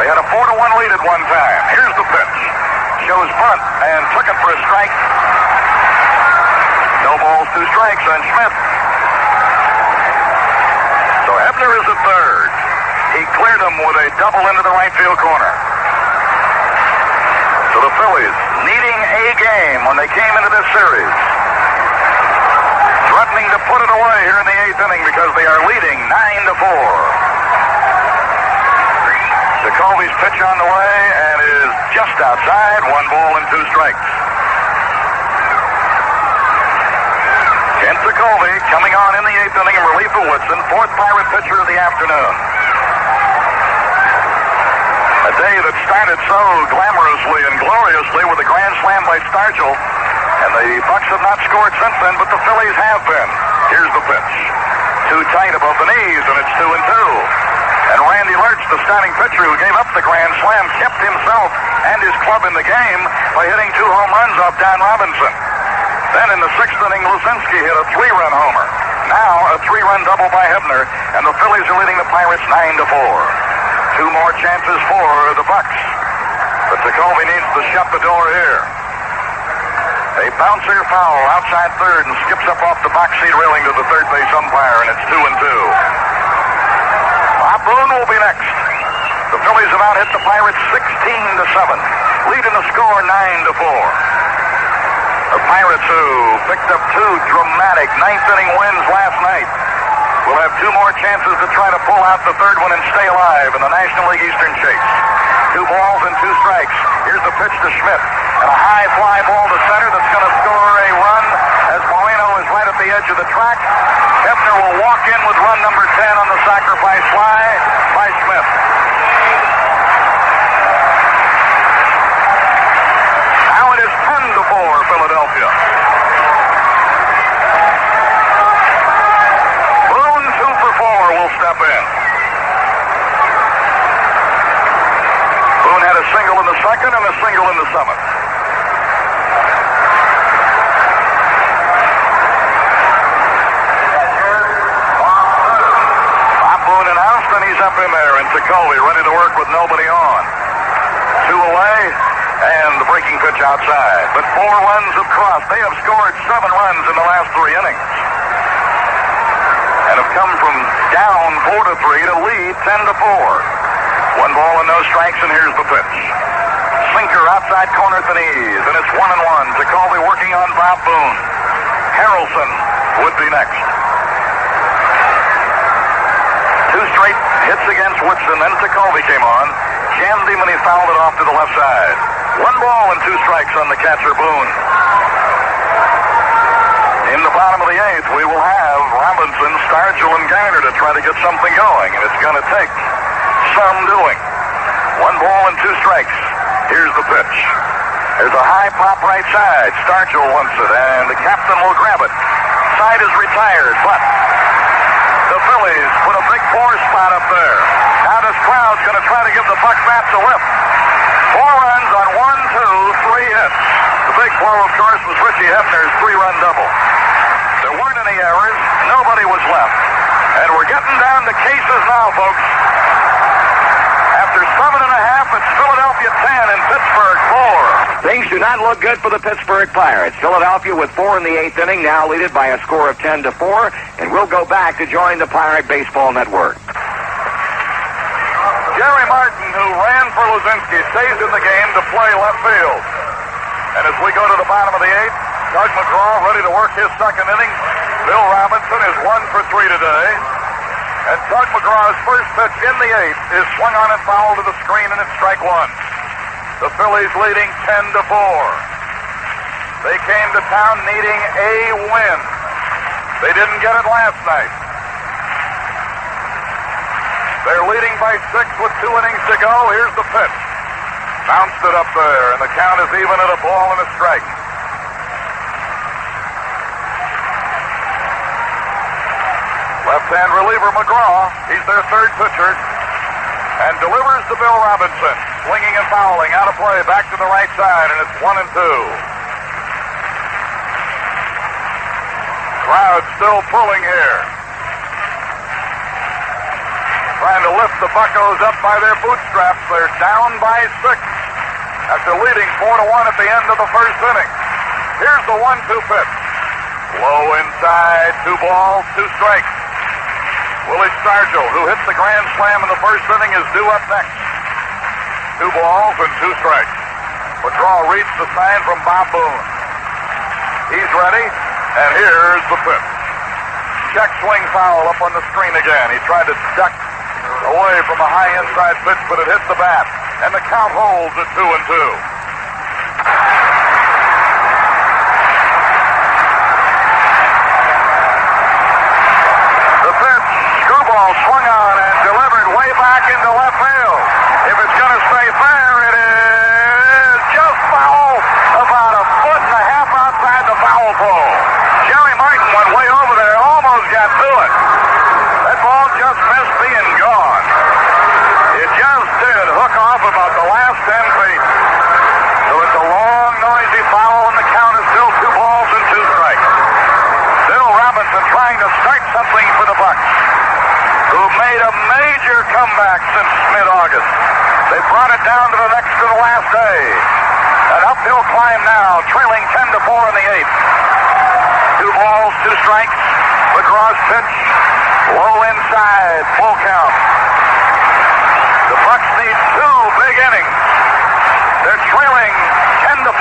They had a 4-1 lead at one time. Here's the pitch. Shows bunt and took it for a strike. No balls, 2 strikes on Schmidt. So Hebner is at third. He cleared him with a double into the right field corner. So the Phillies needing a game when they came into this series. Threatening to put it away here in the 8th inning because they are leading 9-4. Jacoby's pitch on the way and is just outside. 1 ball and 2 strikes. Kent Jacoby coming on in the 8th inning in relief of Woodson, 4th Pirate pitcher of the afternoon. A day that started so glamorously and gloriously with a grand slam by Stargell, and the Bucks have not scored since then, but the Phillies have been. Here's the pitch. Too tight above the knees, and it's 2-2. And Randy Lerch, the starting pitcher who gave up the grand slam, kept himself and his club in the game by hitting 2 home runs off Don Robinson. Then in the 6th inning, Luzinski hit a 3-run homer. Now a 3-run double by Hebner, and the Phillies are leading the Pirates 9-4. 2 more chances for the Bucks. But Jacoby needs to shut the door here. A bouncer foul outside third and skips up off the box seat railing to the third base umpire, and it's 2-2. Bob Boone will be next. The Phillies have out-hit the Pirates 16-7, leading the score 9-4. The Pirates, who picked up 2 dramatic 9th inning wins last night, will have 2 more chances to try to pull out the third one and stay alive in the National League Eastern chase. 2 balls and 2 strikes. Here's the pitch to Schmidt. And a high fly ball to center that's going to score a run as Moreno is right at the edge of the track. Hebner will walk in with run number 10 on the sacrifice fly by Schmidt. Now it is 10-4 Philadelphia. Boone 2 for 4 will step in. Boone had a single in the 2nd and a single in the 7th. Up in there, and Jacoby ready to work with nobody on. 2 away, and the breaking pitch outside. But 4 runs have crossed. They have scored 7 runs in the last 3 innings. And have come from down 4-3 to lead 10-4. 1 ball and no strikes, and here's the pitch. Sinker outside corner at the knees, and it's 1-1. Jacoby working on Bob Boone. Harrelson would be next. 2 straight hits against Woodson, then Jacoby came on. Jammed him and he fouled it off to the left side. 1 ball and 2 strikes on the catcher, Boone. In the bottom of the eighth, we will have Robinson, Stargell, and Garner to try to get something going, and it's going to take some doing. 1 ball and 2 strikes. Here's the pitch. There's a high pop right side. Stargell wants it, and the captain will grab it. Side is retired, but the Phillies put a big 4 spot up there. Now this crowd's going to try to give the Buckbats a lift. 4 runs on 1, 2, 3 hits. The big blow, of course, was Richie Hebner's 3-run double. There weren't any errors. Nobody was left. And we're getting down to cases now, folks. After 7.5, it's Philadelphia 10 and Pittsburgh 4. Things do not look good for the Pittsburgh Pirates. Philadelphia with 4 in the 8th inning, now leaded by a score of 10-4, and we'll go back to join the Pirate Baseball Network. Jerry Martin, who ran for Luzinski, stays in the game to play left field. And as we go to the bottom of the 8th, Doug McGraw ready to work his second inning. Bill Robinson is 1 for 3 today. And Doug McGraw's first pitch in the 8th is swung on and fouled to the screen, and it's strike 1. The Phillies leading 10-4. They came to town needing a win. They didn't get it last night. They're leading by 6 with 2 innings to go. Here's the pitch. Bounced it up there, and the count is even at a ball and a strike. Left-hand reliever McGraw, he's their third pitcher, and delivers to Bill Robinson. Swinging and fouling, out of play, back to the right side, and it's 1-2. Crowd still pulling here. Trying to lift the Buccos up by their bootstraps. They're down by 6 after leading 4-1 at the end of the first inning. Here's the 1-2 pitch. Low inside, 2 balls, 2 strikes. Willie Stargell, who hit the grand slam in the first inning, is due up next. 2 balls and 2 strikes. McGraw reads the sign from Bob Boone. He's ready, and here's the pitch. Check swing foul up on the screen again. He tried to duck away from a high inside pitch, but it hit the bat, and the count holds at 2-2. Swung on and delivered way back into left field. If it's going to stay fair, it is just foul, about 1.5 feet outside the foul pole. Jerry Martin went way over there, almost got to it. That ball just missed being gone. It just did hook off about the last 10 feet. So it's a long, noisy foul, and the count is still 2 balls and 2 strikes. Bill Robinson trying to start something for the Bucs, who made a major comeback since mid-August. They brought it down to the last day. An uphill climb now, trailing 10-4 in the 8th. 2 balls, 2 strikes. McGraw's pitch, low inside, full count. The Bucs need 2 big innings. They're trailing 10-4.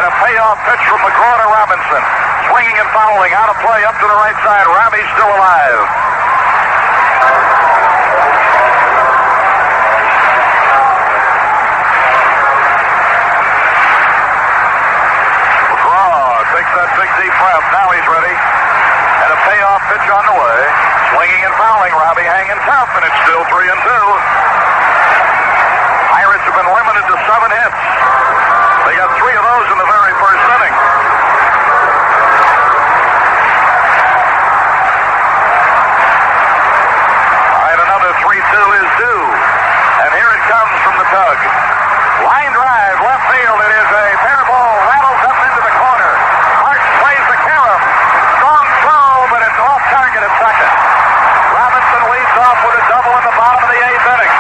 And a payoff pitch from McGraw to Robinson. Swinging and fouling, out of play, up to the right side. Robbie's still alive. McGraw takes that big deep breath. Now he's ready. And a payoff pitch on the way. Swinging and fouling. Robbie hanging tough, and it's still 3-2. Pirates have been limited to 7 hits. They got 3 of those in the very first inning. Is due, and here it comes from the Tug. Line drive, left field. It is a fair ball, rattles up into the corner. Martin plays the carom. Strong throw, but it's off target at second. Robinson leads off with a double in the bottom of the 8th inning.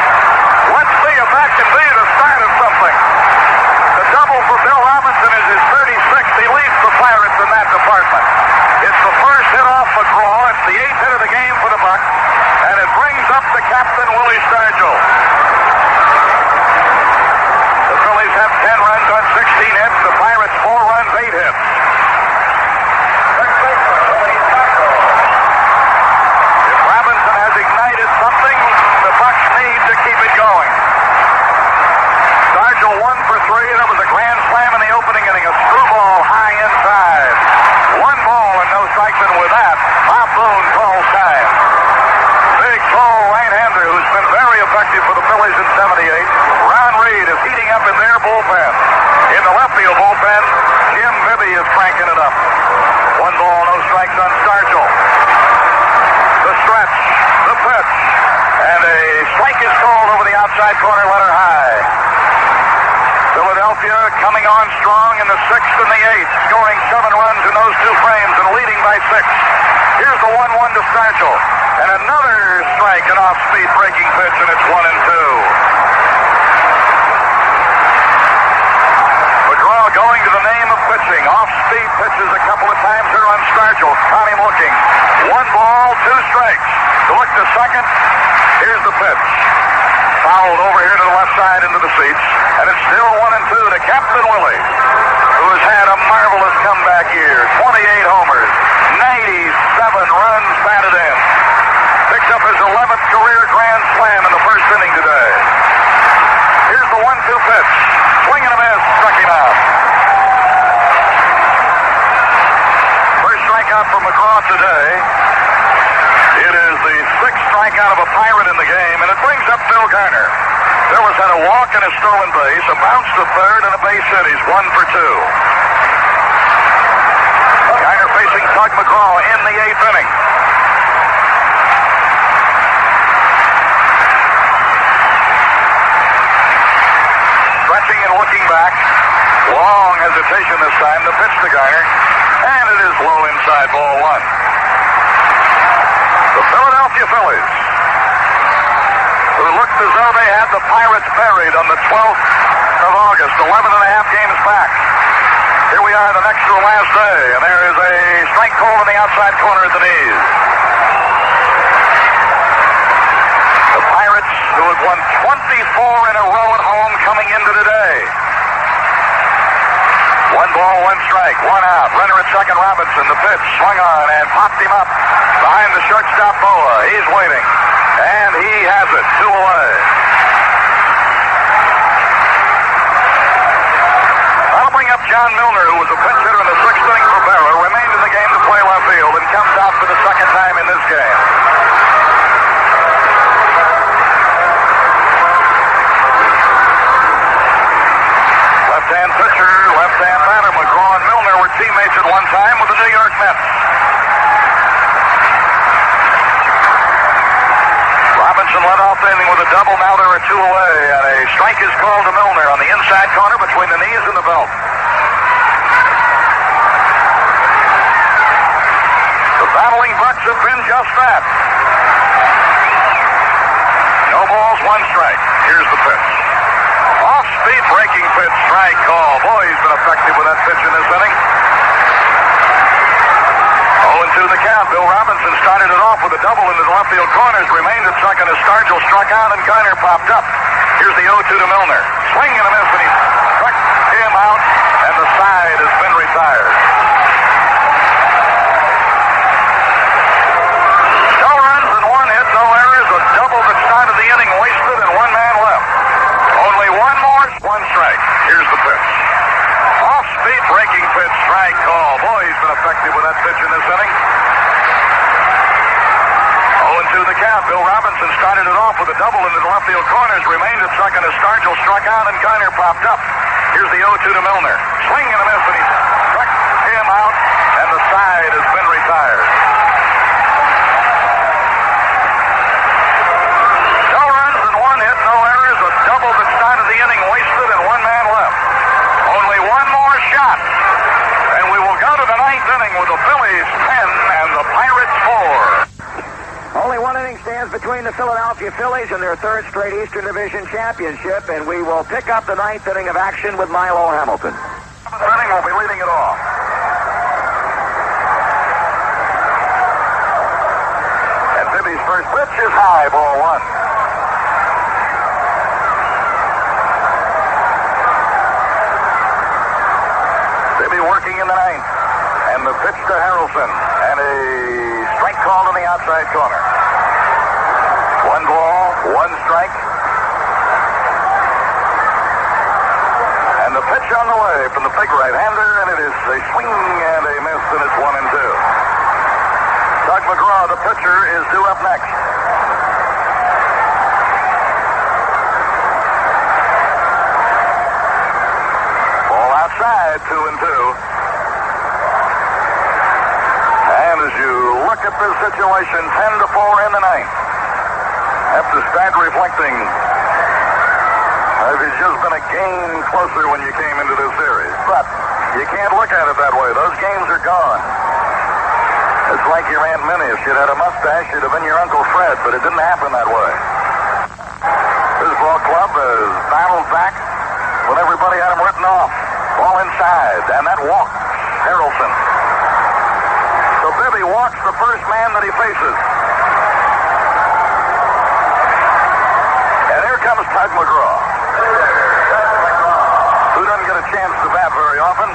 Let's see if that can be the start of something. The double for Bill Robinson is inside corner, letter high. Philadelphia coming on strong in the 6th and the 8th, scoring 7 runs in those 2 frames and leading by 6. Here's the 1-1 to Stargell. And another strike, an off-speed breaking pitch, and it's 1-2. McGraw going to the name of pitching. Off-speed pitches a couple of times here on Stargell. Caught him looking. 1 ball, 2 strikes. To look to second. Here's the pitch. Fouled over here to the left side into the seats. And it's still 1-2 to Captain Willie, who has had a marvelous comeback year. 28 homers, 97 runs batted in. Picked up his 11th career grand slam in the first inning today. Here's the 1-2 pitch. Swing and a miss. Struck him out. First strikeout for McGraw today. It is the 6th strikeout of a Pirate in the game, and it brings up Phil Garner. Phillies had a walk and a stolen base, a bounce to third, and a base hit. He's 1 for 2. Garner facing Tug McGraw in the 8th inning. Stretching and looking back. Long hesitation this time. The pitch to Garner. And it is low inside, ball 1. The Philadelphia Phillies, who looked as though they had the Pirates buried on the 12th of August, 11 and a half games back. Here we are the next to the last day, and there is a strike called in the outside corner at the knees. The Pirates, who have won 24 in a row at home coming into today. 1 ball, 1 strike, 1 out. Runner at second, Robinson. The pitch swung on and popped him up behind the shortstop, Boa. He's waiting. And he has it. 2 away. That'll bring up John Milner, who was a pinch hitter in the 6th inning for Berra, remained in the game to play left field, and comes out for the 2nd time in this game. Left-hand pitcher, left-hand batter. McGraw and Milner were teammates at one time with the New York Mets. Robinson led off the inning with a double. Now there are 2 away, and a strike is called to Milner on the inside corner between the knees and the belt. The battling Bucks have been just that. No balls, 1 strike. Here's the pitch. Off-speed breaking pitch, strike call. Boy, he's been effective with that pitch in this inning. 0-2 the count. Bill Robinson started it off with a double into the left field corners. Remained at second as Stargell struck out and Garner popped up. Here's the 0-2 to Milner. Swing and a miss, and he struck him out, and the side has been retired. No runs and 1 hit, no errors. A double that started the inning wasted and 1 man left. Only 1 more, 1 strike. Here's the pitch. Off-speed breaking pitch, strike call. Boy, he's been effective with that pitch in this inning. 0-2 the count. Bill Robinson started it off with a double into the left field corners. Remained at second as Stargell struck out and Garner popped up. Here's the 0-2 to Milner. Swing and a miss, and he struck him out, and the side has been retired. No runs and 1 hit, no errors. A double that started the inning wasted and 1 man left. Only 1 more shot, and we will go to the 9th inning with the Phillies 10 and the Pirates 4. Only 1 inning stands between the Philadelphia Phillies and their 3rd straight Eastern Division championship, and we will pick up the 9th inning of action with Milo Hamilton. 7th inning will be leading it off. And Bibby's first pitch is high, ball 1. Bibby working in the 9th, and the pitch to Harrelson, and a strike called in the outside corner. 1 ball, 1 strike. And the pitch on the way from the big right-hander, and it is a swing and a miss, and it's 1-2. Tug McGraw, the pitcher, is due up next. Ball outside, 2-2. And as you look at this situation, 10-4 in the 9th. Have to start reflecting It's just been a game closer when you came into this series. But you can't look at it that way. Those games are gone. It's like your Aunt Minnie. If she'd had a mustache, she'd have been your Uncle Fred, but it didn't happen that way. This ball club has battled back when everybody had him written off. Ball inside, and that walks Harrelson. So Bibby walks the first man that he faces. And here comes Tug McGraw, who doesn't get a chance to bat very often.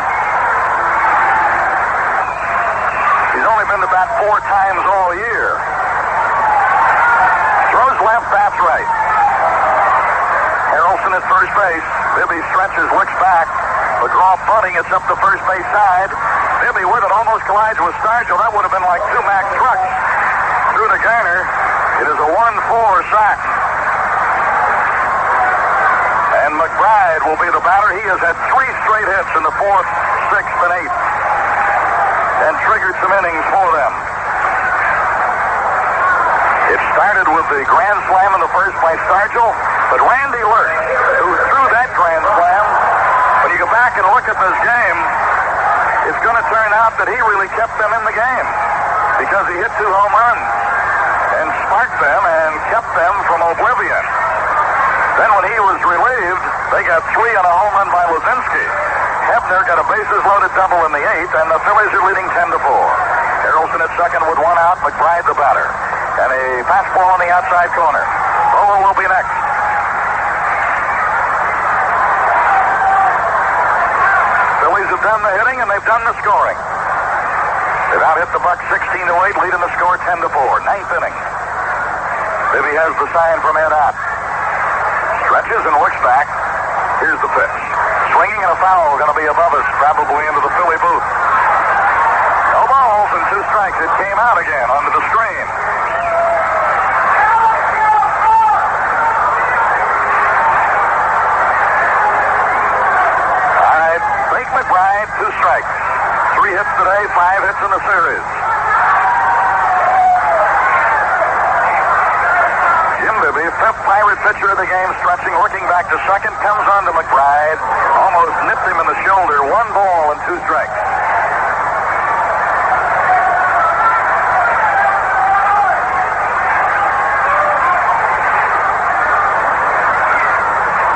He's only been to bat 4 times all year. Throws left, bats right. Harrelson at first base. Bibby stretches, looks back. McGraw bunting, it's up the first base side. Bibby with it, almost collides with Stargell. That would have been like 2 Mack trucks through the Garner. It is a 1-4 sack. And McBride will be the batter. He has had 3 straight hits in the 4th, 6th, and 8th. And triggered some innings for them. It started with the grand slam in the first by Stargell, but Randy Lerch, who threw that grand slam, when you go back and look at this game, it's going to turn out that he really kept them in the game because he hit 2 home runs and sparked them and kept them from oblivion. Then when he was relieved, they got 3 on a home run by Luzinski. Hebner got a bases-loaded double in the 8th, and the Phillies are leading 10-4. Harrelson at second with 1 out, McBride the batter. And a fastball on the outside corner. Bowen will be next. Phillies have done the hitting, and they've done the scoring. They've out-hit the Bucks 16-8, leading the score 10-4. 9th inning. Bibby has the sign from Ed Ott. Stretches and looks back. Here's the pitch. Swinging and a foul going to be above us, probably into the Philly booth. No balls and 2 strikes. It came out again onto the screen. All right, Blake McBride, 2 strikes. 3 hits today, 5 hits in the series. Jim Bibby, 5th Pirate pitcher of the game, stretching, looking back to second, comes on to McBride, almost nipped him in the shoulder. 1 ball and 2 strikes.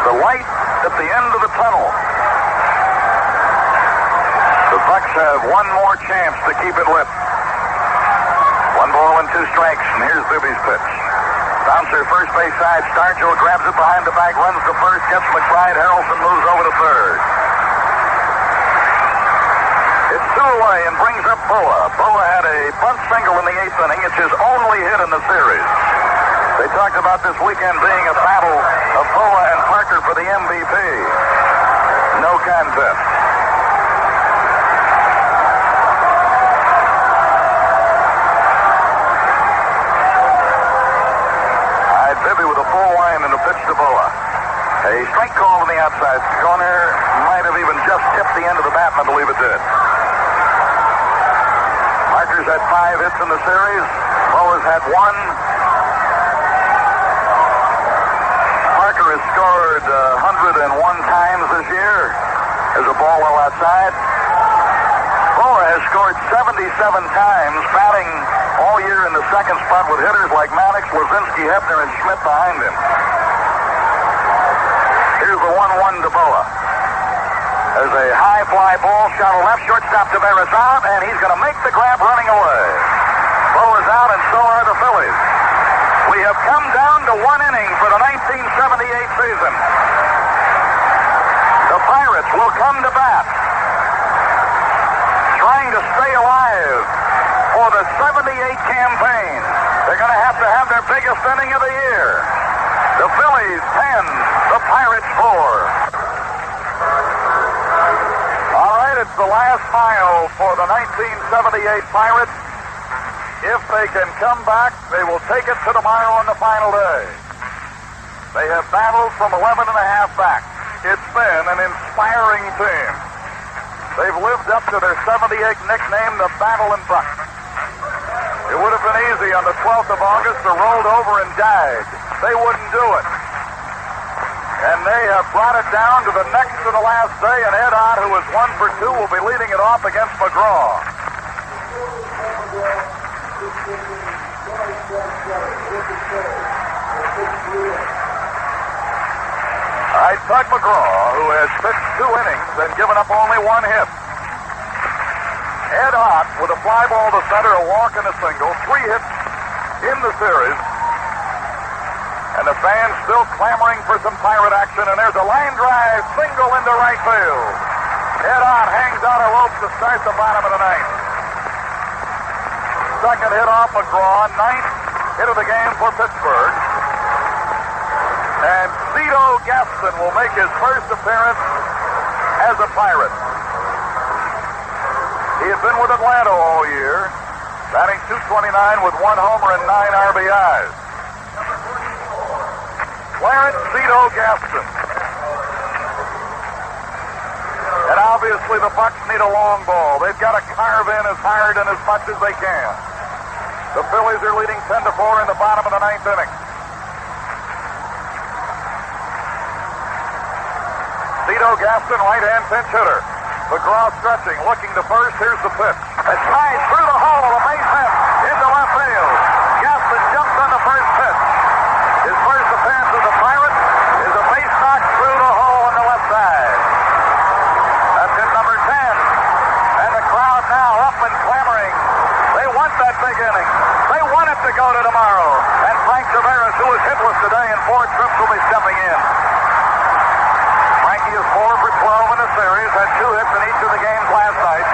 The light at the end of the tunnel. The Bucks have 1 more chance to keep it lit. 1 ball and 2 strikes, and here's Bibby's pitch. Bouncer, first base side. Stargell grabs it behind the back, runs to first, gets McBride. Harrelson moves over to third. It's 2 away and brings up Boa. Boa had a bunt single in the 8th inning. It's his only hit in the series. They talked about this weekend being a battle of Boa and Parker for the MVP. No contest. Bibby with a full line and a pitch to Boa. A strike call on the outside corner. Might have even just tipped the end of the bat, and I believe it did. Parker's had 5 hits in the series. Boa's had 1. Parker has scored 101 times this year as a ball well outside. Boa has scored 77 times, batting all year in the second spot with hitters like Maddox, Luzinski, Hebner, and Schmidt behind him. Here's the 1-1 to Boa. There's a high fly ball, shot left, shortstop Tavares out, and he's going to make the grab running away. Boa's out, and so are the Phillies. We have come down to 1 inning for the 1978 season. The Pirates will come to bat, trying to stay alive for the 78 campaign. They're going to have their biggest inning of the year. The Phillies 10, the Pirates 4. All right, it's the last mile for the 1978 Pirates. If they can come back, they will take it to tomorrow on the final day. They have battled from 11 and a half back. It's been an inspiring team. They've lived up to their 78 nickname, the Battle and Buck. It would have been easy on the 12th of August to rolled over and died. They wouldn't do it. And they have brought it down to the next to the last day, and Ed Ott, who is 1 for 2, will be leading it off against McGraw. Tug McGraw, who has pitched 2 innings and given up only 1 hit. Ed Ott with a fly ball to center, a walk and a single, 3 hits in the series. And the fans still clamoring for some Pirate action, and there's a line drive single into right field. Ed Ott hangs out a rope to start the bottom of the 9th. Second hit off McGraw, 9th hit of the game for Pittsburgh. And Cito Gaston will make his first appearance as a Pirate. He had been with Atlanta all year, batting .229 with 1 homer and 9 RBIs. Clarence Cito Gaston. And obviously the Bucks need a long ball. They've got to carve in as hard and as much as they can. The Phillies are leading 10-4 in the bottom of the 9th inning. Cito Gaston, right-hand pinch hitter. McGraw stretching, looking to first. Here's the pitch. A drive through the hole, a base hit into left field. Gaston jumps on the first pitch. His first appearance as a Pirate is a base knock through the hole on the left side. That's hit number 10. And the crowd now up and clamoring. They want that big inning. They want it to go to tomorrow. And Frank Tavares, who is hitless today in 4 trips, will be stepping in. Frankie is 4 for 12 in the series, had 2 hits in each of the games last night.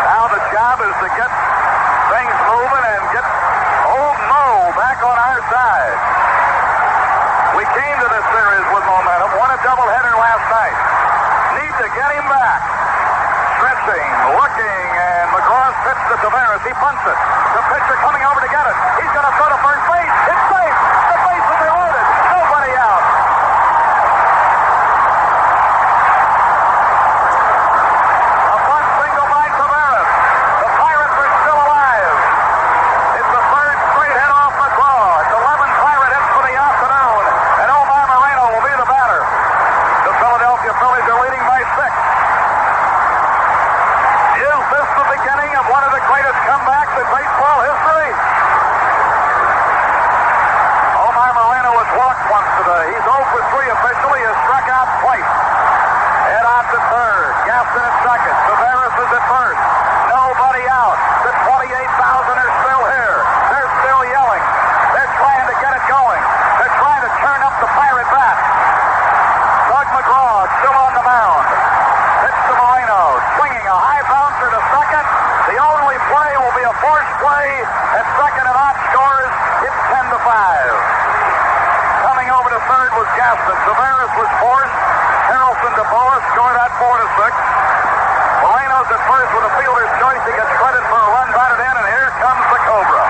Now the job is to get things moving and get old Mo back on our side. We came to this series with momentum, won a doubleheader last night. Need to get him back. Stretching, looking, and McGraw's pitch to Tavares. He punts it. The pitcher coming over to get it. He's going to throw to first base. It's safe. The bases are loaded. Nobody out. A bunt single by Tavares. The Pirates are still alive. It's the 3rd straight hit off McGraw. It's 11 Pirate hits for the afternoon. And Omar Moreno will be the batter. The Philadelphia Phillies are leading by 6. Is this the beginning of one of the greatest comebacks in baseball history? Omar Moreno has walked once today. He's 0 for 3 officially. He has struck out twice. Ed Ott at third. Gaston at second. Tavares is at first. Nobody out. The 28,000 are still here. They're still yelling. They're trying to get it going. They're trying to turn up the Pirate bat. Tug McGraw still on the mound. Pitch to Moreno. Swinging a high bouncer to second. The only play will be a forced play at second, and Ott scores. It's 10-5. Coming over to third was Gaston. Tavares was forced. Harrelson to Boa scored at 4-6. Moreno's at first with a fielder's choice. He gets credit for a run batted in, and here comes the Cobra.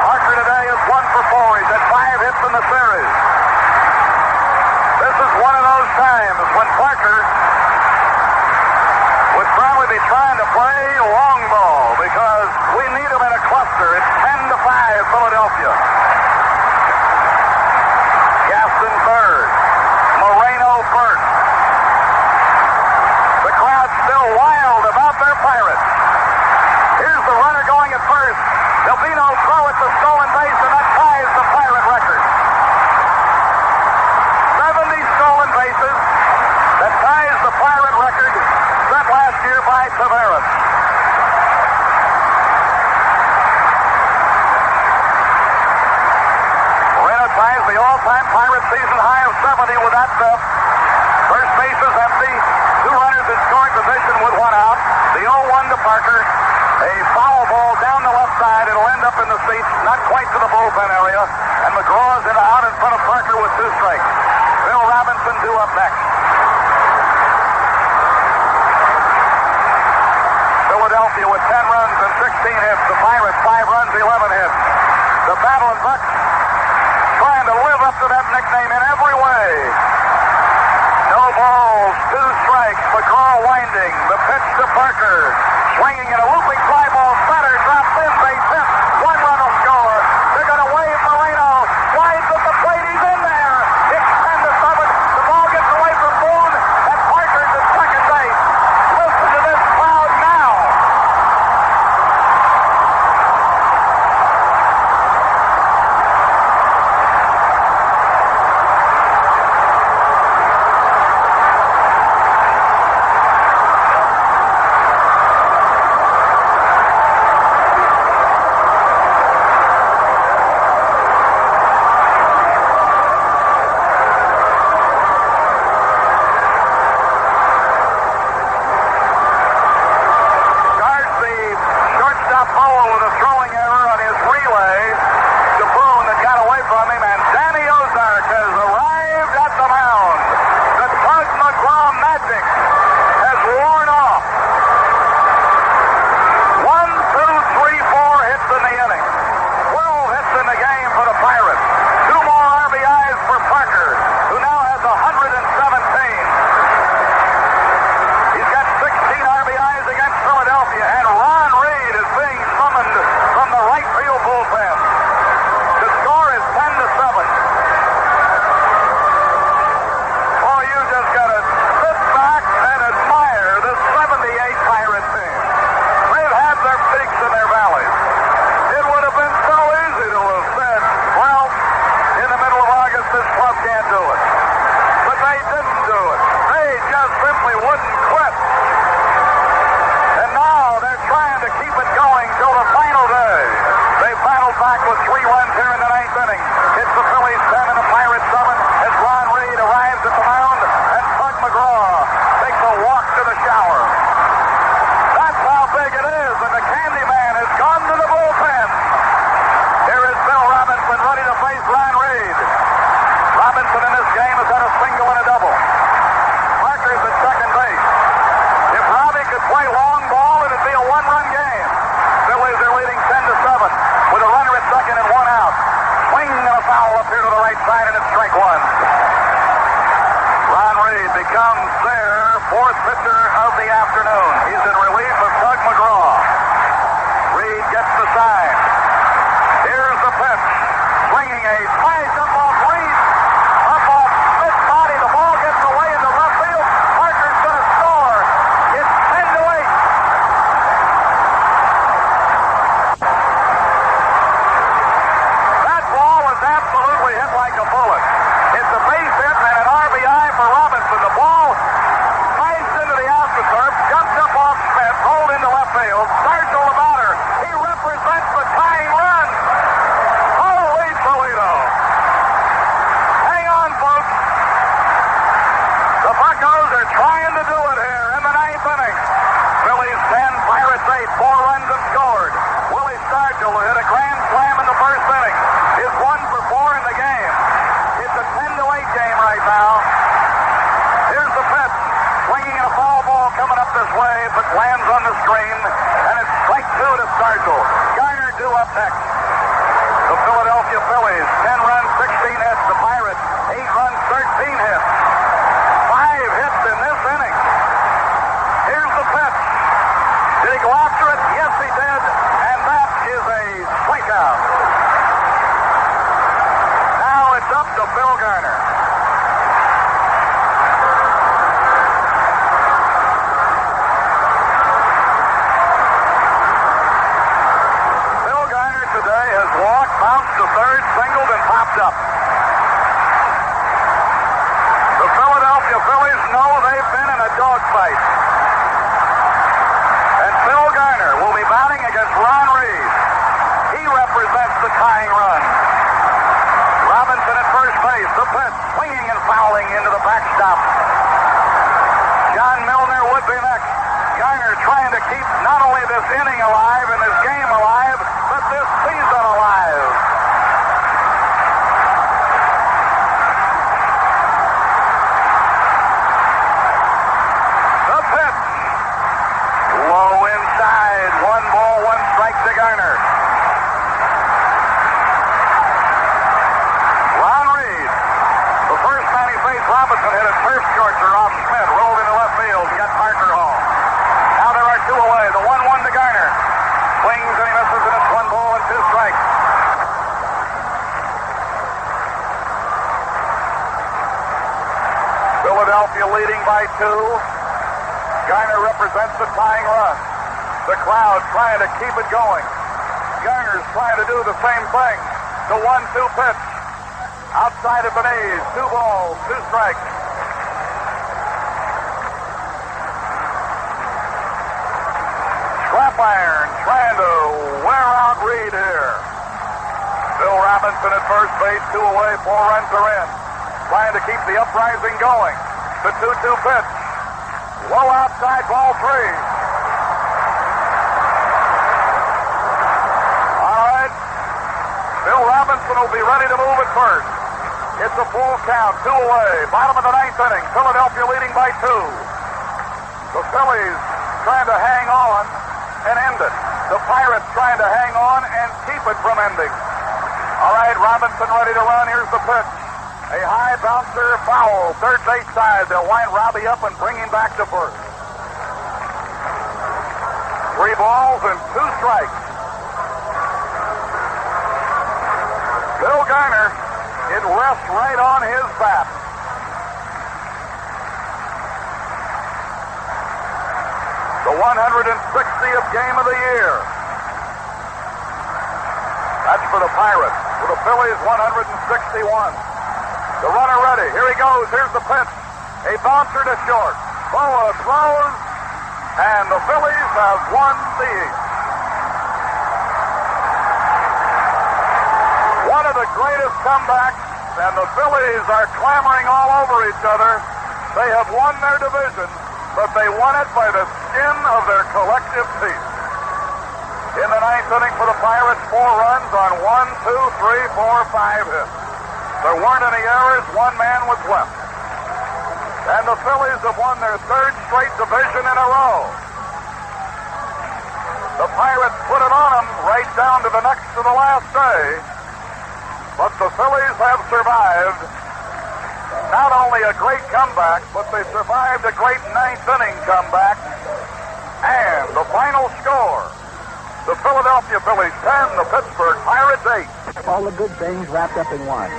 Parker today is 1 for 4. He's had 5 hits in the series. This is one of those times when Parker would probably be trying to play long ball because we need him in a cluster. It's 10-5 Philadelphia. Gaston third. Moreno first. The crowd's still wild about their Pirates. Here's the runner going at first. There'll be no throw at the stolen base, and that ties the Pirate record. 70 stolen bases. That ties the Pirate record set last year by Tavares. Moreno ties the all-time Pirate season high of 70 with that depth. First base is empty. 2 runners in scoring position with 1 out. The 0-1 to Parker. A foul ball down the left side. It'll end up in the seats, not quite to the bullpen area. And McGraw is out in front of Parker with 2 strikes. Bill Robinson due up next. Philadelphia with 10 runs and 16 hits. The Pirates 5 runs, 11 hits. The Battle of Bucks trying to live up to that nickname in every way. No balls, 2 strikes. McGraw winding. The pitch to Parker. Swinging in a looping fly ball. Center drops in. Base hit. 1 run will score. They're going to wave Moreno. Wide at the plate. back with 3 runs here in the 9th inning. It's the Phillies 10 and the Pirates 7 as Ron Reed arrives at the mound and Tug McGraw takes a walk to the shower. That's how big it is, and the Candyman has gone to the bullpen. Here is Bill Robinson ready to face Ron Reed. Robinson in this game has had a single and a double. Parker's at second base. If Robbie could play long ball, it'd be a 1-run game. Phillies are leading 10-7 with a runner at second and 1 out. Swing and a foul up here to the right side, and it's strike 1. Ron Reed becomes their 4th pitcher of the afternoon. He's in relief of Tug McGraw. Reed gets the sign. Here's the pitch. Swinging a slice up off Reed. Up off Smith's body. The ball gets away into left field. Parker's going to score. It's 10-8. That ball was absolutely hit like a bullet. It's a base hit and an RBI for Robinson. The ball sliced into the AstroTurf, jumped up off Smith, rolled into left field. Sergio the batter. He represents the tying run. Holy Toledo. Hang on, folks. The Buccos are trying to do it here in the 9th inning. Phillies 10, Pirates 8, 4 runs and scored. Willie Stargell hit a grand slam in the first inning. Is 1 for 4 in the game. It's a 10-8 game right now. Here's the pitch. Swinging a foul ball coming up this way, but lands on the screen, and it's strike 2 to Stargell. Garner due up next. The Philadelphia Phillies, 10 runs, 16 hits. The Pirates, 8 runs, 13 hits. 5 hits in this inning. Here's the pitch. Did he go after it? Yes, he did. And that is a strikeout. Now it's up to Bill Garner. Bill Garner today has walked, bounced to third, singled, and popped up. The Philadelphia Phillies know they've been in a dogfight. And Bill Garner will be batting against Ron Reed. He represents the tying run. Robinson at first base. The pitch, swinging and fouling into the backstop. John Milner would be next. Garner trying to keep not only this inning alive and this game alive, but this season alive. The pitch. Low inside. 1 ball, 1 strike to Garner. Ron Reed. The first man he faced, Robinson hit a turf scorcher off Smith. Rolled into left field. He got Parker home. Now there are 2 away. The 1-1 to Garner. Swings and he misses, and it's 1 ball and 2 strikes. Philadelphia leading by 2. Garner represents the tying run. The crowd trying to keep it going. Garner's trying to do the same thing. The 1-2 pitch. Outside of Benez. 2 balls, 2 strikes. Scrap iron trying to wear out Reed here. Bill Robinson at first base, 2 away, 4 runs are in. Trying to keep the uprising going. The 2-2 pitch. Low outside, ball 3. All right. Bill Robinson will be ready to move at first. It's a full count, 2 away. Bottom of the 9th inning. Philadelphia leading by 2. The Phillies trying to hang on and end it. The Pirates trying to hang on and keep it from ending. All right, Robinson ready to run. Here's the pitch. A high bouncer, foul, third base side. They'll wind Robbie up and bring him back to first. 3 balls and 2 strikes. Bill Garner, it rests right on his bat. The 160th game of the year. That's for the Pirates. For the Phillies, 161. The runner ready. Here he goes. Here's the pitch. A bouncer to short. Boa throws, and the Phillies have won the East. greatest comeback, and the Phillies are clamoring all over each other. They have won their division, but they won it by the skin of their collective teeth. In the ninth inning for the Pirates, 4 runs on 1, 2, 3, 4, 5 hits. There weren't any errors. 1 man was left. And the Phillies have won their 3rd straight division in a row. The Pirates put it on them right down to the next to the last day. But the Phillies have survived not only a great comeback, but they survived a great 9th inning comeback. And the final score, the Philadelphia Phillies 10, the Pittsburgh Pirates 8. All the good things wrapped up in one.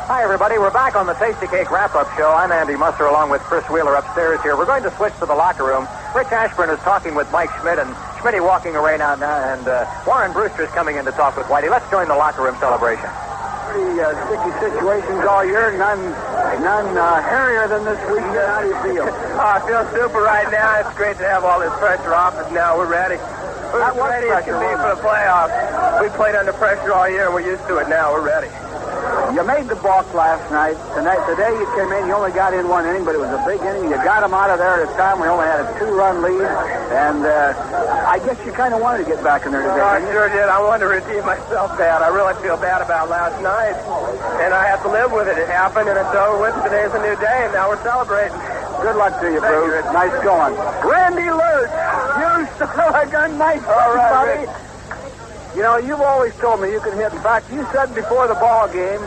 Hi, everybody. We're back on the Tasty Cake Wrap-Up Show. I'm Andy Musser along with Chris Wheeler upstairs here. We're going to switch to the locker room. Rich Ashburn is talking with Mike Schmidt, and Schmitty walking away now, and Warren Brewster's coming in to talk with Whitey. Let's join the locker room celebration. Pretty sticky situations all year. None hairier than this weekend. How do you feel? I feel super right now. It's great to have all this pressure off us now. We're ready. We're as ready as can be for the playoffs. We played under pressure all year, and we're used to it now. We're ready. You made the balk last night. Today you came in, you only got in 1 inning, but it was a big inning. You got them out of there at a time. We only had a 2-run lead, and I guess you kind of wanted to get back in there today. I sure did. I wanted to redeem myself bad. I really feel bad about last night, and I have to live with it. It happened, and it's over with. Today's a new day, and now we're celebrating. Good luck to you, Bruce. Nice going. Randy Lurch, you son of a gun. Nice. All right, buddy. You know, you've always told me you can hit. In fact, you said before the ball game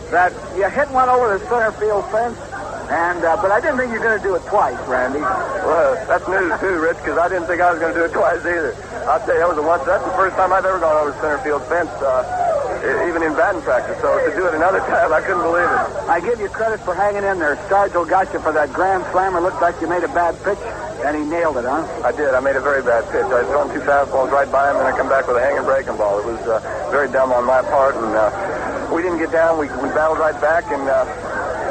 that you hit one over the center field fence, and but I didn't think you were going to do it twice, Randy. Well, that's news, too, Rich, because I didn't think I was going to do it twice either. I'll tell you, that's the first time I've ever gone over the center field fence, even in batting practice. So to do it another time, I couldn't believe it. I give you credit for hanging in there. Stargell got you for that grand slammer. Looked like you made a bad pitch. And he nailed it, huh? I did. I made a very bad pitch. I was throwing 2 fastballs right by him, and I come back with a hanging breaking ball. It was very dumb on my part, and we didn't get down. We battled right back, and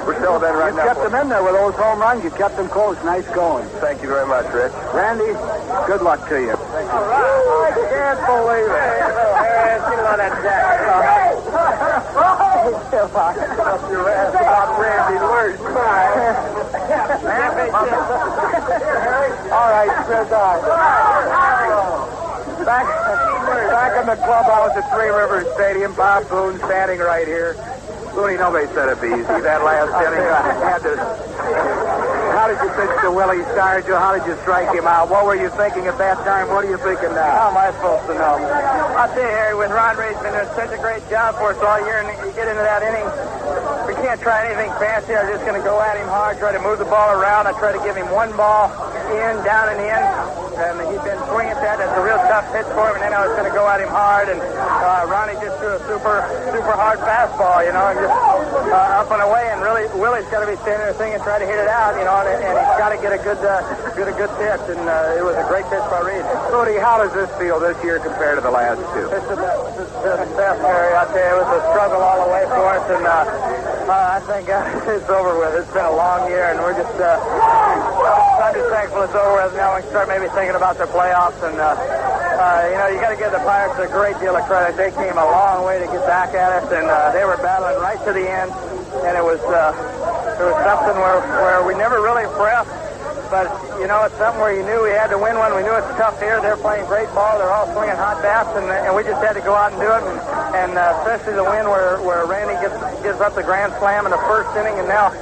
we're celebrating right now. You kept them in there with those home runs. You kept them close. Nice going. Thank you very much, Rich. Randy, good luck to you. Thank you. All right. I can't believe it. Hey, get it on that jacket. Your ass about Randy Lurch. All right, Chris. Back in the clubhouse at Three Rivers Stadium, Bob Boone standing right here. Boone, nobody said it'd be easy. That last inning, how did you pitch to Willie Stargell? How did you strike him out? What were you thinking at that time? What are you thinking now? How am I supposed to know? I'll tell you, Harry, with Ron Ray's been doing such a great job for us all year, and you get into that inning, we can't try anything fancy. I was just going to go at him hard, try to move the ball around. I try to give him one ball in, down and in, and he'd been swinging at that. That's a real tough pitch for him, and then I was going to go at him hard, and Ronnie just threw a super hard fastball, you know, and just up and away, and really, Willie's got to be standing there thinking, try to hit it out, you know, and he's got to get a good pitch, and it was a great pitch by Reed. Cody, how does this feel this year compared to the last two? It's the best, Harry. I tell you, it was a struggle all the way for us, and I think it's over with. It's been a long year, and we're just I'm just thankful it's over with. Now we can start maybe thinking about the playoffs, and you know, you got to give the Pirates a great deal of credit. They came a long way to get back at us, and they were battling right to the end, and it was something where we never really pressed. But, you know, it's something where you knew we had to win one. We knew it's tough here. They're playing great ball. They're all swinging hot bats, and we just had to go out and do it. And especially the win where Randy gives up the grand slam in the first inning, and now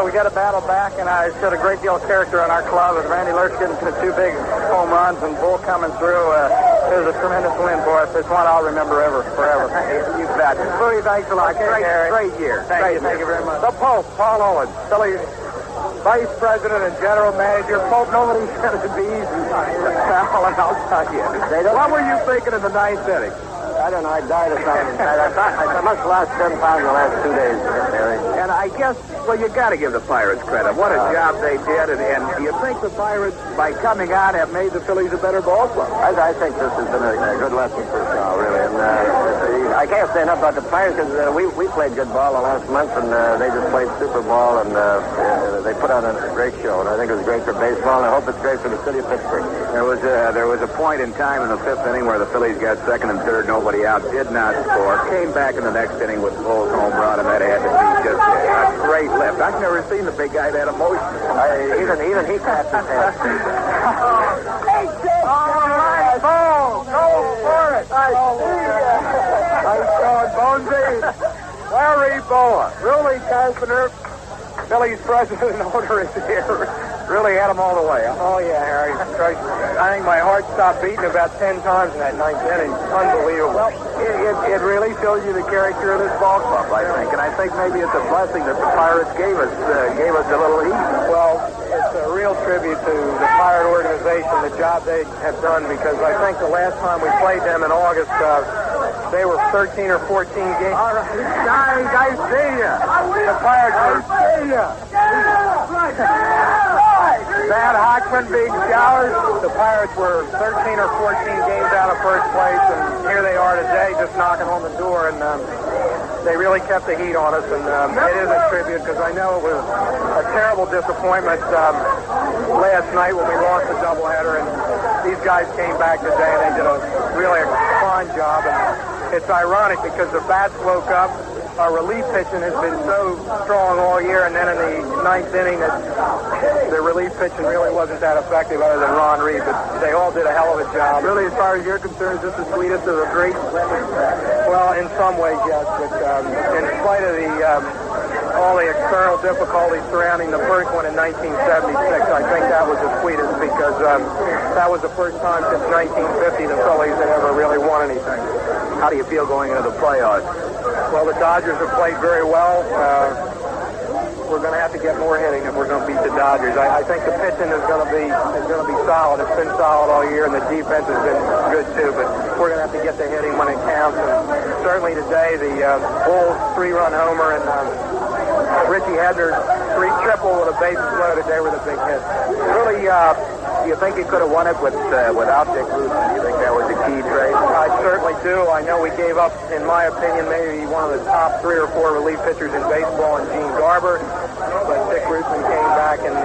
we got to battle back. And I showed a great deal of character on our club with Randy Lurch getting 2 big home runs and Bull coming through. It was a tremendous win for us. It's one I'll remember forever. You bet. Louis, thanks a lot. Great year. Thank you very much. The Pope, Paul Owens, Phillies Vice President and General Manager. Pope, nobody's going to be easy. I'll tell you. What were you thinking in the 9th inning? I don't know. I died of something. I must have lost 10 pounds in the last 2 days, Harry. And I guess, well, you got to give the Pirates credit. What a job they did. And do you think the Pirates, by coming on, have made the Phillies a better ball club? I think this has been a good lesson for us, really. and I can't say enough about the Pirates because we played good ball the last month, and they just played Super Bowl, and they put on a great show, and I think it was great for baseball, and I hope it's great for the city of Pittsburgh. There was a point in time in the fifth inning where the Phillies got second and third, nobody out, did not score, came back in the next inning with Cole's home run, and that had to be just a great lift. I've never seen the big guy that emotional. Even he clapped his hands. Hey, Dick! All right, Bo! Go for it! Nice going, Bonesy. Larry Boa. Really, Carpenter, Phillies president and owner is here. Really had him all the way. Oh, yeah, Harry. I think my heart stopped beating about 10 times in that ninth inning. Unbelievable. Well, it really shows you the character of this ball club, I think. And I think maybe it's a blessing that the Pirates gave us a little heat. Well, it's a real tribute to the Pirate organization, the job they have done, because I think the last time we played them in August, they were 13 or 14 games. All right, guys, I see ya. The Pirates were... I see ya. Bad Hockman, big showers. The Pirates were 13 or 14 games out of first place, and here they are today just knocking on the door, and they really kept the heat on us, and it is a tribute because I know it was a terrible disappointment last night when we lost the doubleheader, and these guys came back today, and they did a really fine job, and it's ironic because the bats woke up. Our relief pitching has been so strong all year, and then in the ninth inning, the relief pitching really wasn't that effective other than Ron Reed, but they all did a hell of a job. Really, as far as you're concerned, is this the sweetest of the three? Well, in some ways, yes, but in spite of all the external difficulties surrounding the first one in 1976, I think that was the sweetest because that was the first time since 1950 the Phillies had ever really won anything. How do you feel going into the playoffs? Well, the Dodgers have played very well. We're going to have to get more hitting if we're going to beat the Dodgers. I think the pitching is going to be solid. It's been solid all year, and the defense has been good too. But we're going to have to get the hitting when it counts. And certainly today, the Bulls 3-run homer and Richie Hebner's triple with a bases loaded. They were the big hits. Really, do you think he could have won it without Dick Rusin? Do you think that was a key trade? I certainly do. I know we gave up, in my opinion, maybe one of the top 3 or 4 relief pitchers in baseball in Gene Garber. But Dick Rusin came back, and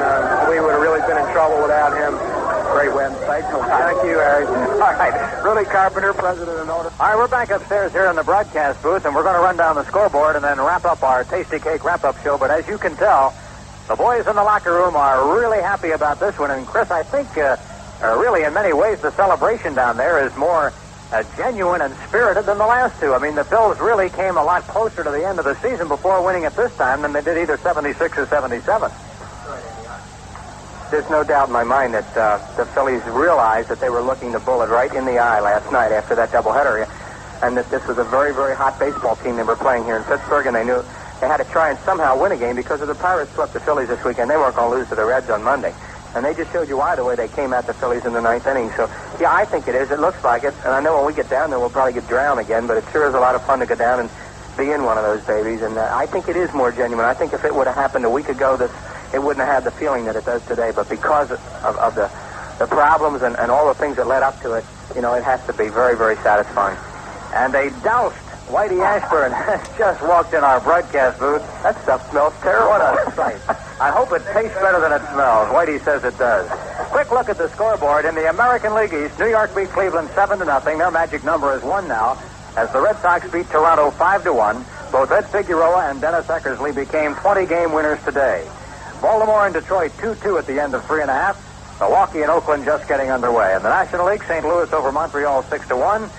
we would have really been in trouble without him. Great win. Thank you, Harry. All right. Rudy Carpenter, president and owner. All right, we're back upstairs here in the broadcast booth, and we're going to run down the scoreboard and then wrap up our Tasty Cake wrap-up show. But as you can tell, the boys in the locker room are really happy about this one. And, Chris, I think really in many ways the celebration down there is more genuine and spirited than the last two. I mean, the Phils really came a lot closer to the end of the season before winning it this time than they did either 76 or 77. There's no doubt in my mind that the Phillies realized that they were looking the bullet right in the eye last night after that doubleheader, and that this was a very, very hot baseball team they were playing here in Pittsburgh, and they knew they had to try and somehow win a game because if the Pirates swept the Phillies this weekend, they weren't going to lose to the Reds on Monday. And they just showed you why the way they came at the Phillies in the ninth inning. So, yeah, I think it is. It looks like it. And I know when we get down there, we'll probably get drowned again, but it sure is a lot of fun to go down and be in one of those babies. And I think it is more genuine. I think if it would have happened a week ago, it wouldn't have had the feeling that it does today. But because of the problems and all the things that led up to it, it has to be very, very satisfying. And they doused Whitey Ashburn has just walked in our broadcast booth. That stuff smells terrible. What a sight. I hope it tastes better than it smells. Whitey says it does. Quick look at the scoreboard. In the American League East, New York beat Cleveland 7-0. Their magic number is 1 now, as the Red Sox beat Toronto 5-1. Both Ed Figueroa and Dennis Eckersley became 20-game winners today. Baltimore and Detroit 2-2 at the end of 3.5. Milwaukee and Oakland just getting underway. In the National League, St. Louis over Montreal 6-1.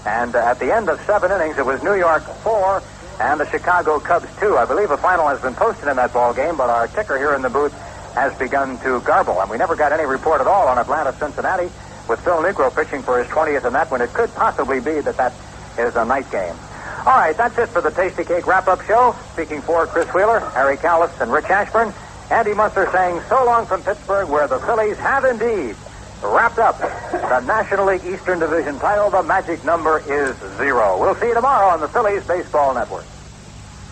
And at the end of 7 innings, it was New York 4 and the Chicago Cubs 2. I believe a final has been posted in that ball game, but our ticker here in the booth has begun to garble. And we never got any report at all on Atlanta-Cincinnati with Phil Negro pitching for his 20th in that one. It could possibly be that is a night game. All right, that's it for the Tasty Cake wrap-up show. Speaking for Chris Wheeler, Harry Callis, and Rich Ashburn, Andy Musser saying so long from Pittsburgh, where the Phillies have indeed wrapped up the National League Eastern Division title. The magic number is 0. We'll see you tomorrow on the Phillies Baseball Network.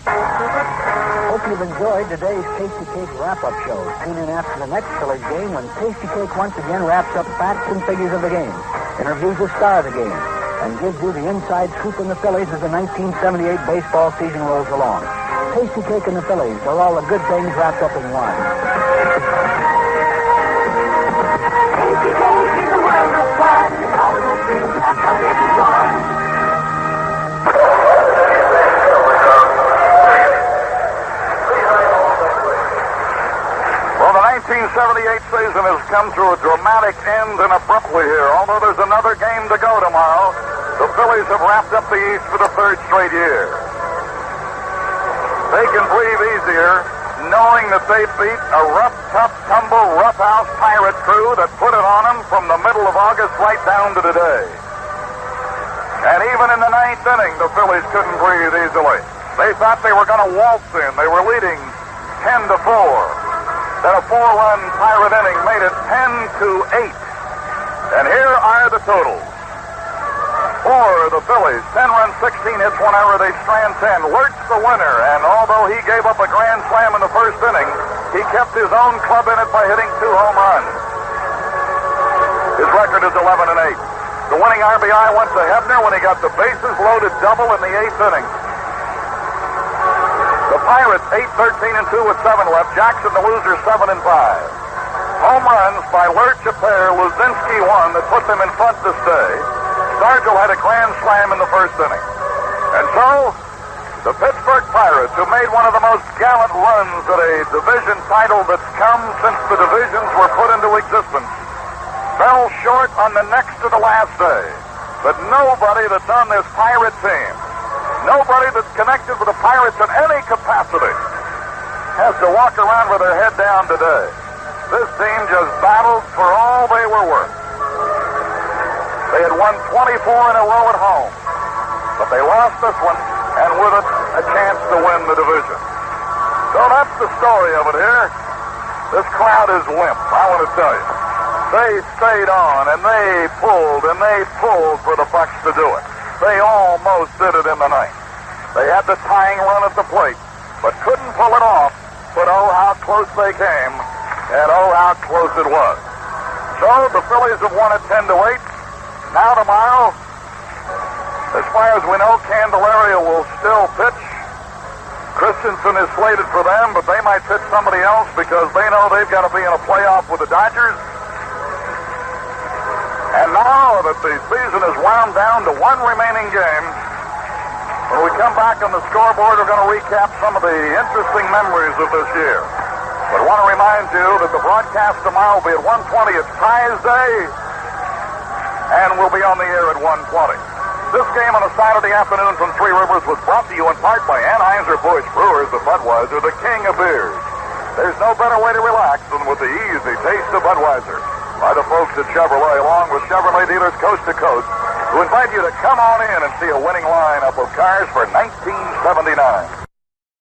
Hope you've enjoyed today's Tasty Cake wrap-up show. Tune in after the next Phillies game when Tasty Cake once again wraps up facts and figures of the game, interviews the star of the game, and gives you the inside scoop in the Phillies as the 1978 baseball season rolls along. Tasty Cake and the Phillies are all the good things wrapped up in one. Tasty Cake is a world of fun. All those things wrapped up in one. Well, the 1978 season has come to a dramatic end and abruptly here. Although there's another game to go tomorrow, the Phillies have wrapped up the East for the third straight year. They can breathe easier knowing that they beat a rough, tough, tumble, roughhouse pirate crew that put it on them from the middle of August right down to today. And even in the ninth inning, the Phillies couldn't breathe easily. They thought they were going to waltz in. They were leading 10-4. Then a 4-run pirate inning made it 10-8. And here are the totals. For the Phillies, 10 runs, 16 hits, 1 error, they strand 10. Lurch the winner, and although he gave up a grand slam in the first inning, he kept his own club in it by hitting 2 home runs. His record is 11-8. The winning RBI went to Hebner when he got the bases loaded double in the 8th inning. The Pirates 8-13-2 with 7 left. Jackson, the loser, 7-5. Home runs by Lurch a pair, Luzinski 1 that put them in front to stay. Stargell had a grand slam in the first inning. And so, the Pittsburgh Pirates, who made one of the most gallant runs at a division title that's come since the divisions were put into existence, fell short on the next to the last day. But nobody that's on this Pirate team, nobody that's connected with the Pirates in any capacity, has to walk around with their head down today. This team just battled for all they were worth. They had won 24 in a row at home, but they lost this one, and with it, a chance to win the division. So that's the story of it here. This crowd is limp, I want to tell you. They stayed on, and they pulled for the Bucks to do it. They almost did it in the ninth. They had the tying run at the plate, but couldn't pull it off. But oh, how close they came, and oh, how close it was. So the Phillies have won it 10-8. Now tomorrow, as far as we know, Candelaria will still pitch. Christensen is slated for them, but they might pitch somebody else because they know they've got to be in a playoff with the Dodgers. And now that the season is wound down to one remaining game, when we come back on the scoreboard, we're going to recap some of the interesting memories of this year. But I want to remind you that the broadcast tomorrow will be at 1:20. It's Ties Day, and we'll be on the air at 1:20. This game on a Saturday afternoon from Three Rivers was brought to you in part by Anheuser-Busch Brewers of Budweiser, the king of beers. There's no better way to relax than with the easy taste of Budweiser. By the folks at Chevrolet, along with Chevrolet dealers coast to coast, who invite you to come on in and see a winning lineup of cars for 1979.